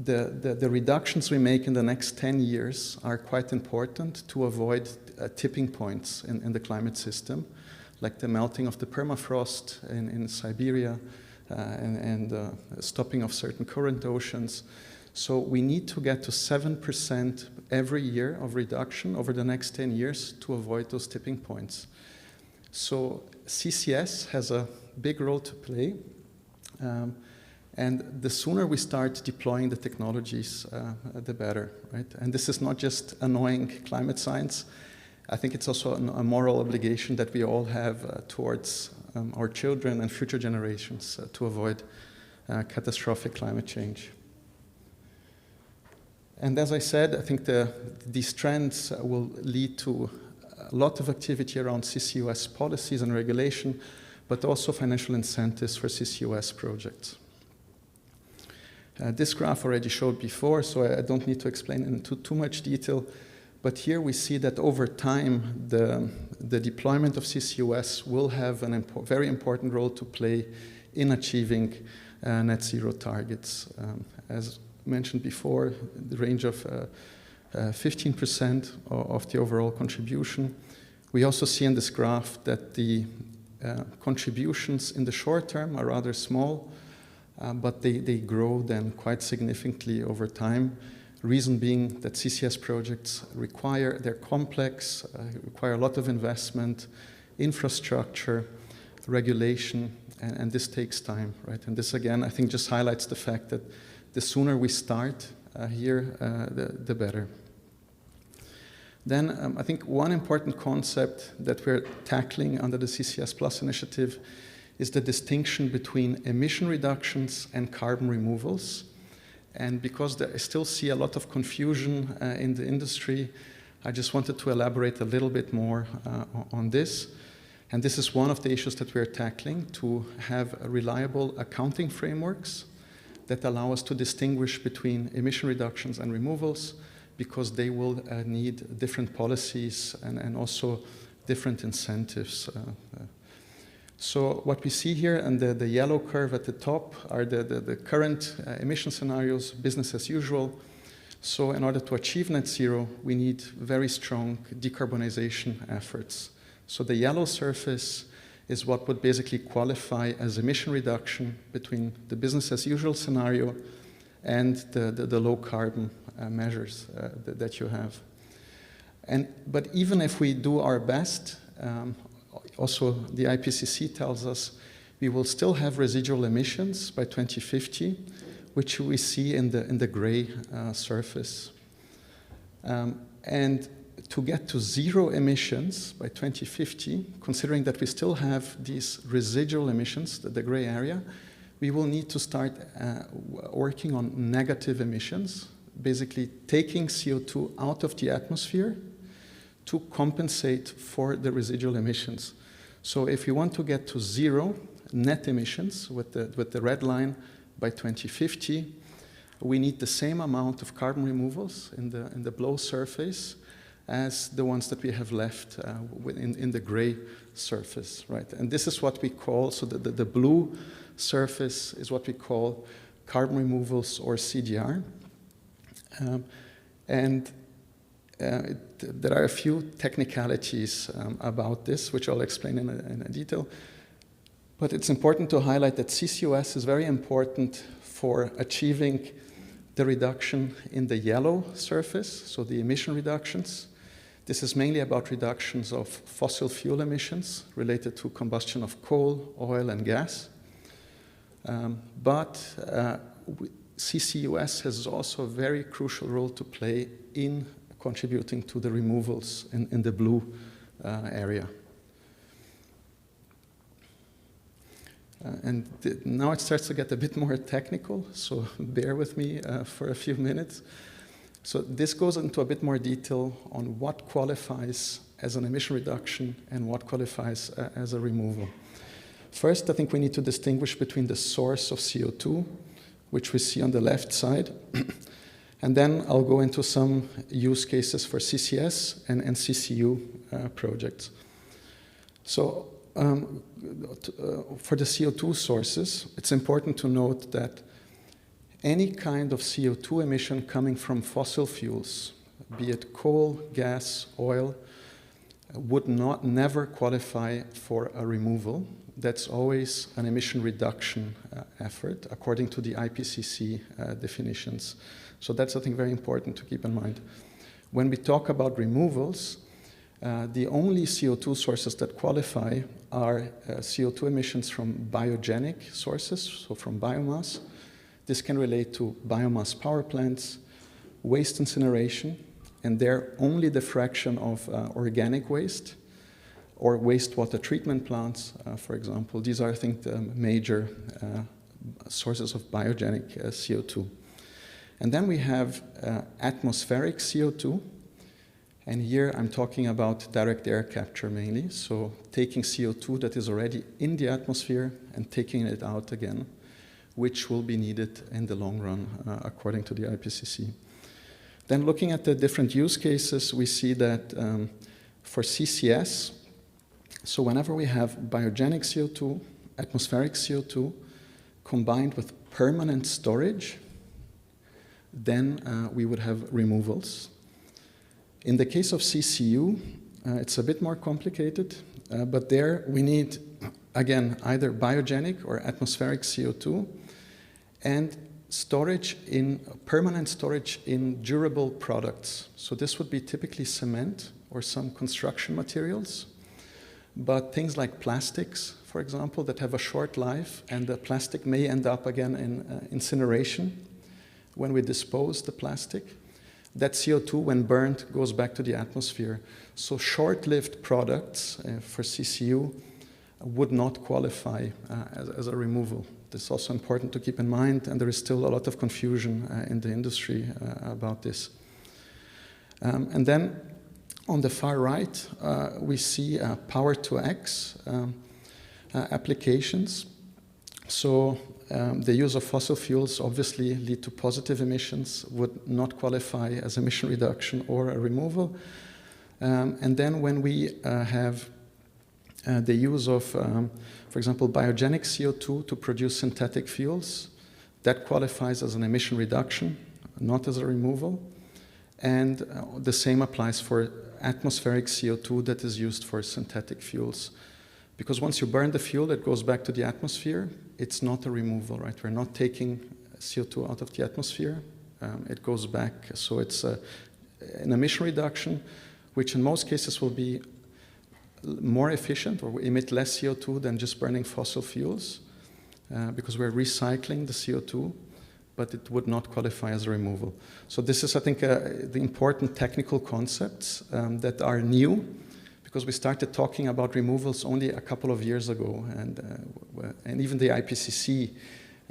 The reductions we make in the next 10 years are quite important to avoid tipping points in the climate system, like the melting of the permafrost in Siberia and stopping of certain current oceans. So we need to get to 7% every year of reduction over the next 10 years to avoid those tipping points. So CCS has a big role to play. And the sooner we start deploying the technologies, the better, right? And this is not just annoying climate science. I think it's also a moral obligation that we all have towards our children and future generations to avoid catastrophic climate change. And as I said, I think these trends will lead to a lot of activity around CCUS policies and regulation, but also financial incentives for CCUS projects. This graph already showed before, so I don't need to explain into too much detail. But here we see that over time, the deployment of CCUS will have a very important role to play in achieving net zero targets. As mentioned before, the range of 15% of the overall contribution. We also see in this graph that the contributions in the short term are rather small, but they grow then quite significantly over time. Reason being that CCS projects they're complex, require a lot of investment, infrastructure, regulation, and this takes time, right? And this again, I think just highlights the fact that the sooner we start here, the better. Then I think one important concept that we're tackling under the CCS Plus initiative is the distinction between emission reductions and carbon removals. And because I still see a lot of confusion in the industry, I just wanted to elaborate a little bit more on this. And this is one of the issues that we're tackling, to have reliable accounting frameworks that allow us to distinguish between emission reductions and removals, because they will need different policies and also different incentives. So what we see here, and the yellow curve at the top, are the current emission scenarios, business as usual. So in order to achieve net zero, we need very strong decarbonization efforts. So the yellow surface is what would basically qualify as emission reduction between the business as usual scenario and the low carbon measures that you have. But even if we do our best, also the IPCC tells us we will still have residual emissions by 2050, which we see in the gray surface. And to get to zero emissions by 2050, considering that we still have these residual emissions, the gray area, we will need to start working on negative emissions, basically taking CO2 out of the atmosphere to compensate for the residual emissions. So if you want to get to zero net emissions with the red line by 2050, we need the same amount of carbon removals in the below surface as the ones that we have left in the gray surface, right? And this is what we call, so the blue surface is what we call carbon removals, or CDR. There are a few technicalities about this, which I'll explain in detail. But it's important to highlight that CCUS is very important for achieving the reduction in the yellow surface, so the emission reductions. This is mainly about reductions of fossil fuel emissions related to combustion of coal, oil, and gas. But CCUS has also a very crucial role to play in contributing to the removals in the blue area. Now it starts to get a bit more technical, so bear with me for a few minutes. So this goes into a bit more detail on what qualifies as an emission reduction and what qualifies as a removal. First, I think we need to distinguish between the source of CO2, which we see on the left side, and then I'll go into some use cases for CCS and CCU projects. So for the CO2 sources, it's important to note that any kind of CO2 emission coming from fossil fuels, be it coal, gas, oil, would never qualify for a removal. That's always an emission reduction effort, according to the IPCC definitions. So that's something very important to keep in mind. When we talk about removals, the only CO2 sources that qualify are CO2 emissions from biogenic sources, so from biomass. This can relate to biomass power plants, waste incineration, and they're only the fraction of organic waste, or wastewater treatment plants, for example. These are, I think, the major sources of biogenic CO2. And then we have atmospheric CO2. And here I'm talking about direct air capture mainly, so taking CO2 that is already in the atmosphere and taking it out again, which will be needed in the long run, according to the IPCC. Then looking at the different use cases, we see that for CCS, so whenever we have biogenic CO2, atmospheric CO2, combined with permanent storage, then we would have removals. In the case of CCU, it's a bit more complicated, but there we need, again, either biogenic or atmospheric CO2 and storage permanent storage in durable products. So this would be typically cement or some construction materials, but things like plastics, for example, that have a short life, and the plastic may end up again in incineration when we dispose the plastic. That CO2, when burned, goes back to the atmosphere. So short-lived products for CCU would not qualify as a removal. This is also important to keep in mind, and there is still a lot of confusion in the industry about this. And then on the far right, we see power-to-X applications. So the use of fossil fuels obviously lead to positive emissions, would not qualify as emission reduction or a removal. And then when we have the use of, for example, biogenic CO2 to produce synthetic fuels, that qualifies as an emission reduction, not as a removal. And the same applies for atmospheric CO2 that is used for synthetic fuels. Because once you burn the fuel, it goes back to the atmosphere. It's not a removal, right? We're not taking CO2 out of the atmosphere. It goes back. So it's an emission reduction, which in most cases will be more efficient or emit less CO2 than just burning fossil fuels, because we're recycling the CO2, but it would not qualify as a removal. So this is, I think, the important technical concepts that are new, because we started talking about removals only a couple of years ago, and even the IPCC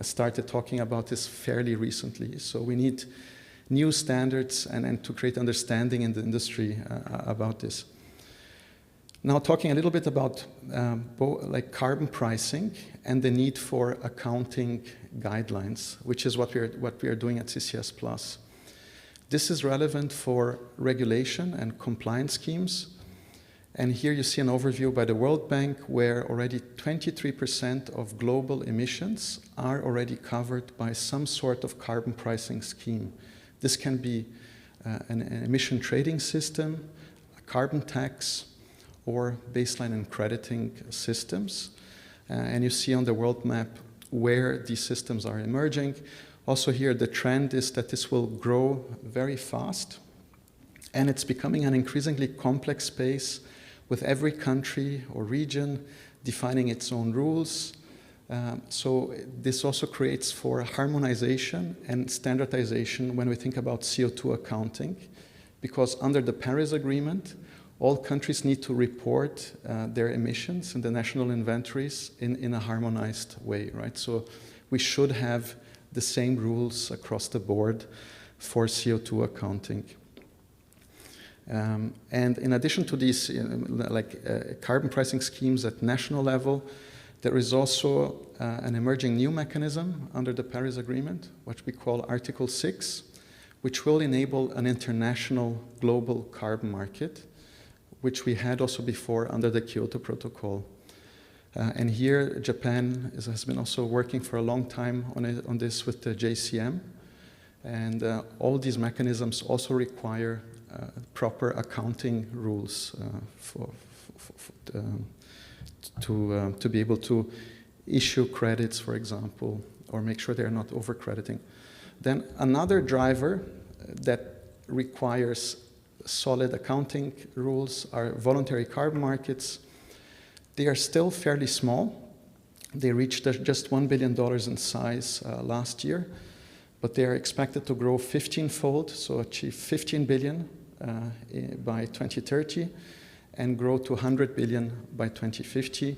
started talking about this fairly recently. So we need new standards and to create understanding in the industry about this. Now talking a little bit about like carbon pricing and the need for accounting guidelines, which is what we are doing at CCS+. This is relevant for regulation and compliance schemes. And here you see an overview by the World Bank where already 23% of global emissions are already covered by some sort of carbon pricing scheme. This can be an emission trading system, a carbon tax, or baseline and crediting systems. And you see on the world map where these systems are emerging. Also here, the trend is that this will grow very fast, and it's becoming an increasingly complex space with every country or region defining its own rules. So this also creates for harmonization and standardization when we think about CO2 accounting, because under the Paris Agreement, all countries need to report their emissions in the national inventories in a harmonized way, right? So we should have the same rules across the board for CO2 accounting. And in addition to these carbon pricing schemes at national level, there is also an emerging new mechanism under the Paris Agreement, which we call Article 6, which will enable an international global carbon market, which we had also before under the Kyoto Protocol. And here, Japan has been also working for a long time on this with the JCM. And all these mechanisms also require proper accounting rules to be able to issue credits, for example, or make sure they're not over-crediting. Then another driver that requires solid accounting rules are voluntary carbon markets. They are still fairly small. They reached just $1 billion in size last year, but they are expected to grow 15-fold, so achieve 15 billion by 2030 and grow to 100 billion by 2050.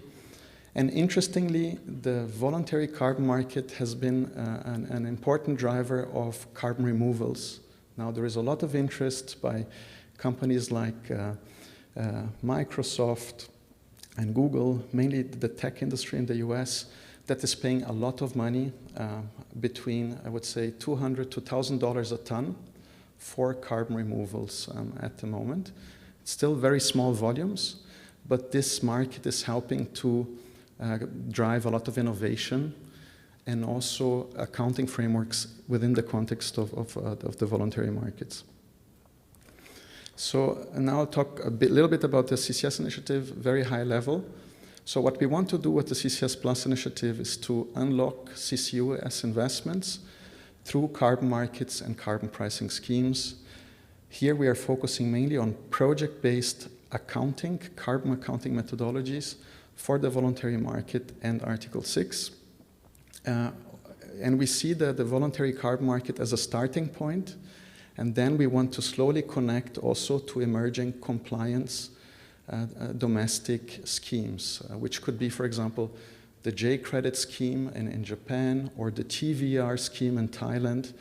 And interestingly, the voluntary carbon market has been an important driver of carbon removals. Now, there is a lot of interest by companies like Microsoft and Google, mainly the tech industry in the US, that is paying a lot of money, between, I would say, $200 to $1,000 a ton for carbon removals at the moment. It's still very small volumes, but this market is helping to drive a lot of innovation and also accounting frameworks within the context of the voluntary markets. So now I'll talk little bit about the CCS initiative, very high level. So what we want to do with the CCS Plus initiative is to unlock CCUS investments through carbon markets and carbon pricing schemes. Here we are focusing mainly on project-based accounting, carbon accounting methodologies for the voluntary market and Article 6. And we see the voluntary carbon market as a starting point, and then we want to slowly connect also to emerging compliance domestic schemes, which could be, for example, the J-credit scheme in Japan or the TVR scheme in Thailand,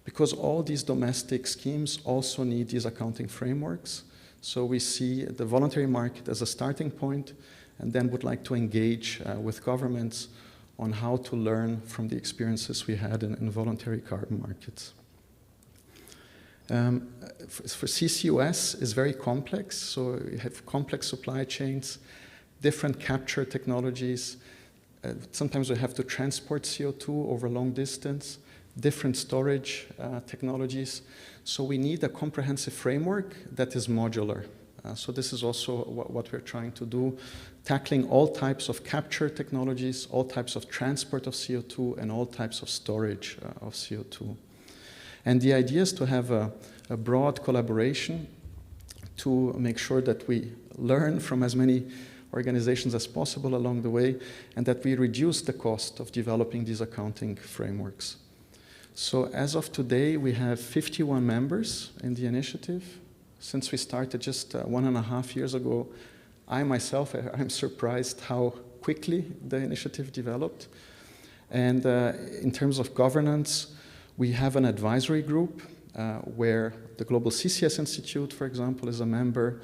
because all these domestic schemes also need these accounting frameworks. So we see the voluntary market as a starting point, and then would like to engage with governments on how to learn from the experiences we had in voluntary carbon markets. For CCUS is very complex, so you have complex supply chains, different capture technologies. Sometimes we have to transport CO2 over long distance, different storage technologies. So we need a comprehensive framework that is modular. So this is also what we're trying to do, tackling all types of capture technologies, all types of transport of CO2, and all types of storage of CO2. And the idea is to have a broad collaboration to make sure that we learn from as many organizations as possible along the way, and that we reduce the cost of developing these accounting frameworks. So as of today, we have 51 members in the initiative. Since we started just 1.5 years ago, I myself, I'm surprised how quickly the initiative developed. And in terms of governance, we have an advisory group where the Global CCS Institute, for example, is a member,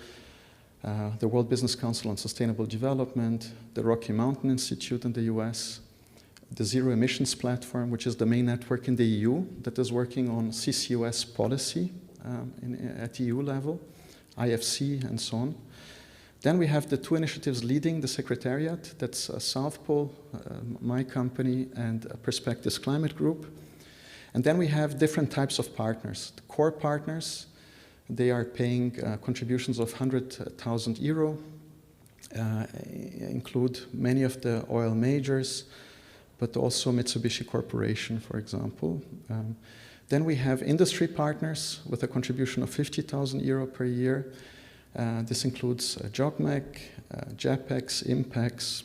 the World Business Council on Sustainable Development, the Rocky Mountain Institute in the US, the Zero Emissions Platform, which is the main network in the EU that is working on CCUS policy at EU level, IFC, and so on. Then we have the two initiatives leading the Secretariat, that's South Pole, my company, and Perspectives Climate Group. And then we have different types of partners. The core partners, they are paying contributions of 100,000 euro, include many of the oil majors, but also Mitsubishi Corporation, for example. Then we have industry partners with a contribution of 50,000 euro per year. This includes JOGMEC, JAPEX, IMPEX,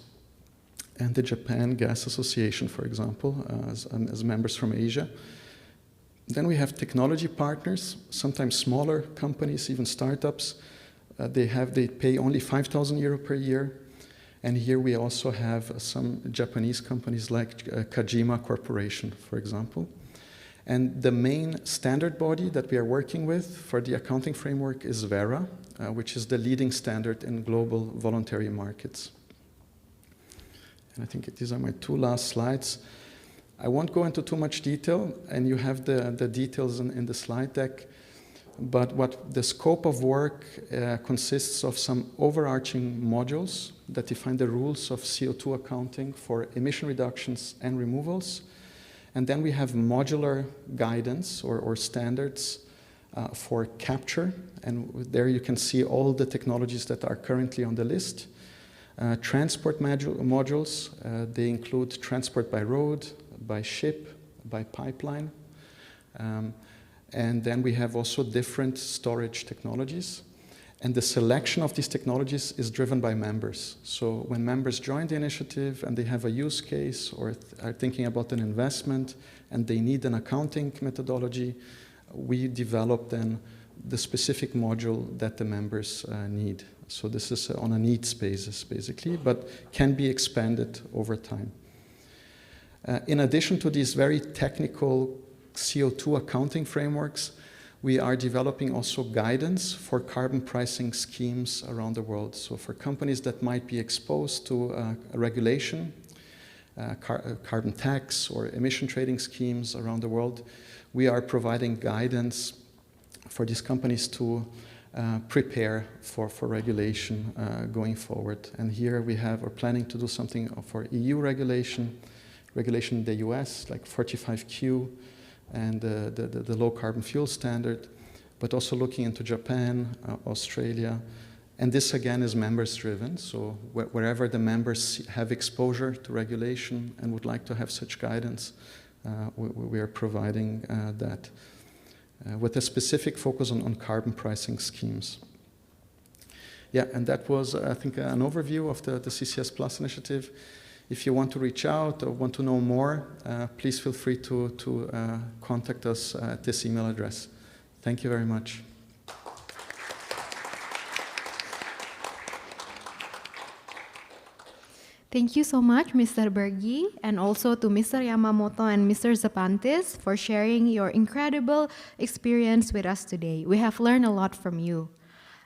and the Japan Gas Association, for example, as members from Asia. Then we have technology partners, sometimes smaller companies, even startups. They pay only 5,000 euro per year. And here we also have some Japanese companies like Kajima Corporation, for example. And the main standard body that we are working with for the accounting framework is VERA, which is the leading standard in global voluntary markets. And I think these are my two last slides. I won't go into too much detail, and you have the details in the slide deck. But what the scope of work consists of some overarching modules that define the rules of CO2 accounting for emission reductions and removals. And then we have modular guidance or standards for capture. And there you can see all the technologies that are currently on the list. Transport modules, they include transport by road, by ship, by pipeline. And then we have also different storage technologies. And the selection of these technologies is driven by members. So when members join the initiative and they have a use case or are thinking about an investment and they need an accounting methodology, we develop then the specific module that the members need. So this is on a needs basis, basically, but can be expanded over time. In addition to these very technical CO2 accounting frameworks, we are developing also guidance for carbon pricing schemes around the world. So for companies that might be exposed to a regulation, carbon tax or emission trading schemes around the world, we are providing guidance for these companies to prepare for regulation going forward. And here we're planning to do something for EU regulation in the US, like 45Q, and the low carbon fuel standard, but also looking into Japan, Australia. And this again is members driven. So wherever the members have exposure to regulation and would like to have such guidance, we are providing that with a specific focus on carbon pricing schemes. Yeah, and that was, I think, an overview of the CCS Plus initiative. If you want to reach out or want to know more, please feel free to contact us at this email address. Thank you very much. Thank you so much, Mr. Bergi, and also to Mr. Yamamoto and Mr. Zapantis for sharing your incredible experience with us today. We have learned a lot from you.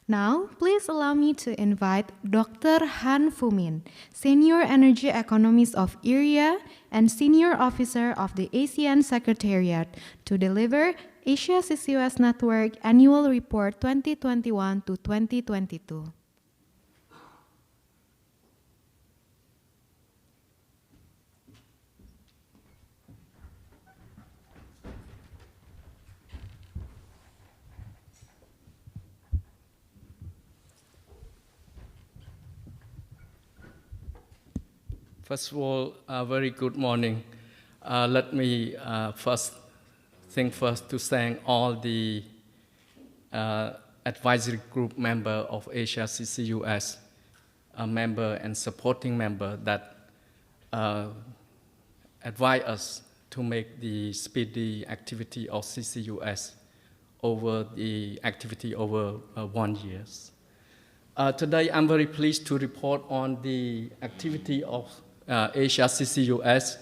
Now, please allow me to invite Dr. Han Fumin, Senior Energy Economist of ERIA and Senior Officer of the ASEAN Secretariat, to deliver Asia CCUS Network Annual Report 2021 to 2022. First of all, very good morning. Let me first to thank all the advisory group member of Asia CCUS, member and supporting member that advise us to make the speedy activity of CCUS over the activity over 1 year. Today, I'm very pleased to report on the activity of Asia CCUS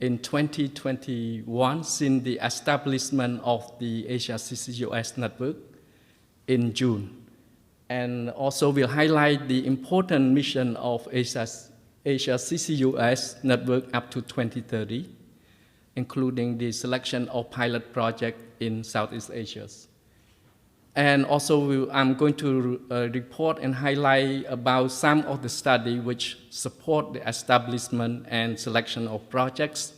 in 2021 since the establishment of the Asia CCUS Network in June. And also we'll highlight the important mission of Asia CCUS Network up to 2030, including the selection of pilot projects in Southeast Asia. And also I'm going to report and highlight about some of the studies which support the establishment and selection of projects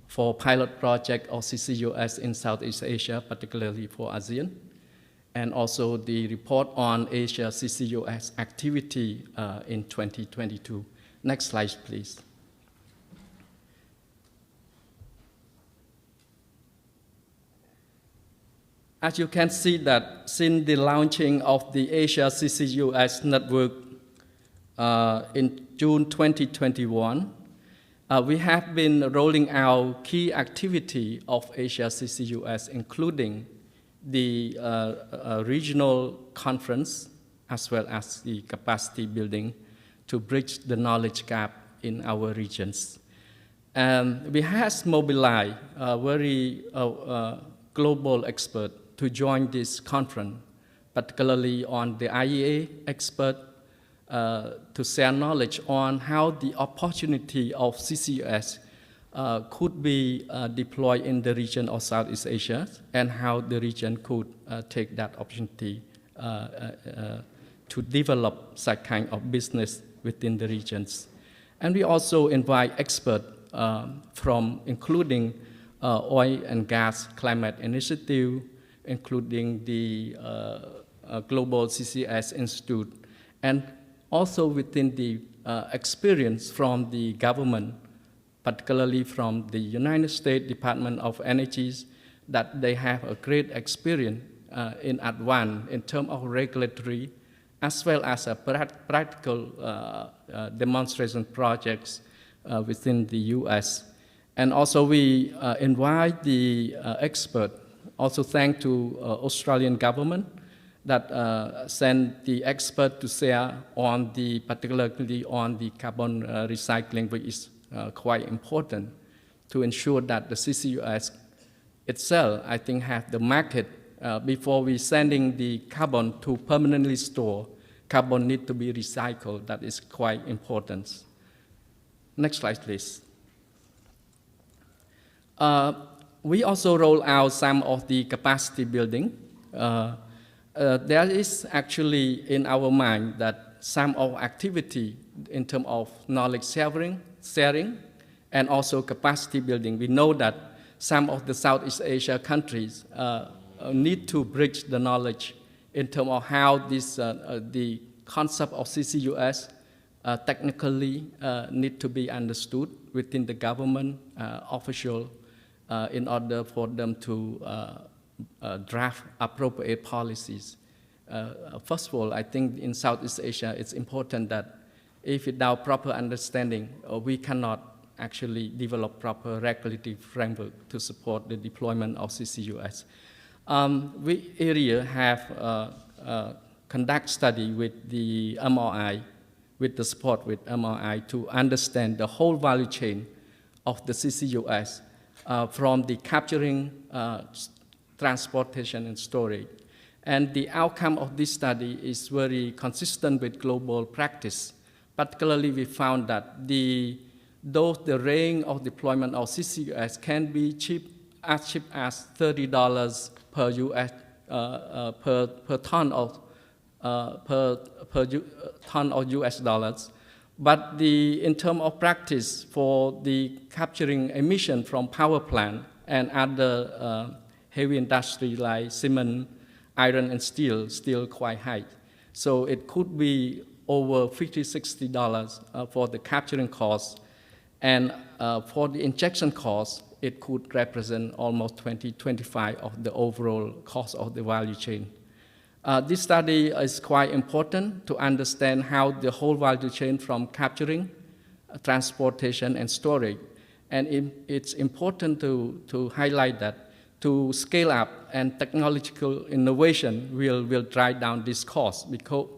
for pilot project of CCUS in Southeast Asia, particularly for ASEAN. And also the report on Asia CCUS activity in 2022. Next slide, please. As you can see that since the launching of the Asia CCUS Network in June 2021, we have been rolling out key activity of Asia CCUS, including the regional conference, as well as the capacity building to bridge the knowledge gap in our regions. And we have mobilized very global experts to join this conference, particularly on the IEA expert, to share knowledge on how the opportunity of CCUS could be deployed in the region of Southeast Asia, and how the region could take that opportunity to develop such kind of business within the regions. And we also invite experts from including Oil and Gas Climate Initiative, including the Global CCS Institute, and also within the experience from the government, particularly from the United States Department of Energy, that they have a great experience in advance in terms of regulatory, as well as a practical demonstration projects within the US. And also we invite the expert. Also thanks to Australian government that send the expert to share on the, particularly on the carbon recycling, which is quite important to ensure that the CCUS itself, I think, have the market before we sending the carbon to permanently store. Carbon need to be recycled. That is quite important. Next slide, please. We also roll out some of the capacity building. There is actually in our mind that some of activity in terms of knowledge sharing, and also capacity building. We know that some of the Southeast Asia countries need to bridge the knowledge in terms of how this, the concept of CCUS technically need to be understood within the government official in order for them to draft appropriate policies. First of all, I think in Southeast Asia, it's important that if without proper understanding, we cannot actually develop proper regulatory framework to support the deployment of CCUS. We ERIA have conduct study with the MRI, with the support with MRI to understand the whole value chain of the CCUS from the capturing, transportation, and storage. And the outcome of this study is very consistent with global practice. Particularly, we found that the range of deployment of CCUS can be as cheap as $30 per ton of US dollars. But in terms of practice for the capturing emission from power plant and other heavy industry like cement, iron, and steel, still quite high. So it could be over $50, $60 for the capturing cost. And for the injection cost, it could represent almost 20-25 of the overall cost of the value chain. This study is quite important to understand how the whole value chain from capturing, transportation, and storage. And it's important to highlight that to scale up and technological innovation will drive down this cost, because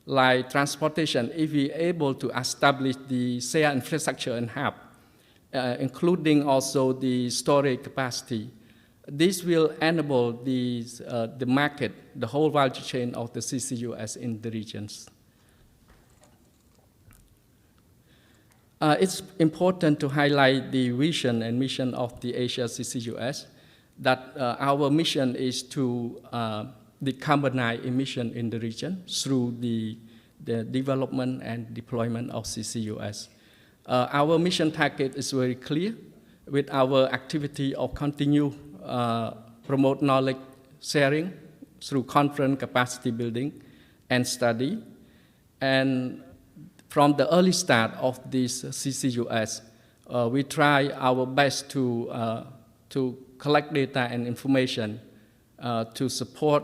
like transportation, if we're able to establish the shared infrastructure and hub, including also the storage capacity, this will enable the market, the whole value chain of the CCUS in the regions. It's important to highlight the vision and mission of the Asia CCUS, that our mission is to decarbonize emission in the region through the development and deployment of CCUS. Our mission target is very clear with our activity of continue promote knowledge sharing through conference, capacity building, and study. And from the early start of this CCUS, we try our best to collect data and information to support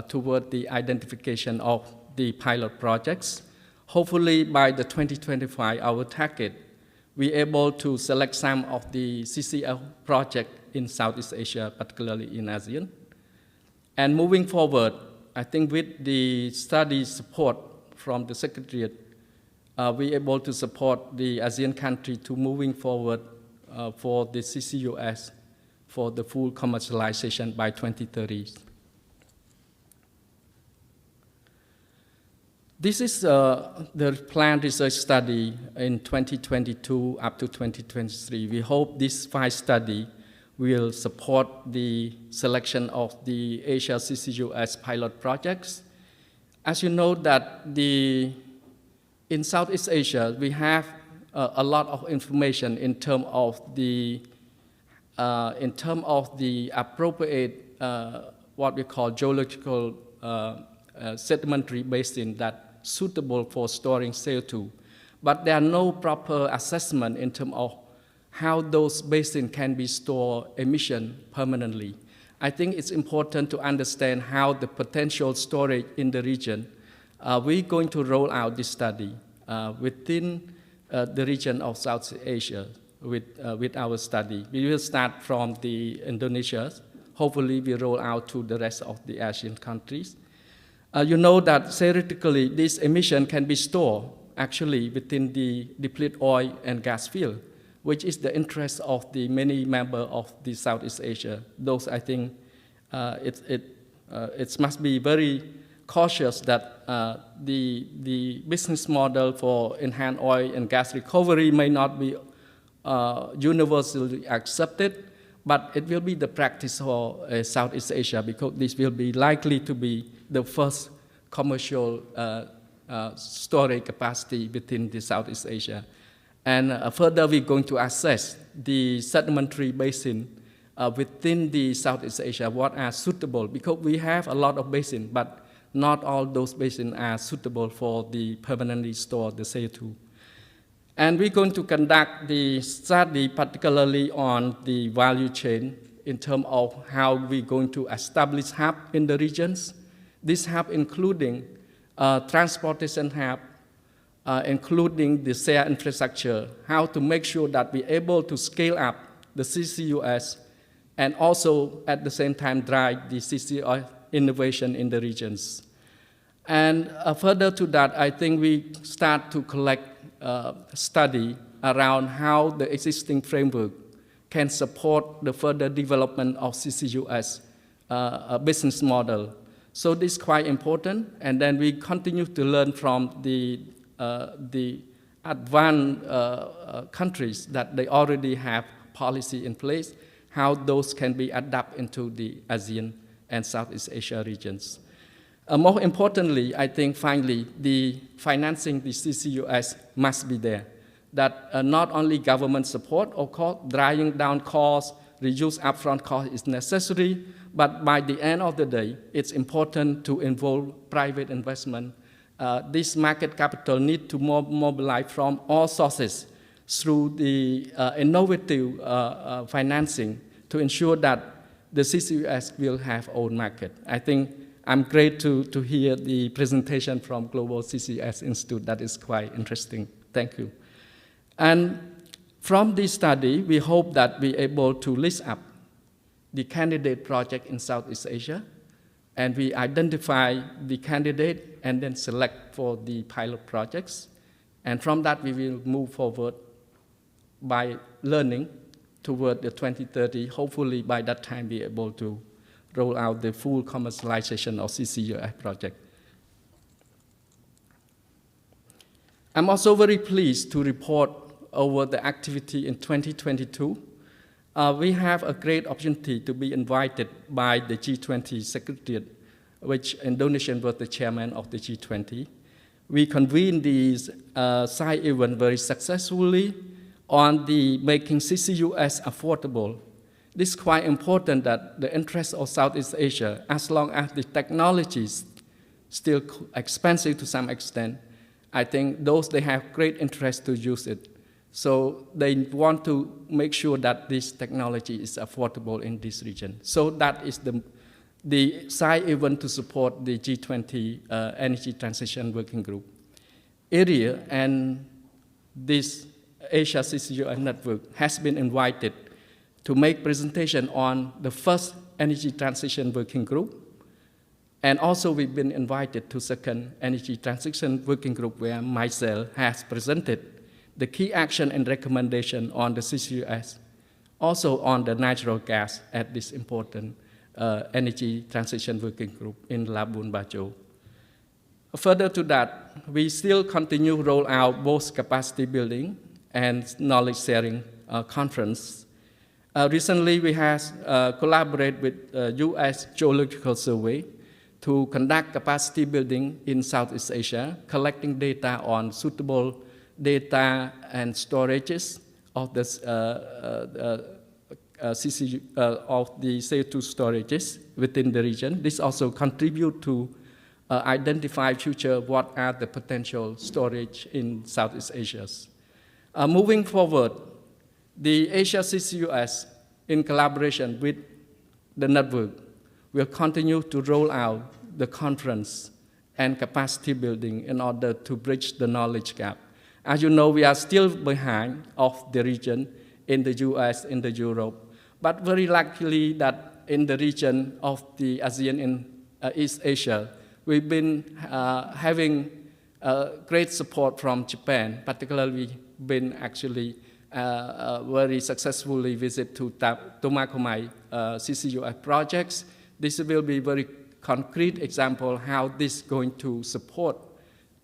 toward the identification of the pilot projects. Hopefully by the 2025, our target, we're able to select some of the CCL projects in Southeast Asia, particularly in ASEAN. And moving forward, I think with the study support from the Secretariat, we're able to support the ASEAN country to moving forward for the CCUS for the full commercialization by 2030. This is the planned research study in 2022 up to 2023. We hope this 5 study will support the selection of the Asia CCUS pilot projects. As you know that in Southeast Asia, we have a lot of information in terms of the appropriate what we call geological sedimentary basin that suitable for storing CO2, but there are no proper assessment in terms of how those basins can be stored emission permanently. I think it's important to understand how the potential storage in the region. We're going to roll out this study within the region of South Asia with our study. We will start from the Indonesia. Hopefully we roll out to the rest of the Asian countries. You know that theoretically this emission can be stored actually within the depleted oil and gas field, which is the interest of the many members of the Southeast Asia. Those I think it must be very cautious that the business model for enhanced oil and gas recovery may not be universally accepted, but it will be the practice for Southeast Asia because this will be likely to be the first commercial storage capacity within the Southeast Asia. And further, we're going to assess the sedimentary basin within the Southeast Asia, what are suitable, because we have a lot of basins, but not all those basins are suitable for the permanently stored the CO2. And we're going to conduct the study particularly on the value chain in terms of how we're going to establish hub in the regions. This hub including transportation hub, including the shared infrastructure, how to make sure that we're able to scale up the CCUS and also at the same time drive the CCUS innovation in the regions. And further to that, I think we start to collect study around how the existing framework can support the further development of CCUS business model. So this is quite important, and then we continue to learn from the advanced countries that they already have policy in place, how those can be adapted into the ASEAN and Southeast Asia regions. More importantly, I think finally, the financing the CCUS must be there. That not only government support, of course, driving down costs, reduce upfront costs is necessary, but by the end of the day, it's important to involve private investment. This market capital need to mobilize from all sources through the innovative financing to ensure that the CCUS will have own market. I think I'm great to hear the presentation from Global CCUS Institute. That is quite interesting. Thank you. And from this study, we hope that we're able to list up the candidate project in Southeast Asia, and we identify the candidate and then select for the pilot projects. And from that, we will move forward by learning toward the 2030. Hopefully, by that time, be able to roll out the full commercialization of CCUS project. I'm also very pleased to report over the activity in 2022. We have a great opportunity to be invited by the G20 Secretariat, which Indonesia was the chairman of the G20. We convened these side event very successfully on the making CCUS affordable. This is quite important that the interest of Southeast Asia, as long as the technology is still expensive to some extent, I think those they have great interest to use it. So they want to make sure that this technology is affordable in this region. So that is the side event to support the G20 Energy Transition Working Group. ERIA and this Asia CCUS Network has been invited to make presentation on the first Energy Transition Working Group. And also we've been invited to second Energy Transition Working Group where myself has presented the key action and recommendation on the CCUS, also on the natural gas at this important Energy Transition Working Group in Labuan Bajo. Further to that, we still continue to roll out both capacity building and knowledge sharing conference. Recently, we have collaborated with U.S. Geological Survey to conduct capacity building in Southeast Asia, collecting data on suitable data and storages of the of the CO2 storages within the region. This also contribute to identify future what are the potential storage in Southeast Asia. Moving forward, the Asia CCUS, in collaboration with the network, will continue to roll out the conference and capacity building in order to bridge the knowledge gap. As you know, we are still behind of the region in the US, in the Europe, but very likely that in the region of the ASEAN and East Asia, we've been having great support from Japan, particularly been actually very successfully visit to Tomakomai CCUS projects. This will be very concrete example how this is going to support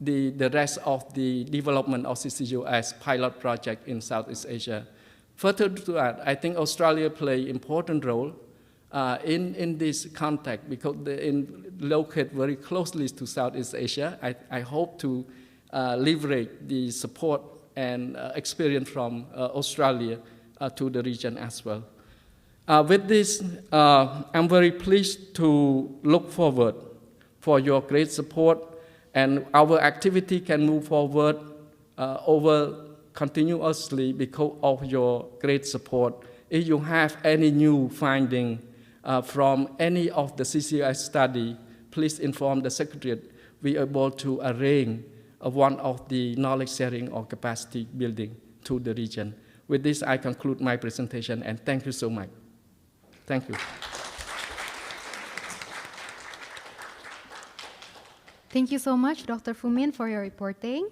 the rest of the development of CCUS pilot project in Southeast Asia. Further to that, I think Australia play important role in this context because they locate very closely to Southeast Asia. I hope to leverage the support and experience from Australia to the region as well. With this, I'm very pleased to look forward for your great support, and our activity can move forward continuously because of your great support. If you have any new finding from any of the CCUS study, please inform the Secretariat. We are able to arrange one of the knowledge sharing or capacity building to the region. With this, I conclude my presentation, and thank you so much. Thank you. Thank you so much, Dr. Fumin, for your reporting.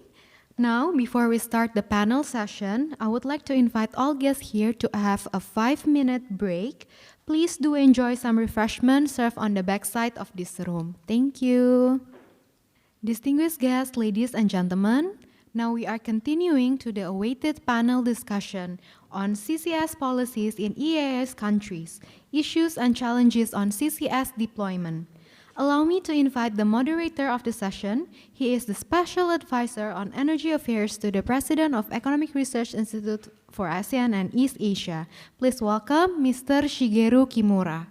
Now, before we start the panel session, I would like to invite all guests here to have a 5-minute break. Please do enjoy some refreshments served on the backside of this room. Thank you. Distinguished guests, ladies and gentlemen, now we are continuing to the awaited panel discussion on CCS policies in EAS countries, issues and challenges on CCS deployment. Allow me to invite the moderator of the session. He is the Special Advisor on Energy Affairs to the President of Economic Research Institute for ASEAN and East Asia. Please welcome Mr. Shigeru Kimura.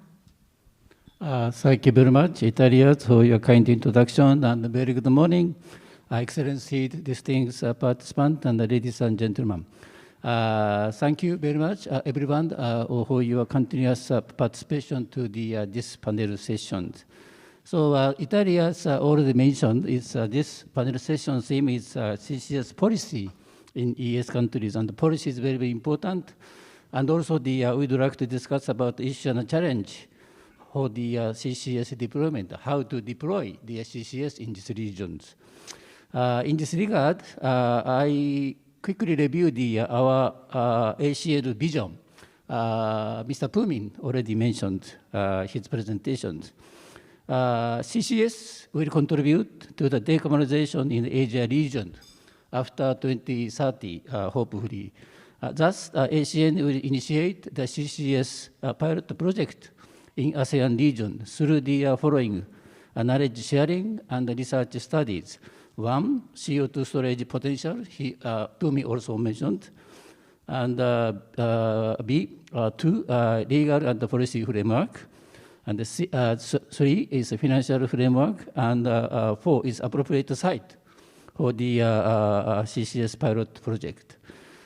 Thank you very much, Italia, for your kind introduction, and very good morning, Excellency, distinguished participants, and ladies and gentlemen. Thank you very much, everyone, for your continuous participation to this panel session. So, Italia has already mentioned this panel session theme is CCS policy in ES countries, and the policy is very, very important. And also, we'd like to discuss about issue and challenge for the CCS deployment, how to deploy the CCS in these regions. In this regard, I quickly review our ACL vision. Mr. Pumin already mentioned his presentations. CCS will contribute to the decarbonization in the Asia region after 2030, hopefully. Thus, ASEAN will initiate the CCS pilot project in ASEAN region through the following knowledge sharing and research studies. One, CO2 storage potential, Pumi also mentioned, and B, two, legal and policy framework, and three is a financial framework, and four is appropriate site for the CCS pilot project.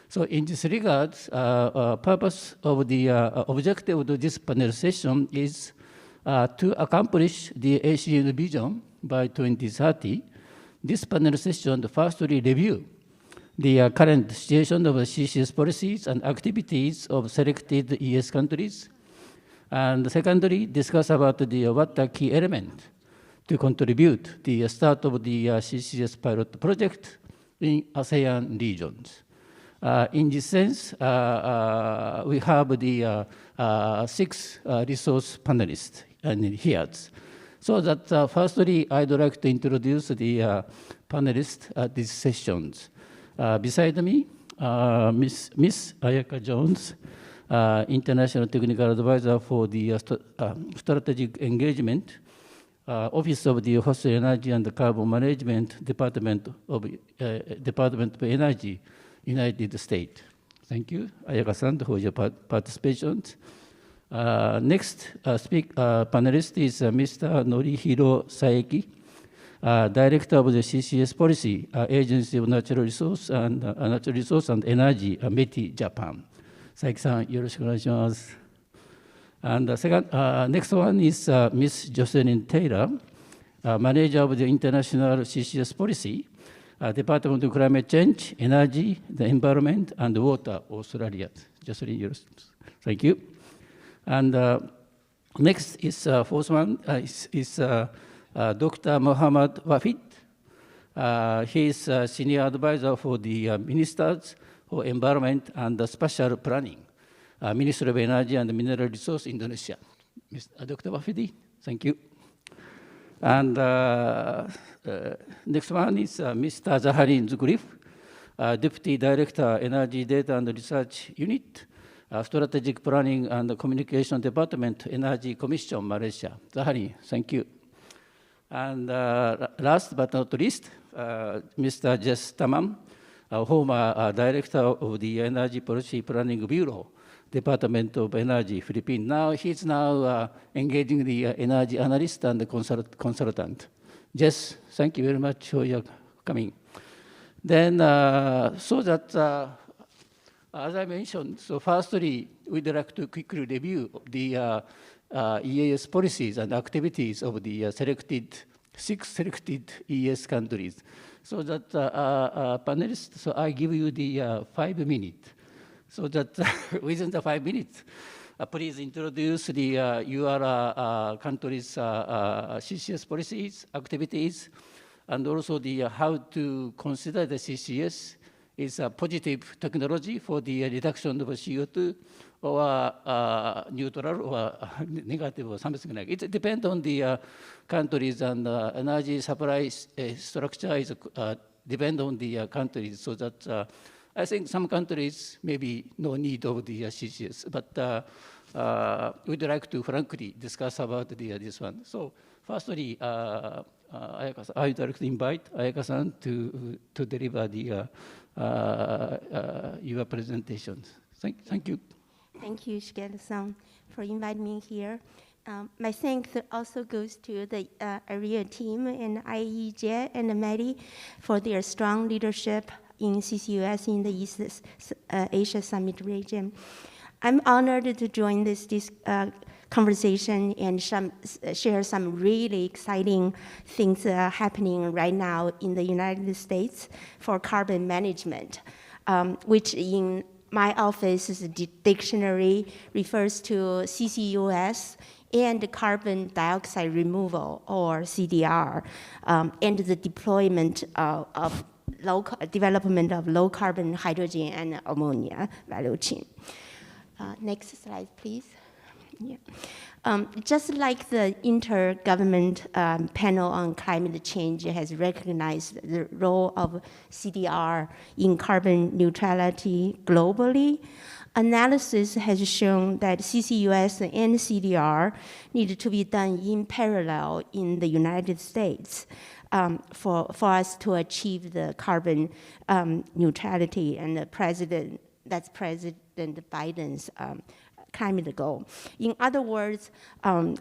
So in this regard, purpose of the objective of this panel session is to accomplish the ASEAN vision by 2030. This panel session firstly review the current situation of CCS policies and activities of selected ES countries. And secondly, discuss about what the key element to contribute the start of the CCS pilot project in ASEAN regions. In this sense, we have the 6 resource panelists here. So that firstly, I'd like to introduce the panelists at these sessions. Beside me, Miss Ayaka Jones, International Technical Advisor for the Strategic Engagement, Office of the Fossil Energy and Carbon Management, Department of Energy, United States. Thank you, Ayaka-san, for your participation. Next panelist is Mr. Norihiro Saeki, Director of the CCS Policy Agency of Natural Resource and Energy, METI, Japan. Saeki-san, yoroshiku onegaishimasu. And the next one is Ms. Jocelyn Taylor, Manager of the International CCS Policy, Department of Climate Change, Energy, the Environment, and Water, Australia. Jocelyn, thank you. And next is fourth one is Dr. Muhammad Wafid. He is Senior Advisor for the Ministers for Environment and Spatial Planning, Ministry of Energy and Mineral Resources, Indonesia. Dr. Wafidi, thank you. And next one is Mr. Zaharin Zugrif, Deputy Director, Energy Data and Research Unit, Strategic Planning and Communication Department, Energy Commission, Malaysia. Zaharin, thank you. And last but not least, Mr. Jess Tamam, former Director of the Energy Policy Planning Bureau, Department of Energy, Philippines. Now he's engaging the energy analyst and consultant. Jess, thank you very much for your coming. Then, so that, as I mentioned, so firstly, we'd like to quickly review the EAS policies and activities of the six selected EAS countries. So that panelists, so I give you the 5 minutes. So that within the 5 minutes, please introduce the your country's CCS policies, activities, and also the how to consider the CCS is a positive technology for the reduction of CO2 or neutral or negative or something like it. It depends on the countries, and energy supply structure is depend on the countries, so that I think some countries maybe no need of the CCS, but we'd like to frankly discuss about this one. So firstly, I'd like to invite Ayaka-san to deliver the your presentations. Thank you. Thank you, Shigeru-san, for inviting me here. My thanks also goes to the ERIA team and IEJ and the METI for their strong leadership in CCUS in the East Asia Summit region. I'm honored to join this conversation and share some really exciting things happening right now in the United States for carbon management, which in my office's dictionary refers to CCUS and carbon dioxide removal, or CDR, and the deployment of development of low carbon hydrogen and ammonia value chain. Next slide, please. Yeah. Just like the Intergovernment Panel on Climate Change has recognized the role of CDR in carbon neutrality globally, analysis has shown that CCUS and CDR need to be done in parallel in the United States for us to achieve the carbon neutrality, and that's President Biden's climate goal. In other words,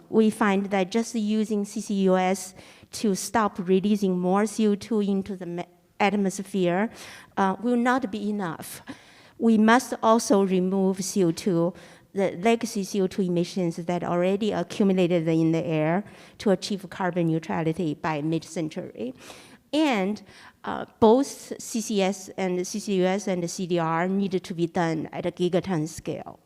we find that just using CCUS to stop releasing more CO2 into the atmosphere will not be enough. We must also remove CO2, the legacy CO2 emissions that already accumulated in the air, to achieve carbon neutrality by mid-century. And both CCS and CCUS and CDR need to be done at a gigaton scale.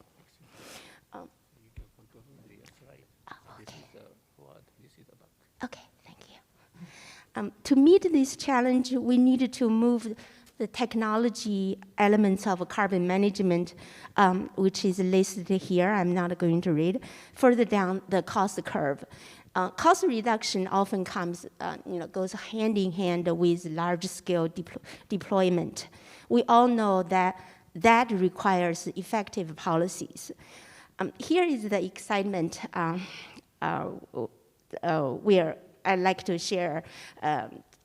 Okay, thank you. To meet this challenge, we needed to move the technology elements of carbon management, which is listed here, I'm not going to read, further down the cost curve. Cost reduction often comes, goes hand in hand with large-scale deployment. We all know that requires effective policies. Here is the excitement where I'd like to share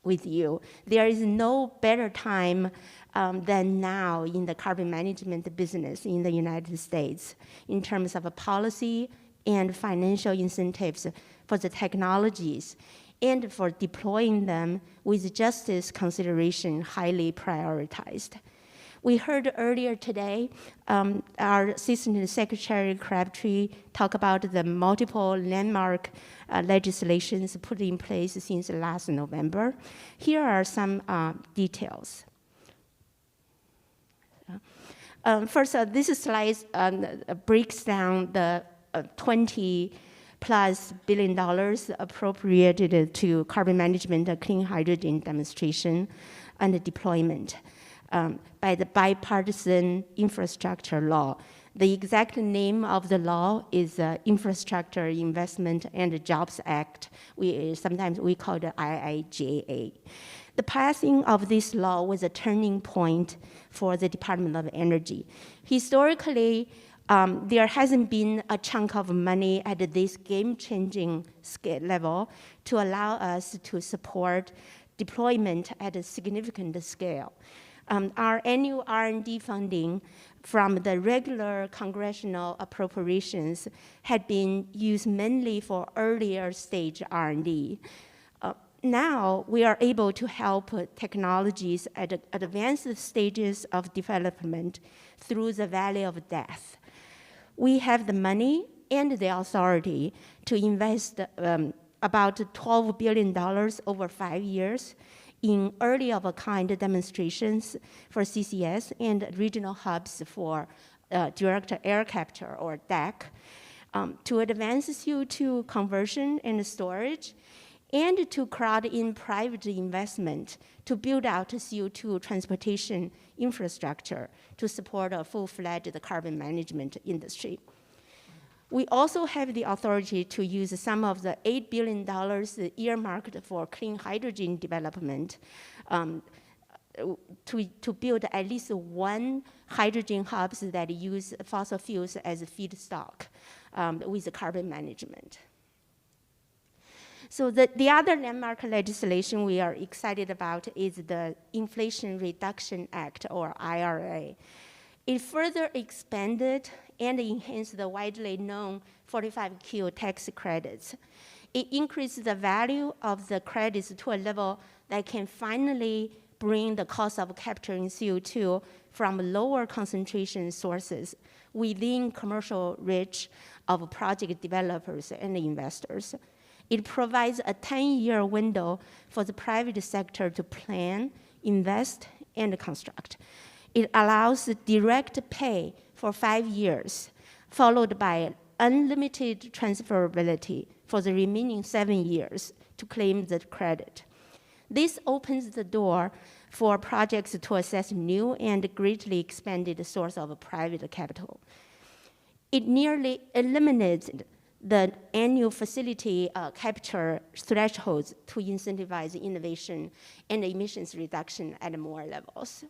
with you. There is no better time than now in the carbon management business in the United States in terms of a policy and financial incentives for the technologies and for deploying them with justice consideration highly prioritized. We heard earlier today our Assistant Secretary Crabtree talk about the multiple landmark legislations put in place since last November. Here are some details. First, this slide breaks down the 20 plus billion appropriated to carbon management, clean hydrogen demonstration, and deployment by the bipartisan infrastructure law. The exact name of the law is Infrastructure Investment and Jobs Act. Sometimes we call it IIJA. The passing of this law was a turning point for the Department of Energy. Historically, there hasn't been a chunk of money at this game-changing scale level to allow us to support deployment at a significant scale. Our annual R&D funding from the regular congressional appropriations had been used mainly for earlier stage R&D. Now we are able to help technologies at advanced stages of development through the valley of death. We have the money and the authority to invest about $12 billion over 5 years in early-of-a-kind demonstrations for CCS and regional hubs for direct air capture, or DAC, to advance CO2 conversion and storage, and to crowd in private investment to build out CO2 transportation infrastructure to support a full-fledged carbon management industry. We also have the authority to use some of the $8 billion earmarked for clean hydrogen development to build at least one hydrogen hubs that use fossil fuels as a feedstock with carbon management. So the other landmark legislation we are excited about is the Inflation Reduction Act, or IRA. It further expanded and enhanced the widely known 45Q tax credits. It increased the value of the credits to a level that can finally bring the cost of capturing CO2 from lower concentration sources within commercial reach of project developers and investors. It provides a 10-year window for the private sector to plan, invest, and construct. It allows direct pay for 5 years, followed by unlimited transferability for the remaining 7 years to claim the credit. This opens the door for projects to access new and greatly expanded source of private capital. It nearly eliminates the annual facility capture thresholds to incentivize innovation and emissions reduction at more levels.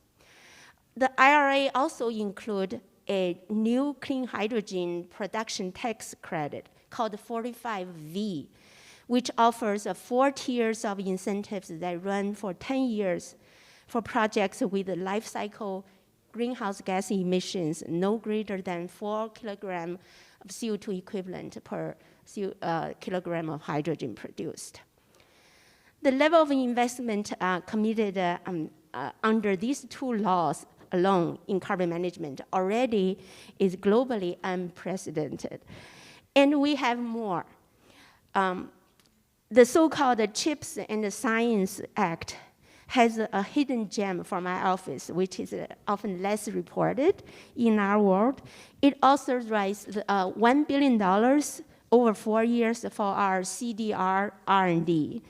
The IRA also includes a new clean hydrogen production tax credit called 45V, which offers 4 tiers of incentives that run for 10 years for projects with life cycle greenhouse gas emissions no greater than 4 kilograms of CO2 equivalent per kilogram of hydrogen produced. The level of investment committed under these 2 laws alone in carbon management already is globally unprecedented. And we have more. The so-called CHIPS and Science Act has a hidden gem for my office, which is often less reported in our world. It authorized $1 billion over 4 years for our CDR R&D.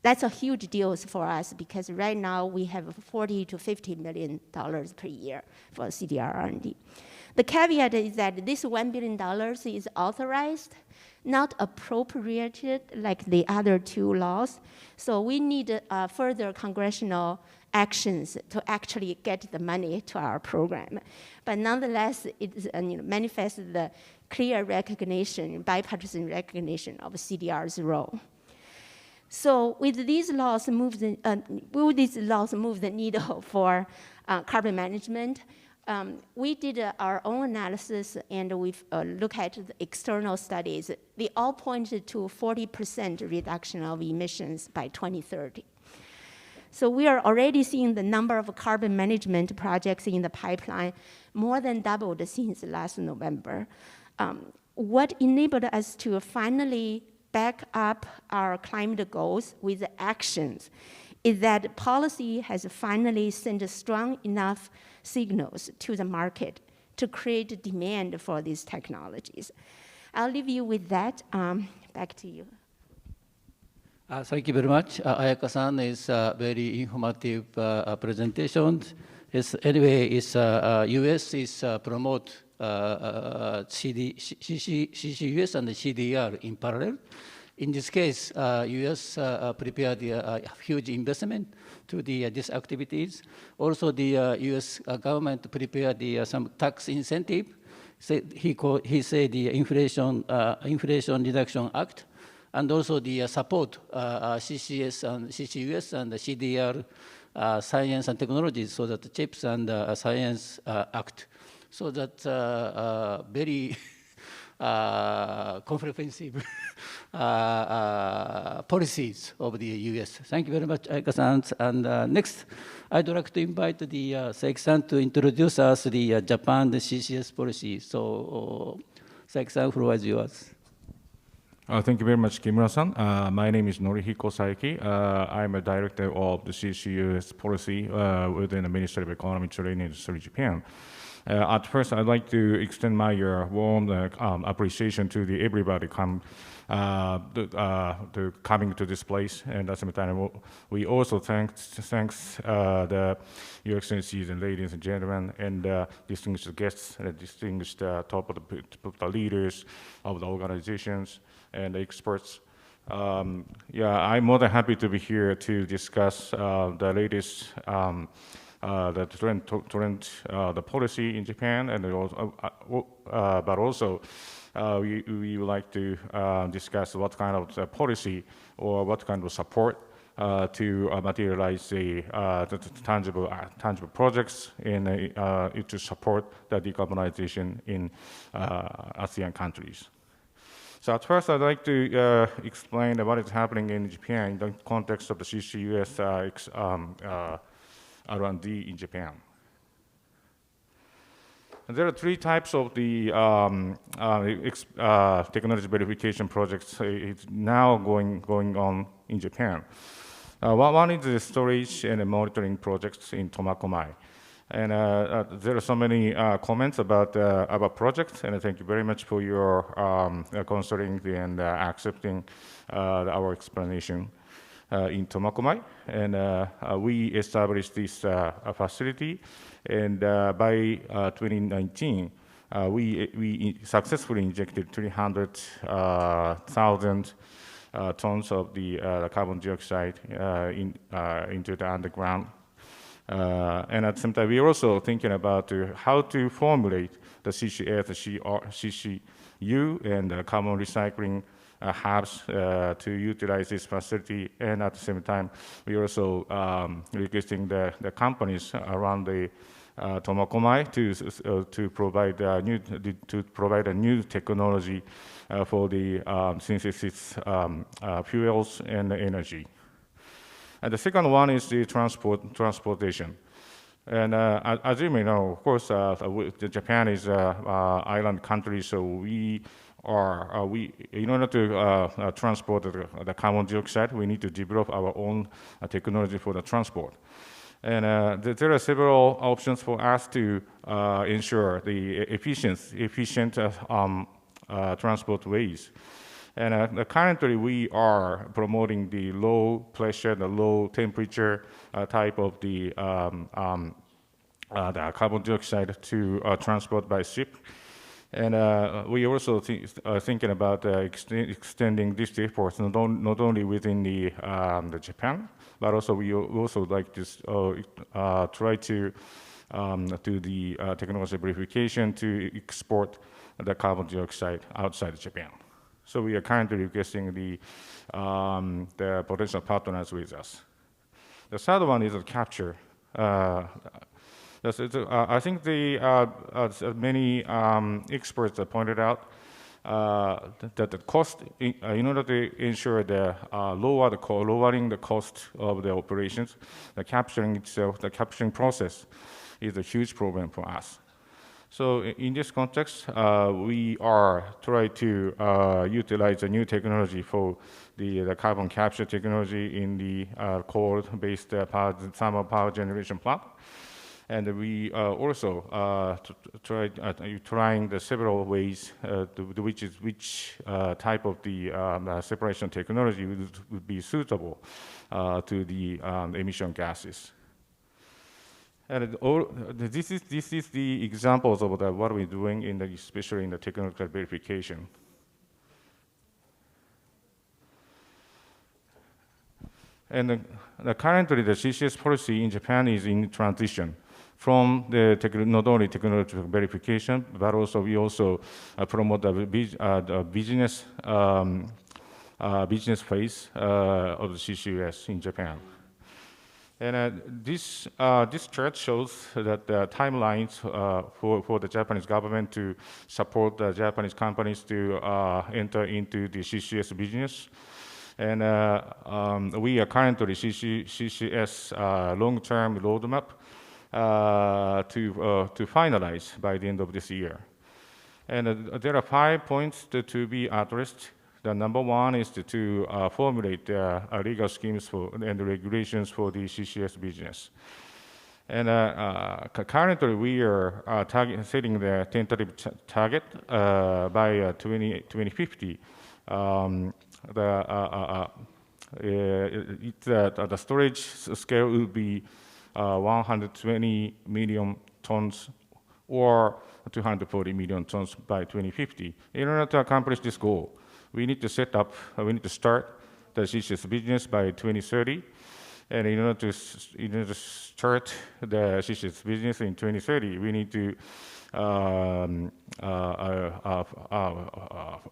That's a huge deal for us because right now we have $40 to $50 million per year for CDR R&D. The caveat is that this $1 billion is authorized, not appropriated like the other 2 laws. So we need further congressional actions to actually get the money to our program. But nonetheless, it manifests the clear recognition, bipartisan recognition of CDR's role. So will these laws move the needle for carbon management? We did our own analysis and we've looked at the external studies. They all pointed to 40% reduction of emissions by 2030. So we are already seeing the number of carbon management projects in the pipeline more than doubled since last November. What enabled us to finally back up our climate goals with actions is that policy has finally sent strong enough signals to the market to create demand for these technologies. I'll leave you with that. Back to you. Thank you very much. Ayaka-san is very informative presentation. Anyway, U.S. is promote CCUS and the CDR in parallel. In this case, U.S. prepared a huge investment to these activities. Also, the U.S. government prepared some tax incentive. He said the Inflation Reduction Act, and also the support CCS and CCUS and the CDR science and technologies, so that the CHIPS and Science Act, so that very comprehensive policies of the U.S. Thank you very much, Aika-san. And next, I'd like to invite the Saiki-san to introduce us the Japan CCS policy. So, Saiki-san, floor is yours. Thank you very much, Kimura-san. My name is Norihiko Saiki. I'm a director of the CCUS policy within the Ministry of Economy, Trade and Industry, Japan. At first, I'd like to extend my warm appreciation to everybody coming to this place. And at the same time, we also thanks the Your Excellencies and ladies and gentlemen, and distinguished guests, and distinguished top of the leaders of the organizations and the experts. I'm more than happy to be here to discuss the latest the trend, the policy in Japan, and also, but also we would like to discuss what kind of policy or what kind of support to materialize the tangible projects in to support the decarbonization in ASEAN countries. So at first, I'd like to explain what is happening in Japan in the context of the CCUS R&D in Japan. And there are three types of the technology verification projects now going on in Japan. One is the storage and monitoring projects in Tomakomai. And there are so many comments about projects, and thank you very much for your considering and accepting our explanation in Tomakomai. And we established this facility, and by 2019, we successfully injected 300,000 tons of the carbon dioxide into the underground. And at the same time, we're also thinking about how to formulate the CCS, CCU, and carbon recycling hubs to utilize this facility. And at the same time, we're also requesting the companies around the Tomakomai to provide a new technology for the synthesis fuels and energy. And the second one is the transportation. And as you may know, of course, Japan is an island country, so we in order to transport the carbon dioxide, we need to develop our own technology for the transport. And there are several options for us to ensure the efficient transport ways. And currently, we are promoting the low pressure, the low temperature type of the carbon dioxide to transport by ship. And we also thinking about extending this effort not only within the Japan, but also we also like to try to do the technology verification to export the carbon dioxide outside Japan. So we are currently requesting the potential partners with us. The third one is the capture. I think many experts have pointed out that the cost, in order to ensure the lowering the cost of the operations, the capturing itself, the capturing process is a huge problem for us. So in this context, we are trying to utilize a new technology for the carbon capture technology in the coal-based thermal power generation plant. And we also trying the several ways which type of the separation technology would be suitable to the emission gases. And this is the examples of what we're doing especially in the technical verification. And currently, the CCS policy in Japan is in transition from the not only technological verification, but also we also promote the business phase of the CCUS in Japan. And this chart shows that the timelines for the Japanese government to support the Japanese companies to enter into the CCS business. And we are currently CCS long-term roadmap to finalize by the end of this year. And there are 5 points to be addressed. The number one is to formulate legal schemes and regulations for the CCS business. And currently, we are setting the tentative target by 2050. The storage scale will be 120 million tons or 240 million tons by 2050. In order to accomplish this goal, we need to start the CCS business by 2030. And in order to start the CCS business in 2030, we need to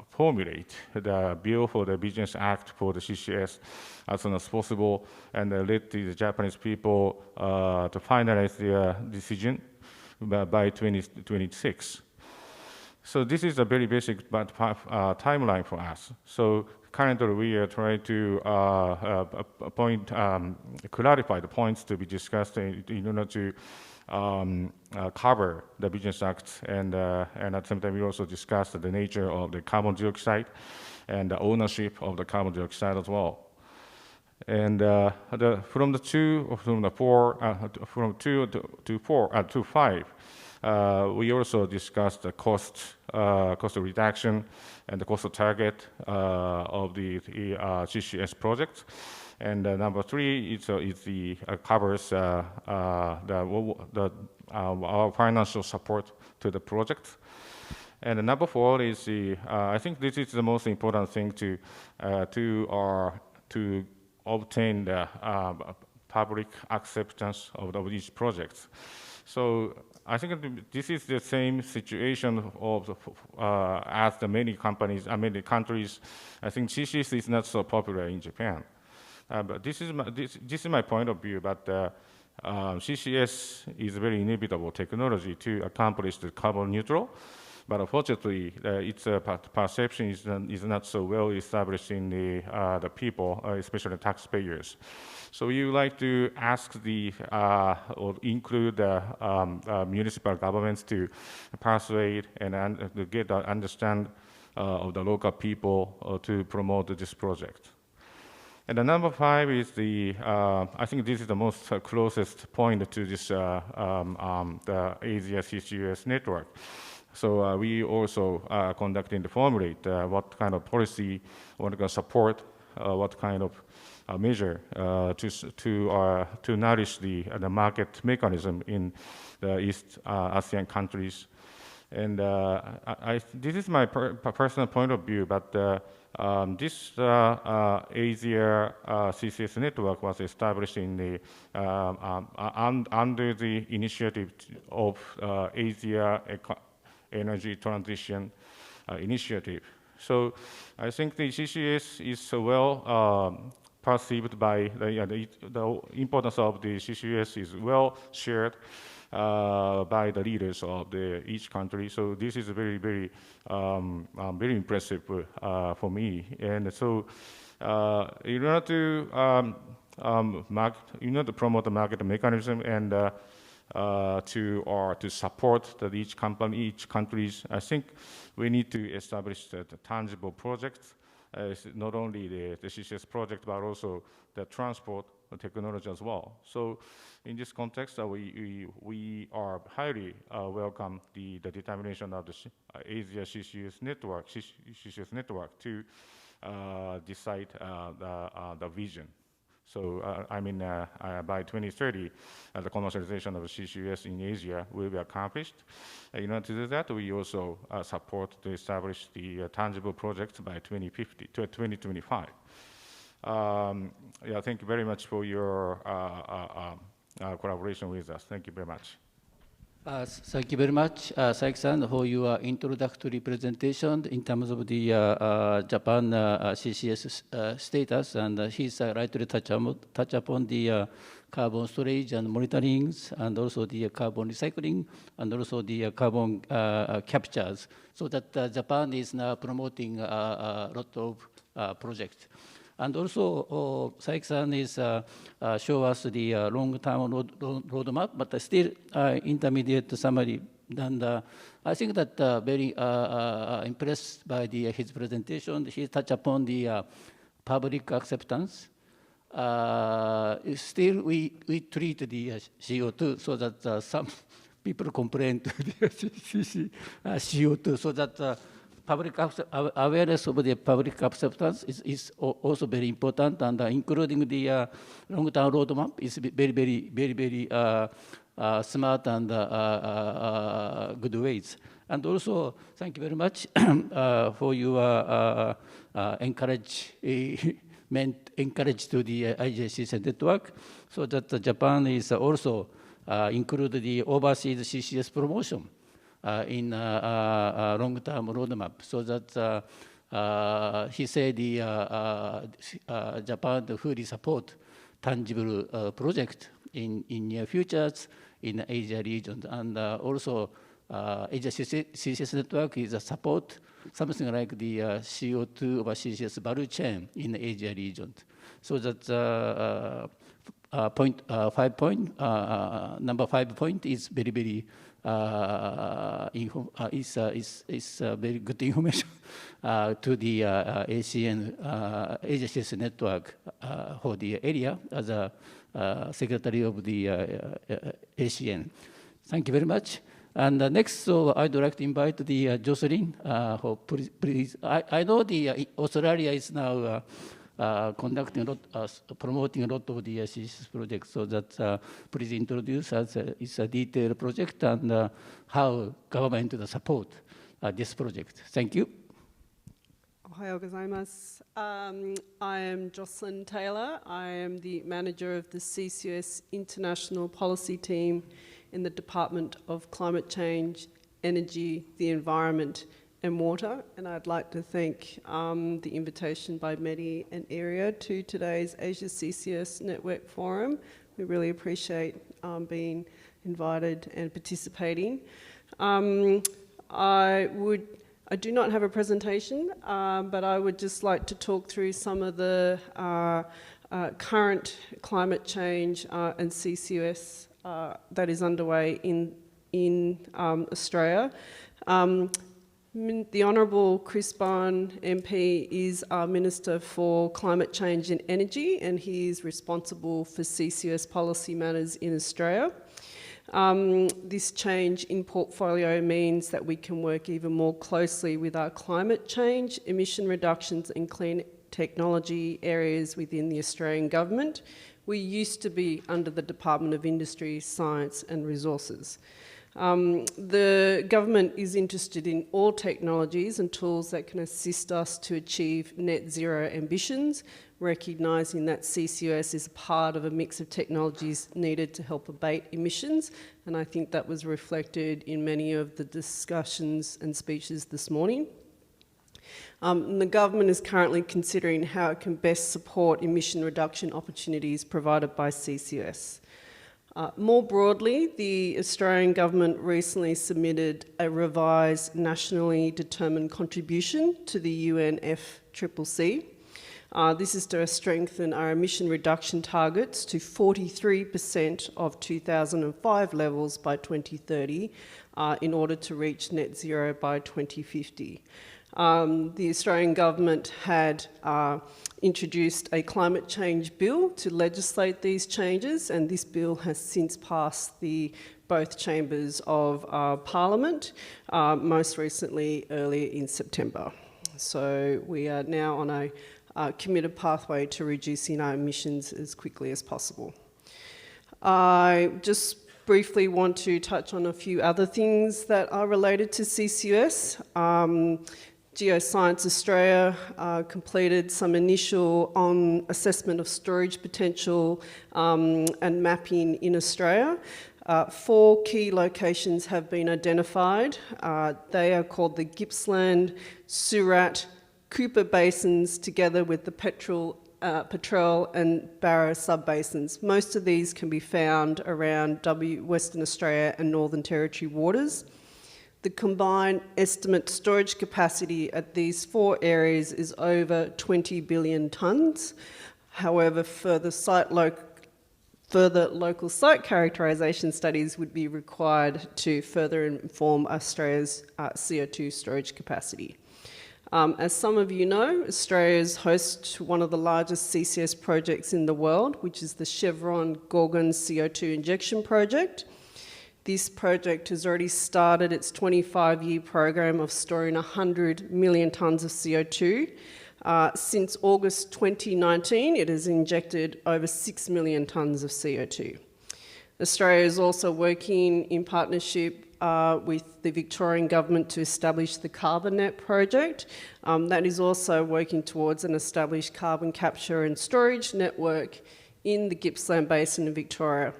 formulate the bill for the Business Act for the CCS as soon as possible, and let the Japanese people to finalize their decision by 2026. So this is a very basic timeline for us. So currently, we are trying to clarify the points to be discussed in order to cover the Business Act, and at the same time, we also discussed the nature of the carbon dioxide and the ownership of the carbon dioxide as well. And from 2 to 5, we also discussed the cost reduction and the cost target of the CCS project. And number 3 covers our financial support to the project. And number 4 is I think this is the most important thing to obtain the public acceptance of these projects. So I think this is the same situation as the many companies, many countries. I think CCS is not so popular in Japan. But this is my point of view. But CCS is a very inevitable technology to accomplish the carbon neutral. But unfortunately, its perception is not so well established in the people, especially taxpayers. So we would like to ask or include the municipal governments to persuade and to get an understand of the local people to promote this project. And the number 5 is I think this is the most closest point to this the Asia CCUS network. So we also conducting the formulate what kind of policy, what kind of support, what kind of measure to nourish the market mechanism in the East ASEAN countries. And this is my personal point of view, but this Asia CCUS network was established in under the initiative of Asia Energy Transition Initiative. So I think the CCUS is well perceived by the importance of the CCUS is well shared by the leaders of each country. So this is very, very, very impressive for me. And so in order to promote the market mechanism and to support each countries, I think we need to establish the tangible projects, not only the CCS project, but also the transport technology as well. So in this context, we are highly welcome the determination of the Asia CCUS network to decide the vision. So, by 2030, the commercialization of CCUS in Asia will be accomplished. In order to do that, we also support to establish the tangible projects by 2050 to 2025. Thank you very much for your collaboration with us. Thank you very much. Thank you very much, Saiki-san, for your introductory presentation in terms of the Japan CCS status, and he's rightly touch upon the carbon storage and monitoring, and also the carbon recycling, and also the carbon captures, so that Japan is now promoting a lot of projects. And also, Saiki-san is show us the long-term roadmap, but still intermediate summary. And I think that very impressed by his presentation. He touched upon the public acceptance. Still, we treat the CO2 so that some people complain to the CO2, so that public awareness of the public acceptance is also very important, and including the long-term roadmap is very smart and good ways. And also, thank you very much for your encourage to the Asia CCUS network, so that Japan is also include the overseas CCS promotion in long-term roadmap, so that he said Japan fully support tangible project in near futures in Asia region, and also Asia CCS network is a support something like the CO2 over CCS value chain in Asia region, so that number 5 point is very is very good information to the ASEAN Asia CCUS Network for the area as a secretary of the ASEAN. Thank you very much. And next, so I'd like to invite the Jocelyn. Please, I know the Australia is now conducting a lot, promoting a lot of the CCS projects, so that please introduce us. It's a detailed project, and how government will support this project. Thank you. Ohayou gozaimasu. I am Jocelyn Taylor. I am the manager of the CCUS International Policy Team in the Department of Climate Change, Energy, the Environment and Water, and I'd like to thank the invitation by METI and ERIA to today's Asia CCUS Network Forum. We really appreciate being invited and participating. I do not have a presentation, but I would just like to talk through some of the current climate change and CCUS that is underway in Australia. The Honourable Chris Bowen MP is our Minister for Climate Change and Energy, and he is responsible for CCUS policy matters in Australia. This change in portfolio means that we can work even more closely with our climate change, emission reductions and clean technology areas within the Australian government. We used to be under the Department of Industry, Science and Resources. The government is interested in all technologies and tools that can assist us to achieve net zero ambitions, recognising that CCUS is part of a mix of technologies needed to help abate emissions, and I think that was reflected in many of the discussions and speeches this morning. The government is currently considering how it can best support emission reduction opportunities provided by CCUS. More broadly, the Australian government recently submitted a revised nationally determined contribution to the UNFCCC. This is to strengthen our emission reduction targets to 43% of 2005 levels by 2030 in order to reach net zero by 2050. The Australian government had introduced a climate change bill to legislate these changes, and this bill has since passed both chambers of Parliament, most recently earlier in September. So we are now on a committed pathway to reducing our emissions as quickly as possible. I just briefly want to touch on a few other things that are related to CCUS. Geoscience Australia completed some initial assessment of storage potential and mapping in Australia. 4 key locations have been identified. They are called the Gippsland, Surat, Cooper basins, together with the Petrel and Barrow subbasins. Most of these can be found around Western Australia and Northern Territory waters. The combined estimate storage capacity at these 4 areas is over 20 billion tonnes. However, further local site characterisation studies would be required to further inform Australia's CO2 storage capacity. As some of you know, Australia is host to one of the largest CCS projects in the world, which is the Chevron Gorgon CO2 injection project. This project has already started its 25-year program of storing 100 million tonnes of CO2. Since August 2019, it has injected over 6 million tonnes of CO2. Australia is also working in partnership with the Victorian Government to establish the CarbonNet project. That is also working towards an established carbon capture and storage network in the Gippsland Basin in Victoria.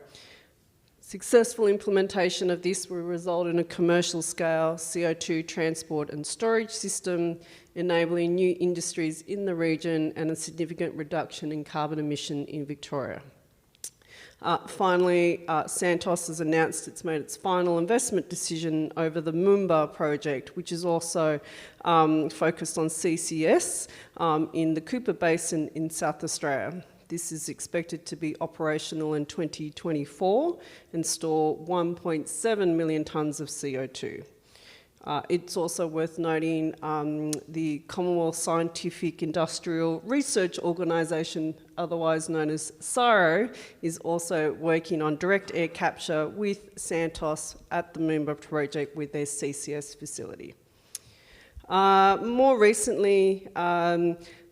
Successful implementation of this will result in a commercial-scale CO2 transport and storage system, enabling new industries in the region and a significant reduction in carbon emission in Victoria. Finally, Santos has announced it's made its final investment decision over the Moomba project, which is also focused on CCS in the Cooper Basin in South Australia. This is expected to be operational in 2024 and store 1.7 million tonnes of CO2. It's also worth noting the Commonwealth Scientific Industrial Research Organisation, otherwise known as CSIRO, is also working on direct air capture with Santos at the Moomba project with their CCS facility. More recently,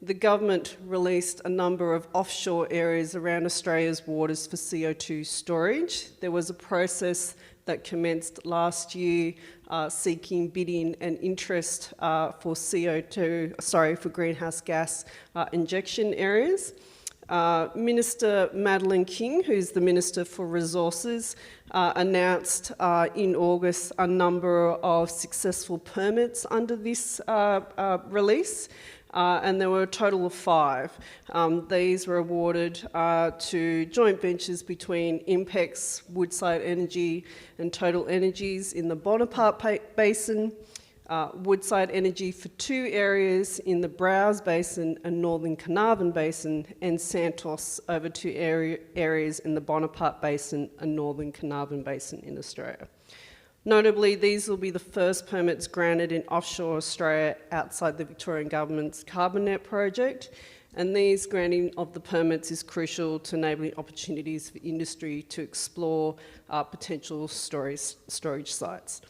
the government released a number of offshore areas around Australia's waters for CO2 storage. There was a process that commenced last year seeking bidding and interest for for greenhouse gas injection areas. Minister Madeleine King, who's the Minister for Resources, announced in August a number of successful permits under this release. And there were a total of 5. These were awarded to joint ventures between Impex, Woodside Energy and Total Energies in the Bonaparte Basin, Woodside Energy for 2 areas in the Browse Basin and Northern Carnarvon Basin, and Santos over 2 areas in the Bonaparte Basin and Northern Carnarvon Basin in Australia. Notably, these will be the first permits granted in offshore Australia outside the Victorian Government's CarbonNet project, and these granting of the permits is crucial to enabling opportunities for industry to explore potential storage sites.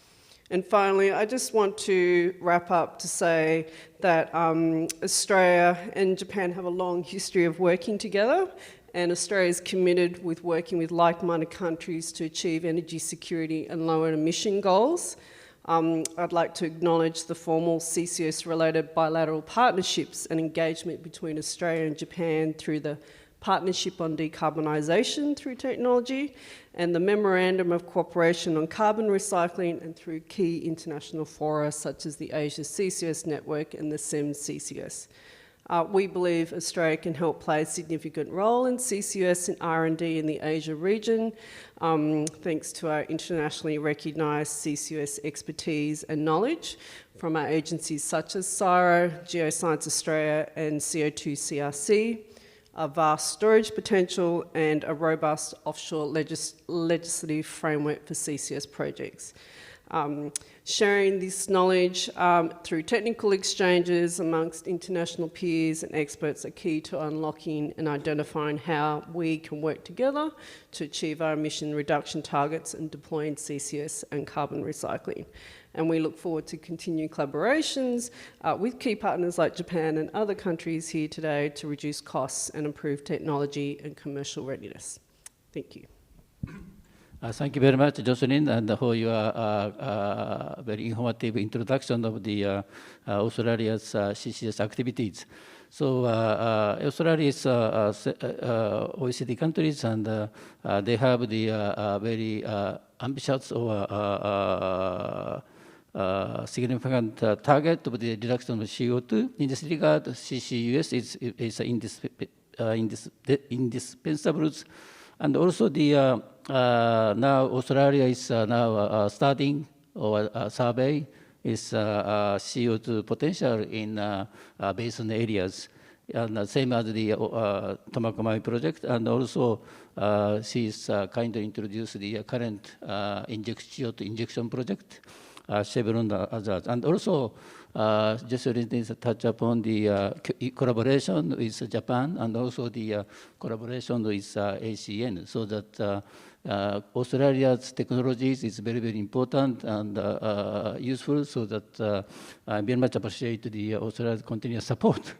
And finally, I just want to wrap up to say that Australia and Japan have a long history of working together, and Australia is committed with working with like-minded countries to achieve energy security and lower emission goals. I'd like to acknowledge the formal CCUS-related bilateral partnerships and engagement between Australia and Japan through the Partnership on Decarbonisation through Technology and the Memorandum of Cooperation on Carbon Recycling, and through key international fora such as the Asia CCUS Network and the ASEAN CCUS. We believe Australia can help play a significant role in CCUS and R&D in the Asia region, thanks to our internationally recognised CCUS expertise and knowledge from our agencies such as CSIRO, Geoscience Australia and CO2 CRC, a vast storage potential and a robust offshore legislative framework for CCUS projects. Sharing this knowledge through technical exchanges amongst international peers and experts are key to unlocking and identifying how we can work together to achieve our emission reduction targets and deploying CCS and carbon recycling. And we look forward to continued collaborations with key partners like Japan and other countries here today to reduce costs and improve technology and commercial readiness. Thank you. Thank you very much, Jocelyn, and for your very informative introduction of the Australia's CCS activities. So Australia is OECD countries, and they have the very ambitious or significant target of the reduction of CO2. In this regard, CCUS is indispensable. And also the now Australia is now starting or survey is CO2 potential in basin areas, and same as the Tomakomai project, and also she's kind of introduced the current CO2 injection project, Chevron others, and also just recently touch upon the collaboration with Japan and also the collaboration with ASEAN, so that Australia's technologies is very, very important and useful, so that I very much appreciate the Australia's continuous support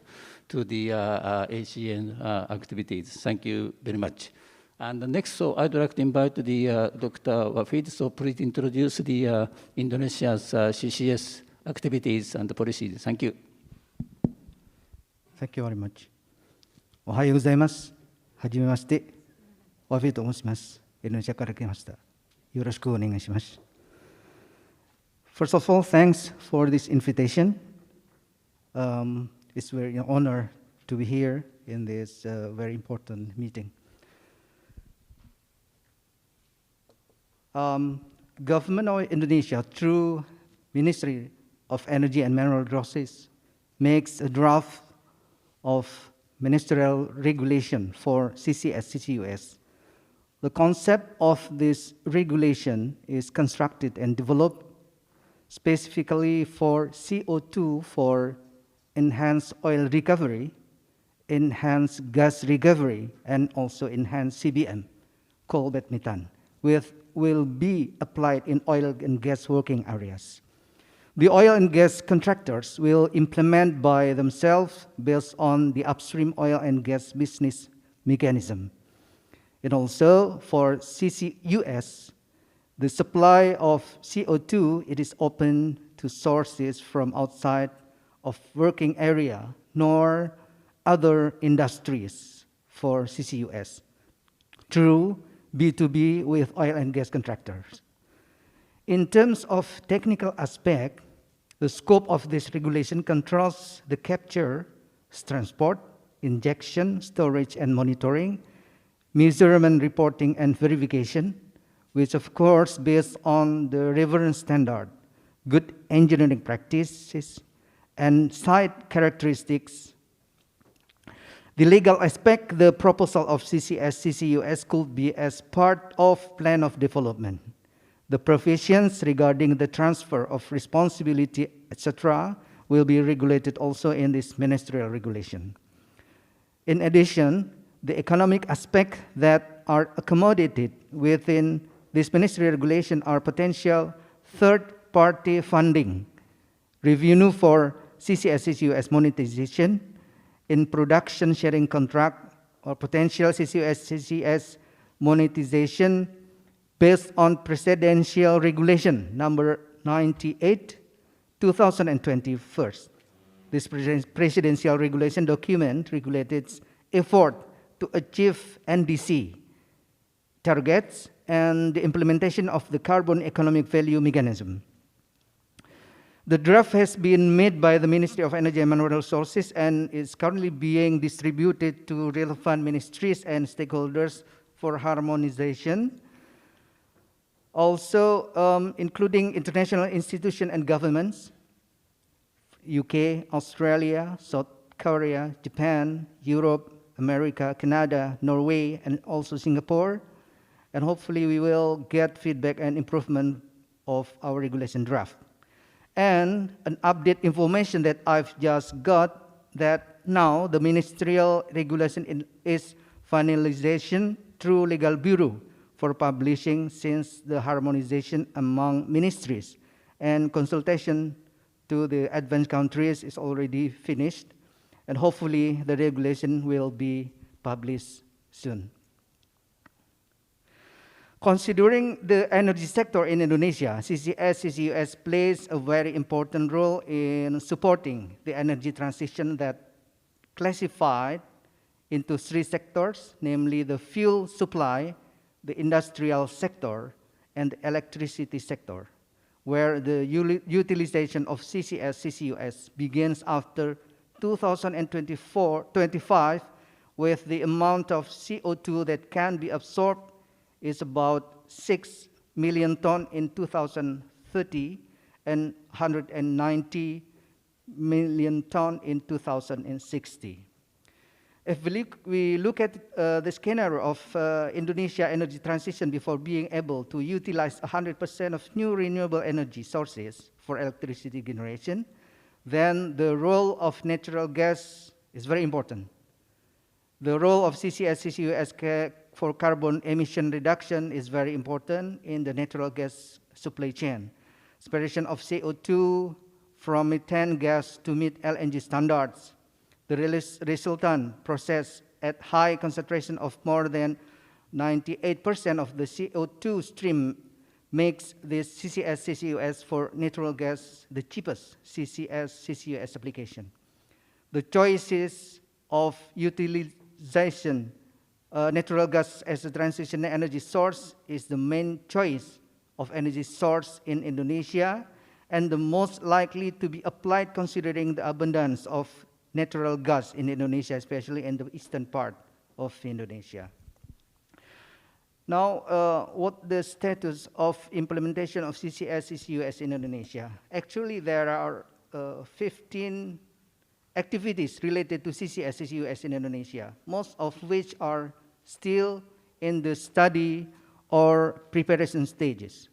to the ASEAN activities. Thank you very much. And next, so I'd like to invite the Dr. Wafid, so please introduce the Indonesia's CCS activities and policies. Thank you. Thank you very much. おはようございます。はじめまして、ワフィと申します。インドネシアから来ました。よろしくお願いします。First of all, thanks for this invitation. It's very an honor to be here in this very important meeting. Government of Indonesia, through Ministry of Energy and Mineral Resources, makes a draft of ministerial regulation for CCS, CCUS. The concept of this regulation is constructed and developed specifically for CO2 for enhanced oil recovery, enhanced gas recovery, and also enhanced CBM, coal bed methane, will be applied in oil and gas working areas. The oil and gas contractors will implement by themselves based on the upstream oil and gas business mechanism. And also for CCUS, the supply of CO2, it is open to sources from outside of working area, nor other industries for CCUS, through B2B with oil and gas contractors. In terms of technical aspect, the scope of this regulation controls the capture, transport, injection, storage, and monitoring, measurement, reporting, and verification, which of course based on the reference standard, good engineering practices, and site characteristics. The legal aspect, the proposal of CCS, CCUS could be as part of plan of development. The provisions regarding the transfer of responsibility, etc., will be regulated also in this ministerial regulation. In addition, the economic aspect that are accommodated within this ministerial regulation are potential third-party funding, revenue for CCS, CCUS monetization, in production sharing contract, or potential CCUS, CCS monetization based on Presidential Regulation number 98, 2021. This presidential regulation document regulated effort to achieve NDC targets and the implementation of the carbon economic value mechanism. The draft has been made by the Ministry of Energy and Mineral Resources and is currently being distributed to relevant ministries and stakeholders for harmonization. Also, including international institutions and governments, UK, Australia, South Korea, Japan, Europe, America, Canada, Norway, and also Singapore. And hopefully we will get feedback and improvement of our regulation draft. And an update information that I've just got that now the ministerial regulation is finalization through Legal Bureau for publishing since the harmonization among ministries, and consultation to the advanced countries is already finished, and hopefully the regulation will be published soon. Considering the energy sector in Indonesia, CCUS plays a very important role in supporting the energy transition that classified into three sectors, namely the fuel supply, the industrial sector, and the electricity sector, where the utilization of CCUS begins after 2025, with the amount of CO2 that can be absorbed is about 6 million tons in 2030 and 190 million tons in 2060. If we look at the scenario of Indonesia energy transition before being able to utilize 100% of new renewable energy sources for electricity generation, then the role of natural gas is very important. The role of CCUS for carbon emission reduction is very important in the natural gas supply chain. Separation of CO2 from methane gas to meet LNG standards. The resultant process at high concentration of more than 98% of the CO2 stream makes this CCUS for natural gas the cheapest CCUS application. The choices of utilization natural gas as a transition energy source is the main choice of energy source in Indonesia and the most likely to be applied considering the abundance of natural gas in Indonesia, especially in the eastern part of Indonesia. Now, what the status of implementation of CCUS in Indonesia? Actually, there are 15 activities related to CCUS in Indonesia, most of which are still in the study or preparation stages,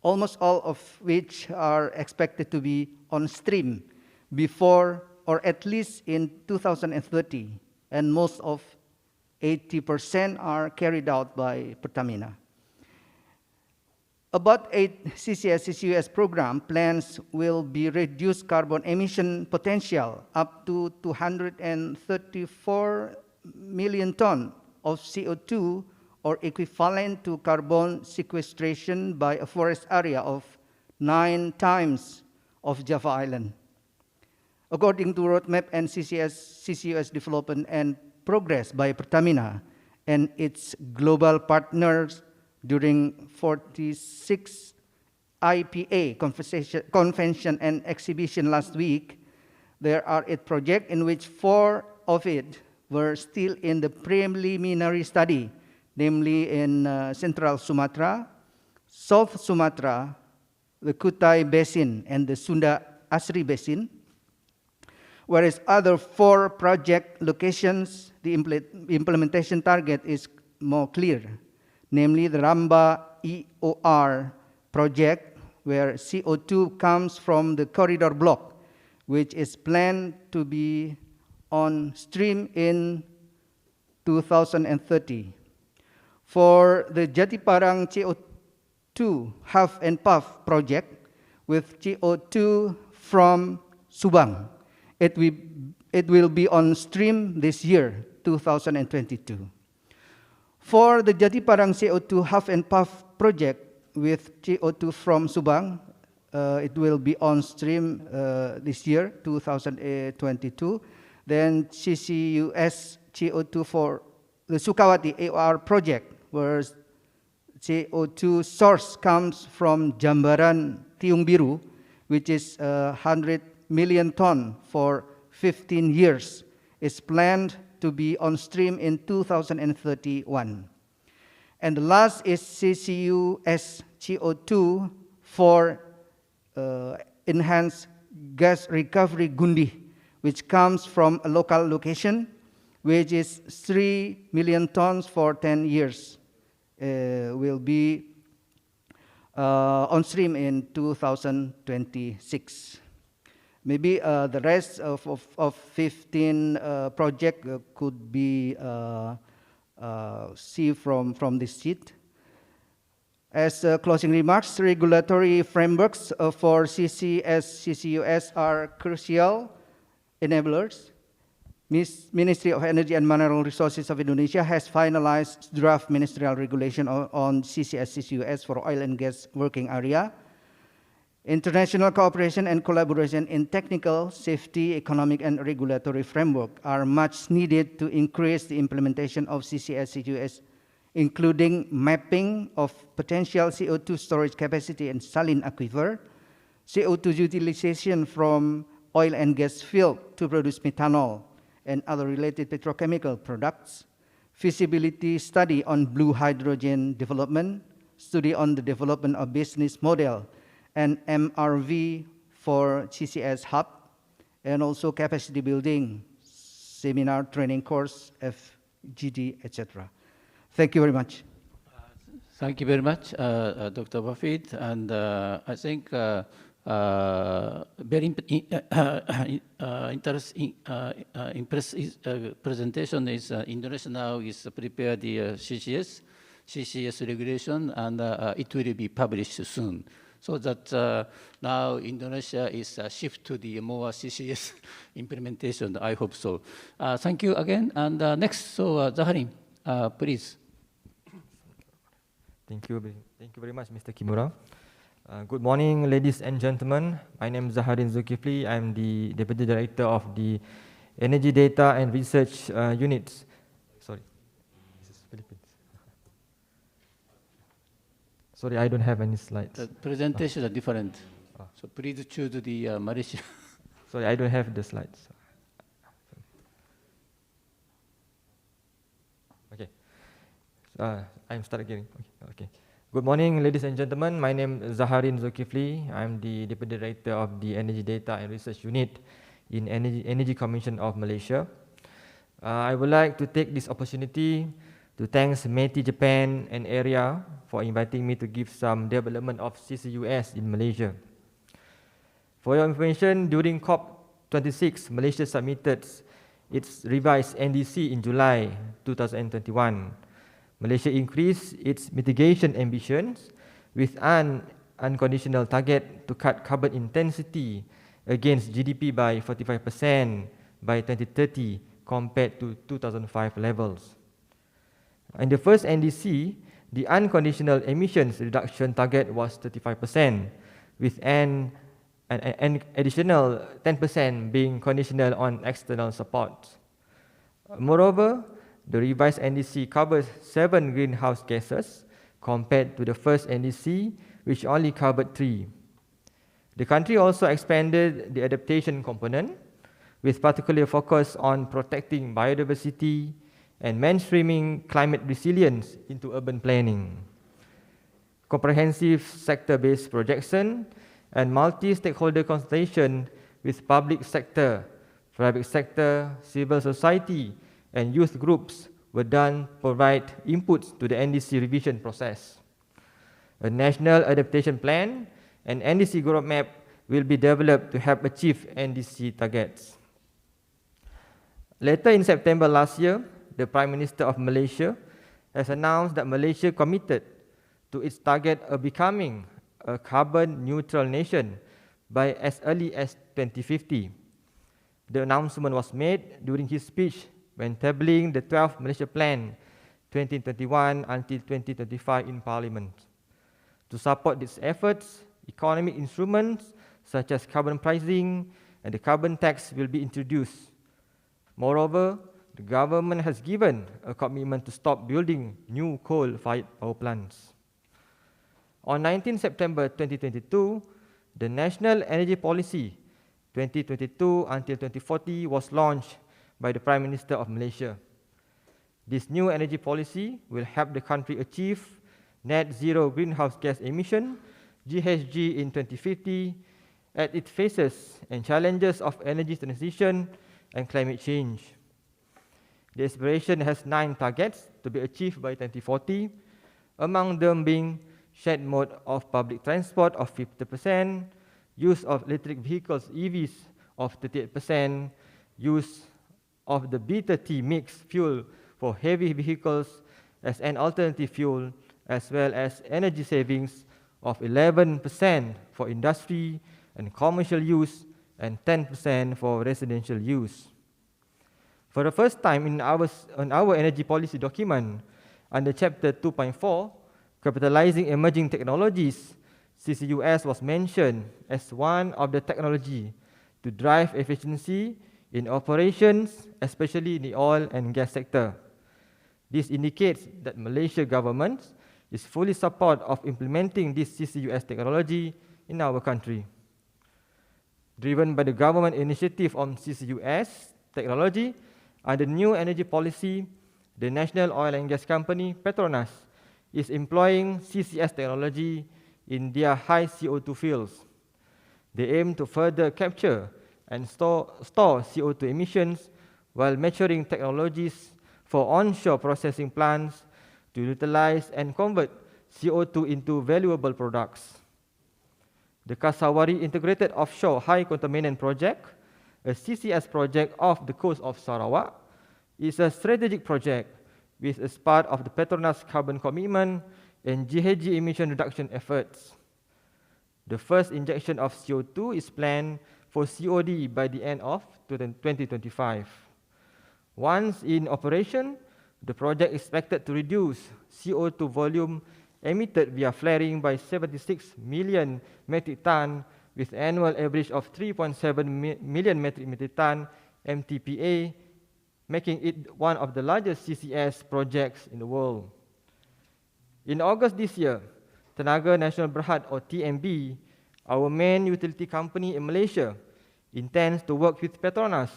almost all of which are expected to be on stream before or at least in 2030, and most of 80% are carried out by Pertamina. About 8 CCUS program plans will be reduced carbon emission potential up to 234 million tons of CO2 or equivalent to carbon sequestration by a forest area of 9 times of Java Island. According to roadmap and CCUS development and progress by Pertamina and its global partners during 46 IPA convention and exhibition last week, there are 8 projects in which 4 of it were still in the preliminary study, namely in Central Sumatra, South Sumatra, the Kutai Basin, and the Sunda Asri Basin, whereas other 4 project locations, the implementation target is more clear, namely the Ramba EOR project, where CO2 comes from the corridor block, which is planned to be on stream in 2030. For the Jatiparang CO2 half and puff project with CO2 from Subang, it will be on stream this year, 2022. For the Jatiparang CO2 half and puff project with CO2 from Subang, it will be on stream this year, 2022. Then CCUS CO2 for the Sukawati AOR project, where CO2 source comes from Jambaran Tiung Biru, which is 100 million ton for 15 years, is planned to be on stream in 2031. And the last is CCUS CO2 for enhanced gas recovery Gundi, which comes from a local location, which is 3 million tons for 10 years. Will be on stream in 2026. Maybe the rest of 15 projects could be see from this sheet. As closing remarks, regulatory frameworks for CCUS are crucial enablers. Ministry of Energy and Mineral Resources of Indonesia has finalized draft ministerial regulation on CCUS for oil and gas working area. International cooperation and collaboration in technical, safety, economic, and regulatory framework are much needed to increase the implementation of CCUS, including mapping of potential CO2 storage capacity in saline aquifer, CO2 utilization from oil and gas field to produce methanol and other related petrochemical products, feasibility study on blue hydrogen development, study on the development of business model, and MRV for CCS hub, and also capacity building, seminar, training course, FGD, etc. Thank you very much. Thank you very much, Dr. Wafid. And I think very interesting presentation is Indonesia now is prepared the CCS regulation, and it will be published soon. So that now Indonesia is shift to the more CCS implementation. I hope so. Thank you again. And next, so Zaharin, please. Thank you very much, Mr. Kimura. Good morning, ladies and gentlemen. My name is Zaharin Zulkifli. I'm the Deputy Director of the Energy Data and Research Units. Sorry, this is Philippines. Sorry, I don't have any slides. The presentations are different. So please choose the Malaysia. Sorry, I don't have the slides. Okay. I'm starting again. Okay. Good morning, ladies and gentlemen. My name is Zaharin Zulkifli. I'm the Deputy Director of the Energy Data and Research Unit in Energy Commission of Malaysia. I would like to take this opportunity to thank METI Japan and ERIA for inviting me to give some development of CCUS in Malaysia. For your information, during COP26, Malaysia submitted its revised NDC in July 2021. Malaysia increased its mitigation ambitions with an unconditional target to cut carbon intensity against GDP by 45% by 2030 compared to 2005 levels. In the first NDC, the unconditional emissions reduction target was 35%, with an additional 10% being conditional on external support. Moreover, the revised NDC covers 7 greenhouse gases compared to the first NDC, which only covered 3. The country also expanded the adaptation component, with particular focus on protecting biodiversity and mainstreaming climate resilience into urban planning. Comprehensive sector-based projection and multi-stakeholder consultation with public sector, private sector, civil society, and youth groups were done to provide inputs to the NDC revision process. A national adaptation plan and NDC roadmap will be developed to help achieve NDC targets. Later in September last year, the Prime Minister of Malaysia has announced that Malaysia committed to its target of becoming a carbon neutral nation by as early as 2050. The announcement was made during his speech when tabling the 12th Malaysia Plan 2021 until 2025 in Parliament. To support these efforts, economic instruments such as carbon pricing and the carbon tax will be introduced. Moreover, the government has given a commitment to stop building new coal-fired power plants. On 19 September 2022, the National Energy Policy 2022 until 2040 was launched by the Prime Minister of Malaysia. This new energy policy will help the country achieve net zero greenhouse gas emission, GHG, in 2050 as it faces and challenges of energy transition and climate change. The aspiration has 9 targets to be achieved by 2040, among them being shared mode of public transport of 50%, use of electric vehicles, EVs, of 38%, use of the B30 mixed fuel for heavy vehicles as an alternative fuel, as well as energy savings of 11% for industry and commercial use and 10% for residential use. For the first time in our energy policy document, under Chapter 2.4, Capitalizing Emerging Technologies, CCUS was mentioned as one of the technology to drive efficiency in operations, especially in the oil and gas sector. This indicates that Malaysia government is fully support of implementing this CCUS technology in our country. Driven by the government initiative on CCUS technology, under new energy policy, the National Oil and Gas Company, Petronas, is employing CCS technology in their high CO2 fields. They aim to further capture and store CO2 emissions while maturing technologies for onshore processing plants to utilize and convert CO2 into valuable products. The Kasawari Integrated Offshore High Contaminant Project, a CCS project off the coast of Sarawak, is a strategic project which is part of the Petronas carbon commitment and GHG emission reduction efforts. The first injection of CO2 is planned for COD by the end of 2025. Once in operation, the project is expected to reduce CO2 volume emitted via flaring by 76 million metric ton with annual average of 3.7 million metric ton MTPA, making it one of the largest CCS projects in the world. In August this year, Tenaga Nasional Berhad or TNB, our main utility company in Malaysia, intends to work with Petronas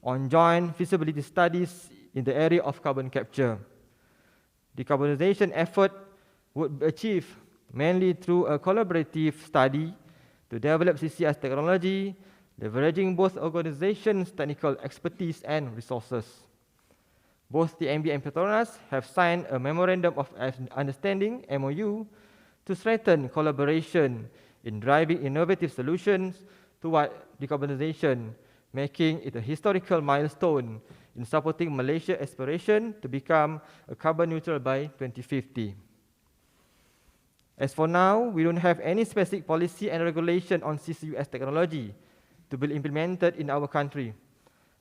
on joint feasibility studies in the area of carbon capture. Decarbonization effort would be achieved mainly through a collaborative study to develop CCS technology, leveraging both organizations' technical expertise and resources. Both TNB and Petronas have signed a Memorandum of Understanding, MOU, to strengthen collaboration in driving innovative solutions toward decarbonization, making it a historical milestone in supporting Malaysia's aspiration to become a carbon neutral by 2050. As for now, we don't have any specific policy and regulation on CCUS technology to be implemented in our country.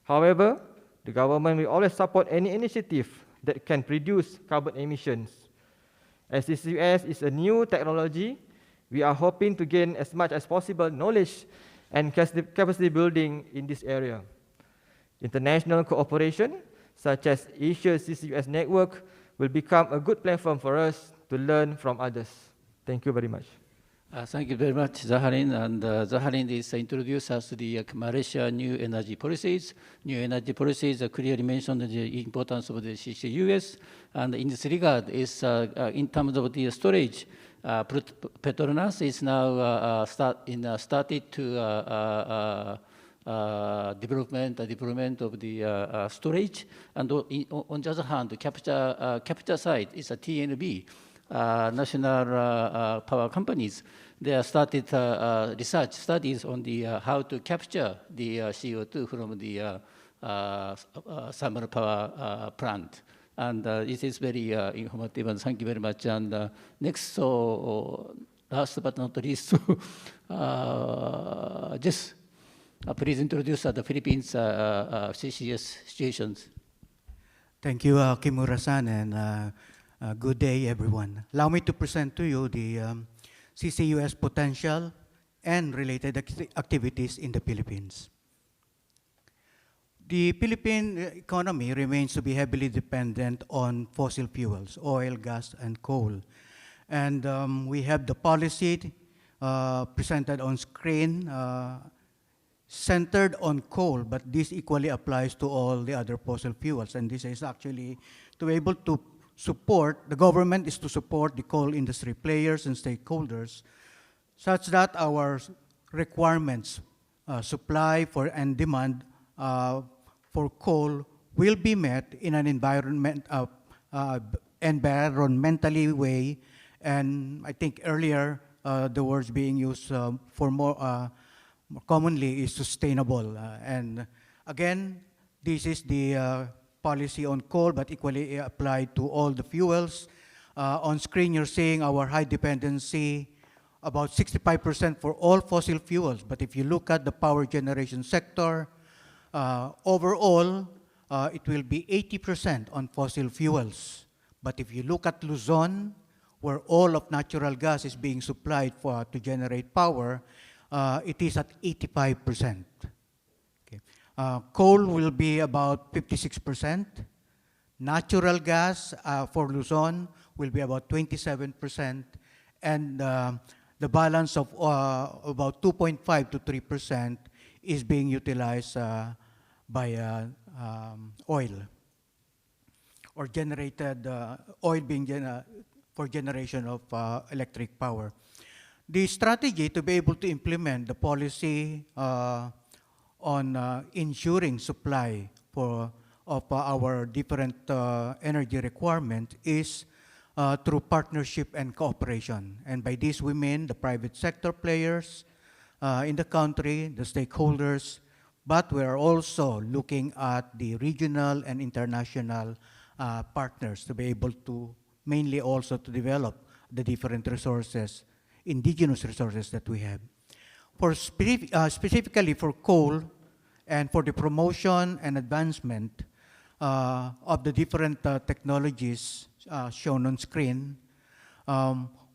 However, the government will always support any initiative that can reduce carbon emissions. As CCUS is a new technology, we are hoping to gain as much as possible knowledge and capacity building in this area. International cooperation, such as Asia CCUS Network, will become a good platform for us to learn from others. Thank you very much. Thank you very much, Zaharin. And Zaharin is introduced us to the Malaysia new energy policies. New energy policies clearly mentioned the importance of the CCUS. And in this regard, is in terms of the storage, Petronas is now started to development of the storage. And on the other hand, the capture side is a TNB. National power companies, they have started research studies on the how to capture the CO2 from the thermal power plant. And it is very informative, and thank you very much. And next, last but not least, just please introduce the Philippines CCS situations. Thank you, Kimura-san, and good day, everyone. Allow me to present to you the CCUS potential and related activities in the Philippines. The Philippine economy remains to be heavily dependent on fossil fuels, oil, gas, and coal. And we have the policy presented on screen centered on coal, but this equally applies to all the other fossil fuels. And this is actually to be able to support, the government is to support the coal industry players and stakeholders such that our requirements, supply for and demand for coal will be met in an environmentally way And I think earlier the words being used for more commonly is sustainable. And again, this is the policy on coal, but equally applied to all the fuels. On screen, you're seeing our high dependency, about 65% for all fossil fuels. But if you look at the power generation sector, overall, it will be 80% on fossil fuels. But if you look at Luzon, where all of natural gas is being supplied to generate power, it is at 85%. Okay. Coal will be about 56%. Natural gas for Luzon will be about 27%. And the balance of about 2.5 to 3% is being utilized by oil, or generated oil being for generation of electric power. The strategy to be able to implement the policy on ensuring supply of our different energy requirement is through partnership and cooperation. And by this we mean the private sector players in the country, the stakeholders, but we are also looking at the regional and international partners to be able to mainly also to develop the different resources, indigenous resources that we have. For specifically for coal and for the promotion and advancement of the different technologies shown on screen,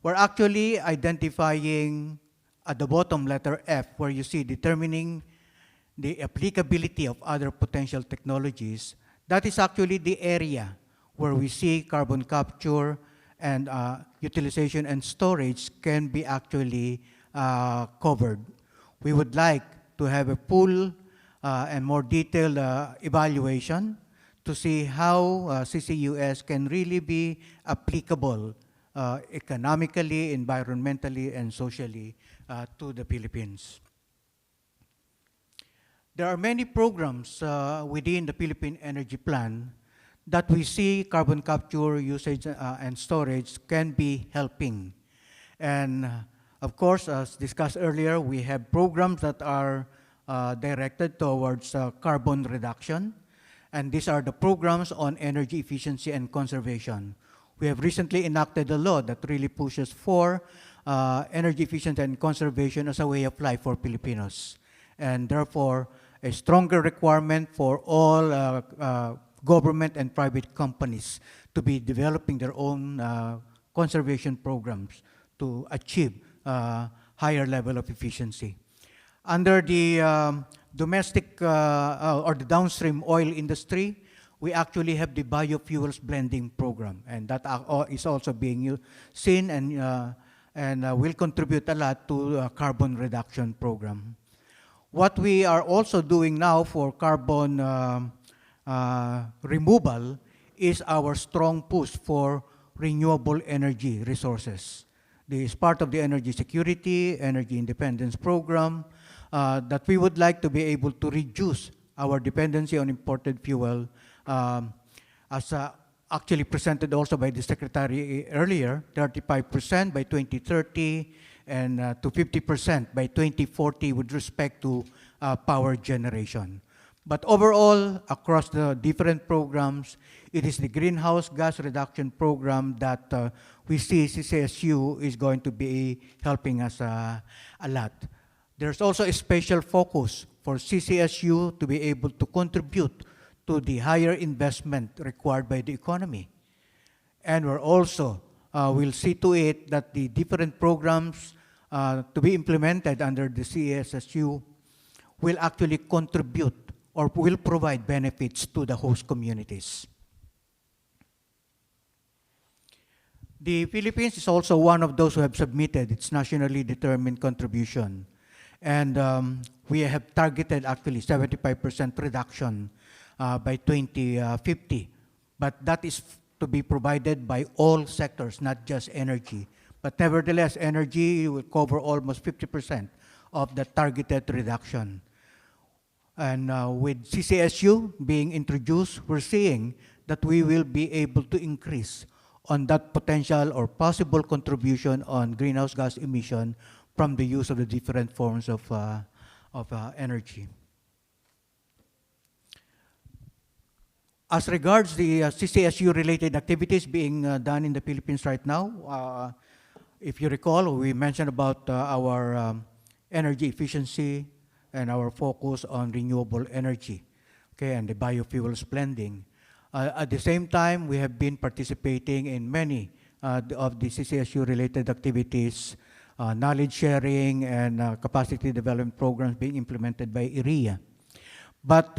we're actually identifying at the bottom letter F, where you see determining the applicability of other potential technologies. That is actually the area where we see carbon capture and utilization and storage can be actually covered. We would like to have a full and more detailed evaluation to see how CCUS can really be applicable economically, environmentally, and socially to the Philippines. There are many programs within the Philippine Energy Plan that we see carbon capture, usage, and storage can be helping. And of course, as discussed earlier, we have programs that are directed towards carbon reduction. And these are the programs on energy efficiency and conservation. We have recently enacted a law that really pushes for energy efficiency and conservation as a way of life for Filipinos. And therefore, a stronger requirement for all government and private companies to be developing their own conservation programs to achieve higher level of efficiency. Under the domestic or the downstream oil industry, we actually have the biofuels blending program, and that is also being seen and will contribute a lot to a carbon reduction program. What we are also doing now for carbon removal is our strong push for renewable energy resources. This is part of the energy security, energy independence program that we would like to be able to reduce our dependency on imported fuel as actually presented also by the Secretary earlier, 35% by 2030 and to 50% by 2040 with respect to power generation. But overall, across the different programs, it is the greenhouse gas reduction program that we see CCSU is going to be helping us a lot. There's also a special focus for CCSU to be able to contribute to the higher investment required by the economy. And we're also, will see to it that the different programs to be implemented under the CCSU will actually contribute or will provide benefits to the host communities. The Philippines is also one of those who have submitted its nationally determined contribution. And we have targeted actually 75% reduction by 2050. But that is to be provided by all sectors, not just energy. But nevertheless, energy will cover almost 50% of the targeted reduction. And with CCSU being introduced, we're seeing that we will be able to increase on that potential or possible contribution on greenhouse gas emission from the use of the different forms of energy. As regards the CCSU-related activities being done in the Philippines right now, if you recall, we mentioned about our energy efficiency and our focus on renewable energy, okay, and the biofuels blending. At the same time, we have been participating in many of the CCSU-related activities, knowledge sharing and capacity development programs being implemented by ERIA. But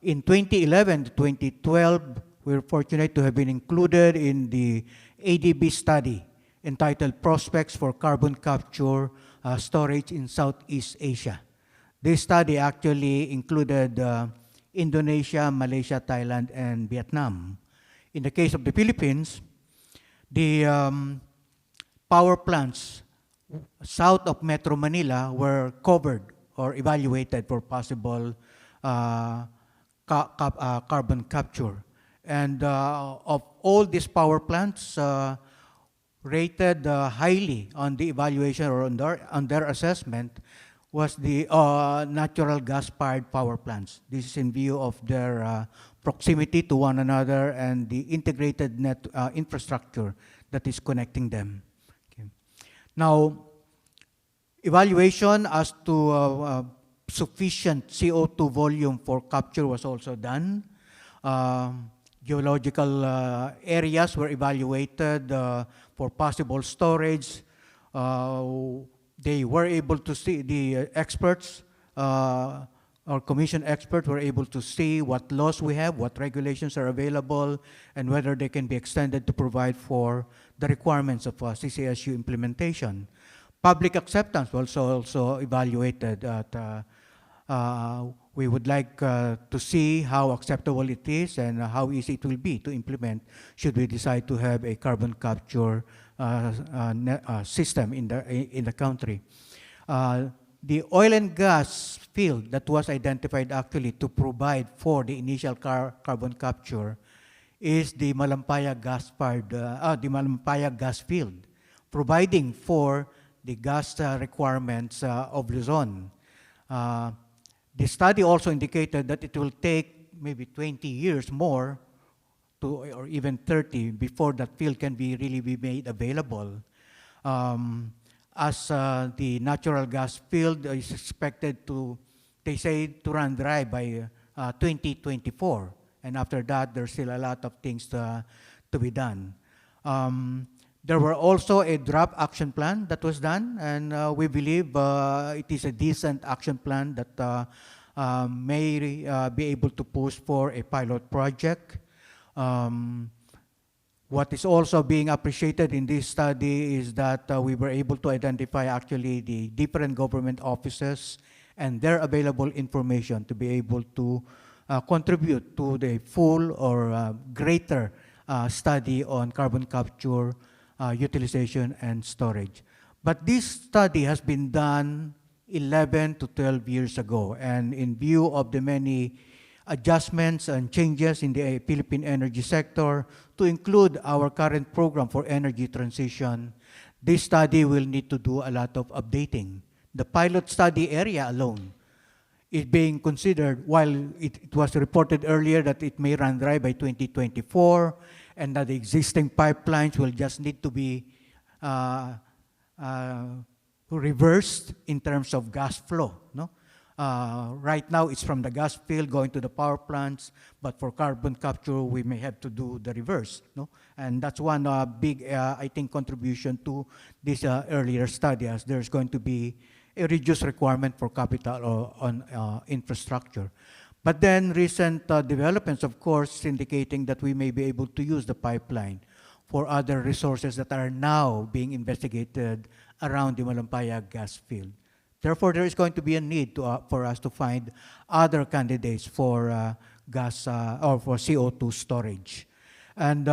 in 2011 to 2012, we were fortunate to have been included in the ADB study entitled Prospects for Carbon Capture Storage in Southeast Asia. This study actually included Indonesia, Malaysia, Thailand, and Vietnam. In the case of the Philippines, the power plants south of Metro Manila were covered or evaluated for possible carbon capture. And of all these power plants, rated highly on the evaluation or on their assessment was the natural gas-fired power plants. This is in view of their proximity to one another and the integrated net infrastructure that is connecting them. Okay. Now, evaluation as to sufficient CO2 volume for capture was also done. Geological areas were evaluated for possible storage. They were able to see, the experts, our commission experts were able to see what laws we have, what regulations are available, and whether they can be extended to provide for the requirements of CCSU implementation. Public acceptance was also evaluated. We would like to see how acceptable it is and how easy it will be to implement should we decide to have a carbon capture system in the country. The oil and gas field that was identified actually to provide for the initial carbon capture is the Malampaya gas field, providing for the gas requirements of Luzon. The study also indicated that it will take maybe 20 years more or even 30 before that field can really be made available. As the natural gas field is expected to, they say, to run dry by 2024. And after that, there's still a lot of things to be done. There were also a draft action plan that was done, and we believe it is a decent action plan that may be able to push for a pilot project. What is also being appreciated in this study is that we were able to identify actually the different government offices and their available information to be able to contribute to the full or greater study on carbon capture, utilization, and storage. But this study has been done 11 to 12 years ago, and in view of the many adjustments and changes in the Philippine energy sector to include our current program for energy transition, this study will need to do a lot of updating. The pilot study area alone is being considered, while it was reported earlier that it may run dry by 2024, and that the existing pipelines will just need to be reversed in terms of gas flow. No? Right now, it's from the gas field going to the power plants, but for carbon capture, we may have to do the reverse. No? And that's one big, I think, contribution to this earlier study, as there's going to be a reduced requirement for capital on infrastructure. But then recent developments, of course, indicating that we may be able to use the pipeline for other resources that are now being investigated around the Malampaya gas field. Therefore, there is going to be a need for us to find other candidates for gas or for CO2 storage. And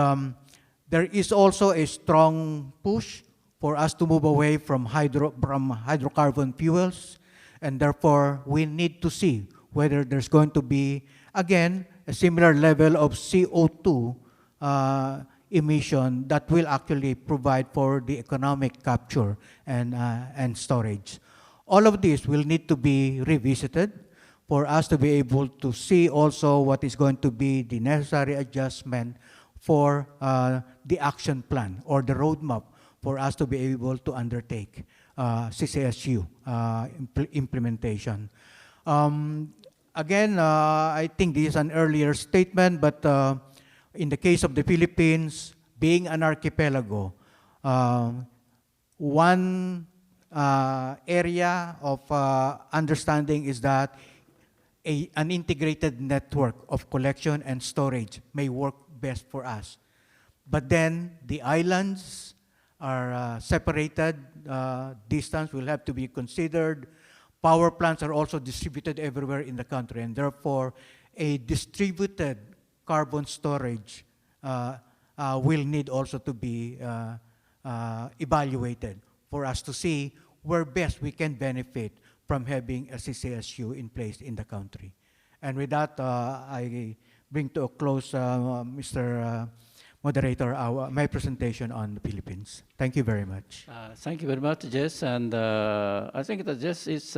there is also a strong push for us to move away from hydrocarbon fuels, and therefore we need to see whether there's going to be, again, a similar level of CO2 emission that will actually provide for the economic capture and storage. All of this will need to be revisited for us to be able to see also what is going to be the necessary adjustment for the action plan or the roadmap for us to be able to undertake CCSU implementation. Again, I think this is an earlier statement, but in the case of the Philippines, being an archipelago, one area of understanding is that an integrated network of collection and storage may work best for us. But then the islands are separated, distance will have to be considered. Power plants are also distributed everywhere in the country, and therefore a distributed carbon storage will need also to be evaluated for us to see where best we can benefit from having a CCSU in place in the country. And with that, I bring to a close, Mr. Moderator, my presentation on the Philippines. Thank you very much. Thank you very much, Jess. And I think that Jess is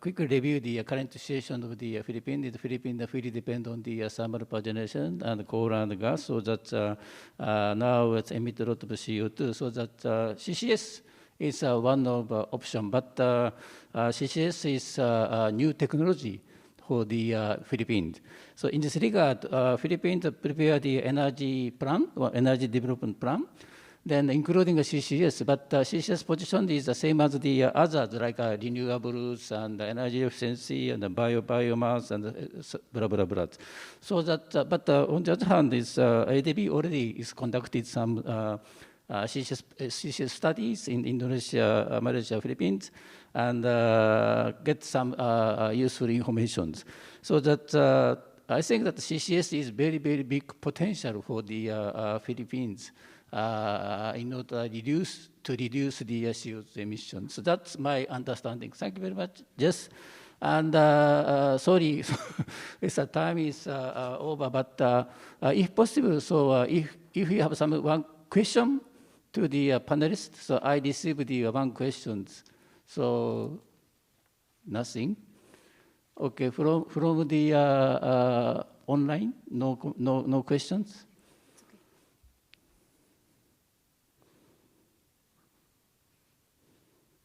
quickly review the current situation of the Philippines. The Philippines really depend on the thermal power generation and coal and gas, so that now it's emit a lot of CO2. So that CCS is one of option, but CCS is a new technology for the Philippines. So in this regard, Philippines prepare the energy plan or energy development plan, then including a CCS, but CCS position is the same as the others, like renewables and energy efficiency and the biomass and blah, blah, blah. So that, but on the other hand, is ADB already is conducted some CCS studies in Indonesia, Malaysia, Philippines, and get some useful information. So that I think that CCS is very, very big potential for the Philippines in order to reduce the CO2 emissions. So that's my understanding. Thank you very much. Yes. And sorry, the time is over, but if possible, so if you have one question to the panelists, so I received the one questions. So nothing. Okay, from the online, no questions.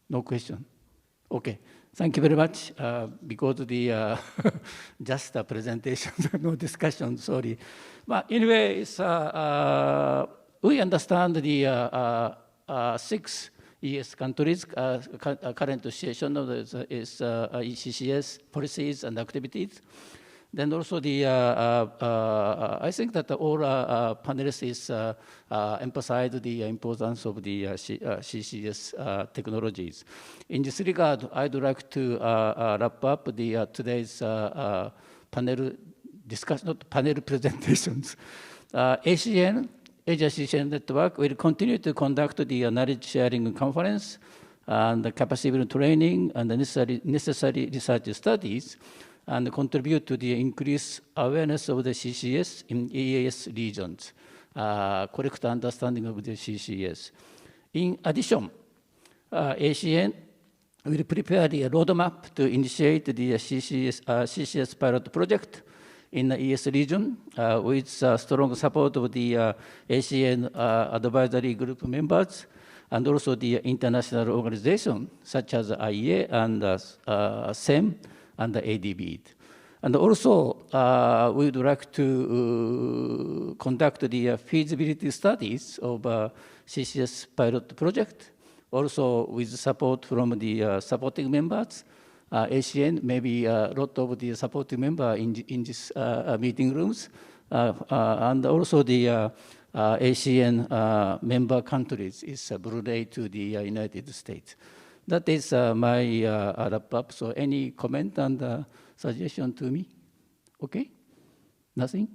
No question. Okay, thank you very much. Because the just a presentation, no discussion. Sorry, but anyway, it's, we understand the 6 ES countries current situation of CCS policies and activities. Then also the I think that all panelists emphasize the importance of the CCS technologies. In this regard, I'd like to wrap up the today's panel discussion, not panel presentations. ASEAN, Asia CCUS Network will continue to conduct the knowledge sharing conference and the capacity training and the necessary research studies, and contribute to the increased awareness of the CCS in EAS regions, correct understanding of the CCS. In addition, ASEAN will prepare the roadmap to initiate the CCS pilot project in the ES region with strong support of the ASEAN advisory group members and also the international organizations such as IEA and SEM and the ADB. And also, we would like to conduct the feasibility studies of CCS pilot project, also with support from the supporting members. ASEAN, maybe a lot of the supporting members in this meeting rooms, and also the ASEAN member countries is Brunei to the United States. That is my wrap-up. So any comment and suggestion to me? Okay? Nothing?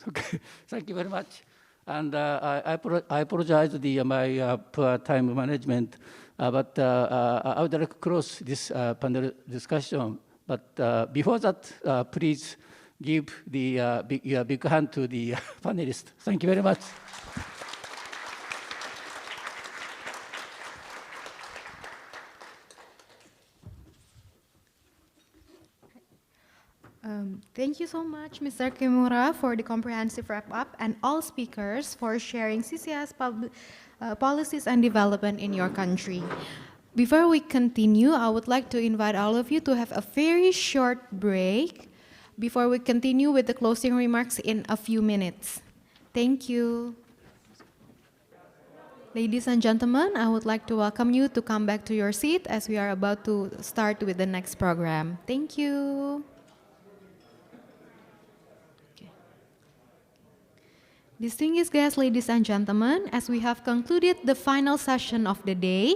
Okay. Thank you very much. And I apologize for my poor time management, but I would like to close this panel discussion. But before that, please give the big hand to the panelists. Thank you very much. Thank you so much, Mr. Kimura, for the comprehensive wrap-up, and all speakers for sharing CCS policies and development in your country. Before we continue, I would like to invite all of you to have a very short break before we continue with the closing remarks in a few minutes. Thank you. Ladies and gentlemen, I would like to welcome you to come back to your seat as we are about to start with the next program. Thank you. Distinguished guests, ladies and gentlemen, as we have concluded the final session of the day,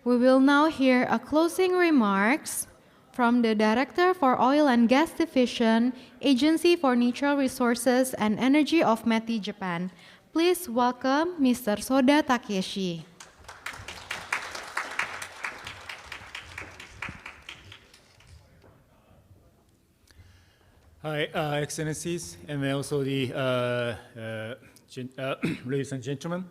we will now hear a closing remarks from the Director for Oil and Gas Division, Agency for Natural Resources and Energy of METI, Japan. Please welcome Mr. Soda Takeshi. Hi, Excellencies, and also the ladies and gentlemen.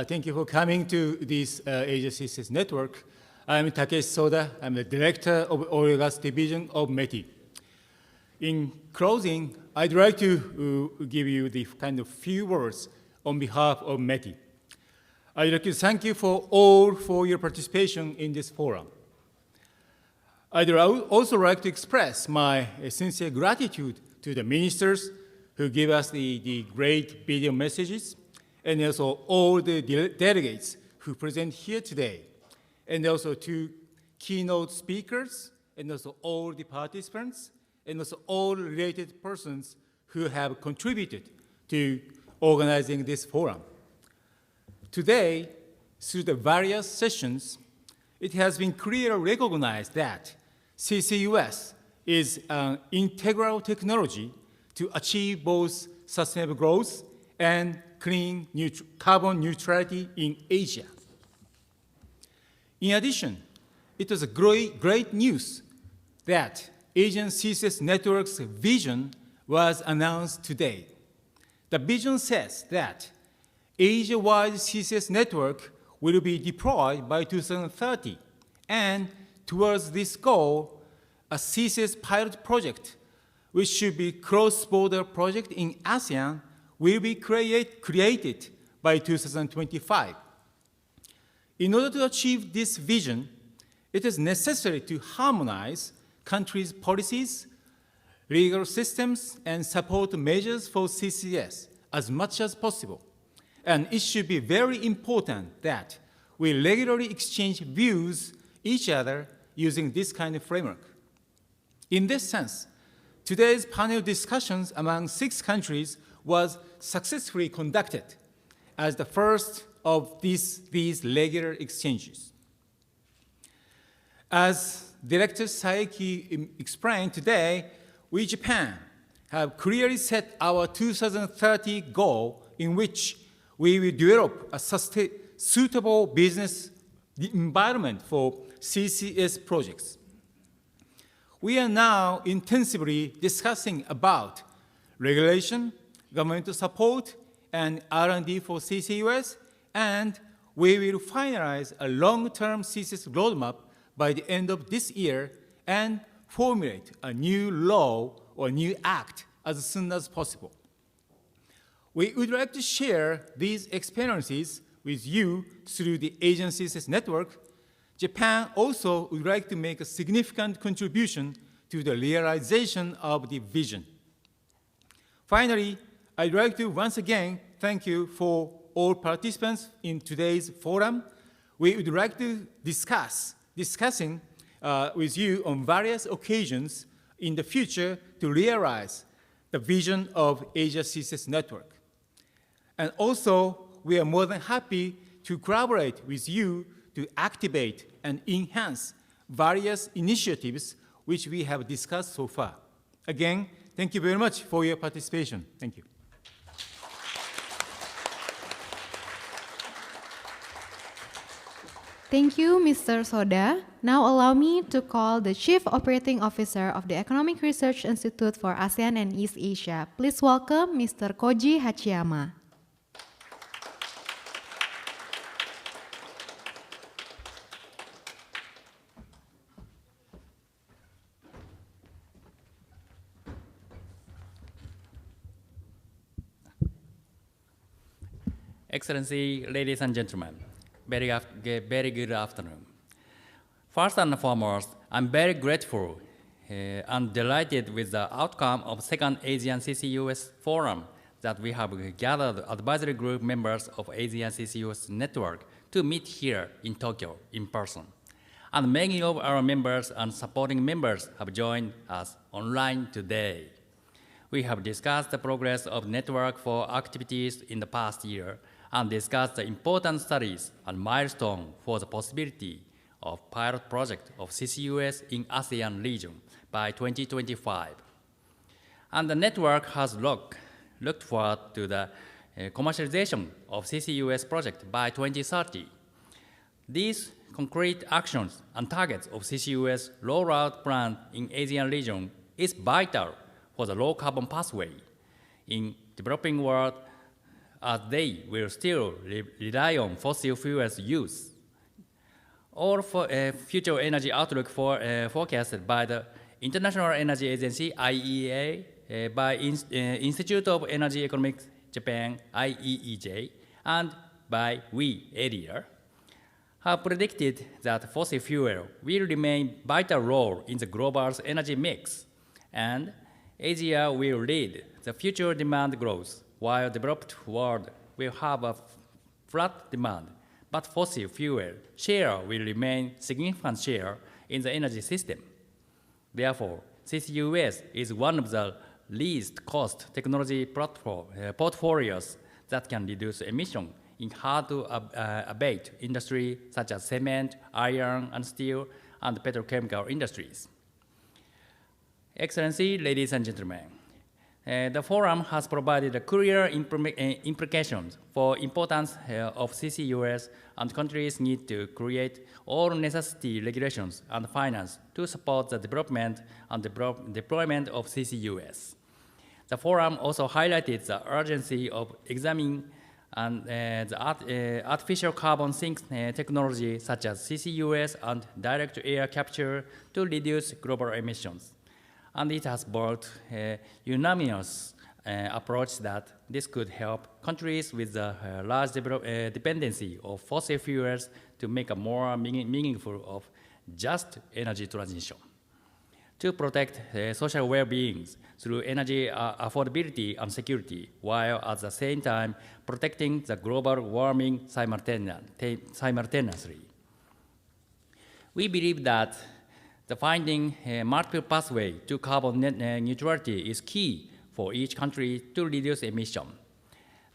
Thank you for coming to this Asia CCUS Network. I'm Takeshi Soda. I'm the Director of Oil and Gas Division of METI. In closing, I'd like to give you the kind of few words on behalf of METI. I'd like to thank you for your participation in this forum. I'd also like to express my sincere gratitude to the ministers who give us the great video messages, and also all the delegates who present here today, and also to keynote speakers, and also all the participants, and also all related persons who have contributed to organizing this forum. Today, through the various sessions, it has been clearly recognized that CCUS is an integral technology to achieve both sustainable growth and clean carbon neutrality in Asia. In addition, it was a great news that Asian CCUS Network's vision was announced today. The vision says that Asia-wide CCUS Network will be deployed by 2030, and towards this goal, a CCUS pilot project, which should be cross-border project in ASEAN, will be created by 2025. In order to achieve this vision, it is necessary to harmonize countries' policies, legal systems, and support measures for CCS as much as possible. And it should be very important that we regularly exchange views each other using this kind of framework. In this sense, today's panel discussions among 6 countries was successfully conducted as the first of these regular exchanges. As Director Saeki explained today, we, Japan, have clearly set our 2030 goal in which we will develop a suitable business environment for CCS projects. We are now intensively discussing about regulation, governmental support, and R&D for CCUS, and we will finalize a long-term CCUS roadmap by the end of this year and formulate a new law or new act as soon as possible. We would like to share these experiences with you through the Asian CCUS Network. Japan also would like to make a significant contribution to the realization of the vision. Finally, I'd like to once again thank you for all participants in today's forum. We would like to discussing with you on various occasions in the future to realize the vision of Asia CCUS Network. And also, we are more than happy to collaborate with you to activate and enhance various initiatives which we have discussed so far. Again, thank you very much for your participation. Thank you. Thank you, Mr. Soda. Now allow me to call the Chief Operating Officer of the Economic Research Institute for ASEAN and East Asia. Please welcome Mr. Koji Hachiyama. Excellency, ladies and gentlemen, very good afternoon. First and foremost, I'm very grateful and delighted with the outcome of second Asian CCUS forum that we have gathered advisory group members of Asian CCUS Network to meet here in Tokyo in person. And many of our members and supporting members have joined us online today. We have discussed the progress of network for activities in the past year and discussed the important studies and milestones for the possibility of pilot project of CCUS in ASEAN region by 2025. And the network has looked forward to the commercialization of CCUS project by 2030. These concrete actions and targets of CCUS rollout plan in ASEAN region is vital for the low carbon pathway in developing world, as they will still rely on fossil fuels use. All future energy outlook forecasted by the International Energy Agency, IEA, by Institute of Energy Economics Japan, IEEJ, and by ERIA, have predicted that fossil fuel will remain vital role in the global energy mix, and Asia will lead the future demand growth, while developed world will have a flat demand, but fossil fuel share will remain significant share in the energy system. Therefore, CCUS is one of the least cost technology portfolios that can reduce emission in hard to abate industry such as cement, iron and steel, and petrochemical industries. Excellency, ladies and gentlemen, the forum has provided clear implications for importance of CCUS, and countries need to create all necessary regulations and finance to support the development and deployment of CCUS. The forum also highlighted the urgency of examining the artificial carbon sink technology such as CCUS and direct air capture to reduce global emissions. And it has brought a unanimous approach that this could help countries with a large dependency of fossil fuels to make a more meaningful of just energy transition. To protect social well-being through energy affordability and security, while at the same time protecting the global warming simultaneously. We believe that the finding multiple pathway to carbon neutrality is key for each country to reduce emission.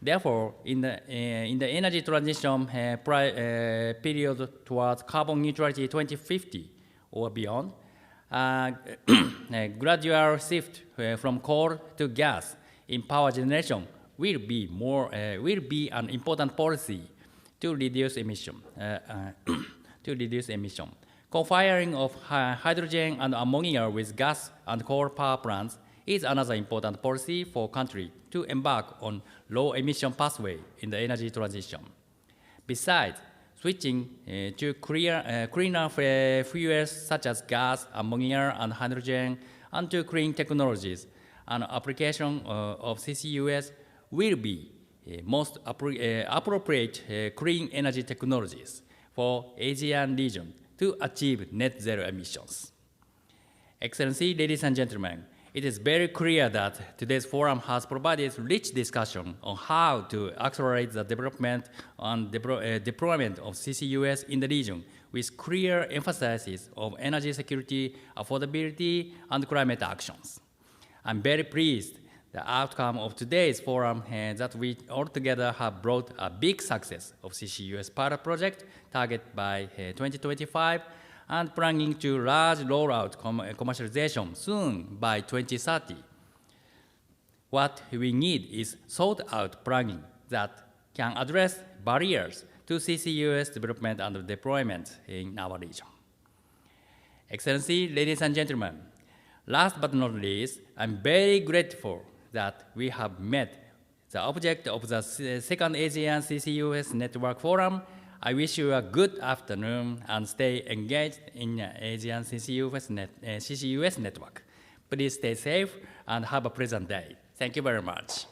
Therefore, in the energy transition period towards carbon neutrality 2050 or beyond, a gradual shift from coal to gas in power generation will be an important policy to reduce emission. Co-firing of hydrogen and ammonia with gas and coal power plants is another important policy for countries to embark on low-emission pathway in the energy transition. Besides, switching to cleaner fuels such as gas, ammonia, and hydrogen, and to clean technologies, and application of CCUS will be most appropriate clean energy technologies for Asian region to achieve net zero emissions. Excellency, ladies and gentlemen, it is very clear that today's forum has provided rich discussion on how to accelerate the development and deployment of CCUS in the region with clear emphasis of energy security, affordability, and climate actions. I'm very pleased the outcome of today's forum that we altogether have brought a big success of CCUS pilot project target by 2025 and planning to large rollout commercialization soon by 2030. What we need is thought-out planning that can address barriers to CCUS development and deployment in our region. Excellency, ladies and gentlemen, last but not least, I'm very grateful that we have met the object of the second Asian CCUS Network Forum. I wish you a good afternoon and stay engaged in Asian CCUS Network. Please stay safe and have a pleasant day. Thank you very much.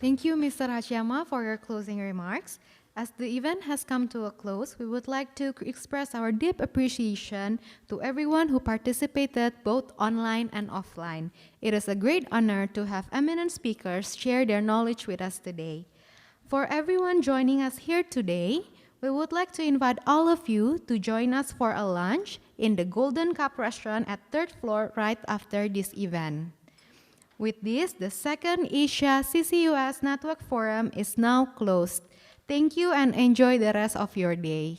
Thank you, Mr. Hachiyama, for your closing remarks. As the event has come to a close, we would like to express our deep appreciation to everyone who participated both online and offline. It is a great honor to have eminent speakers share their knowledge with us today. For everyone joining us here today, we would like to invite all of you to join us for a lunch in the Golden Cup restaurant at 3rd floor right after this event. With this, the second Asia CCUS Network Forum is now closed. Thank you and enjoy the rest of your day.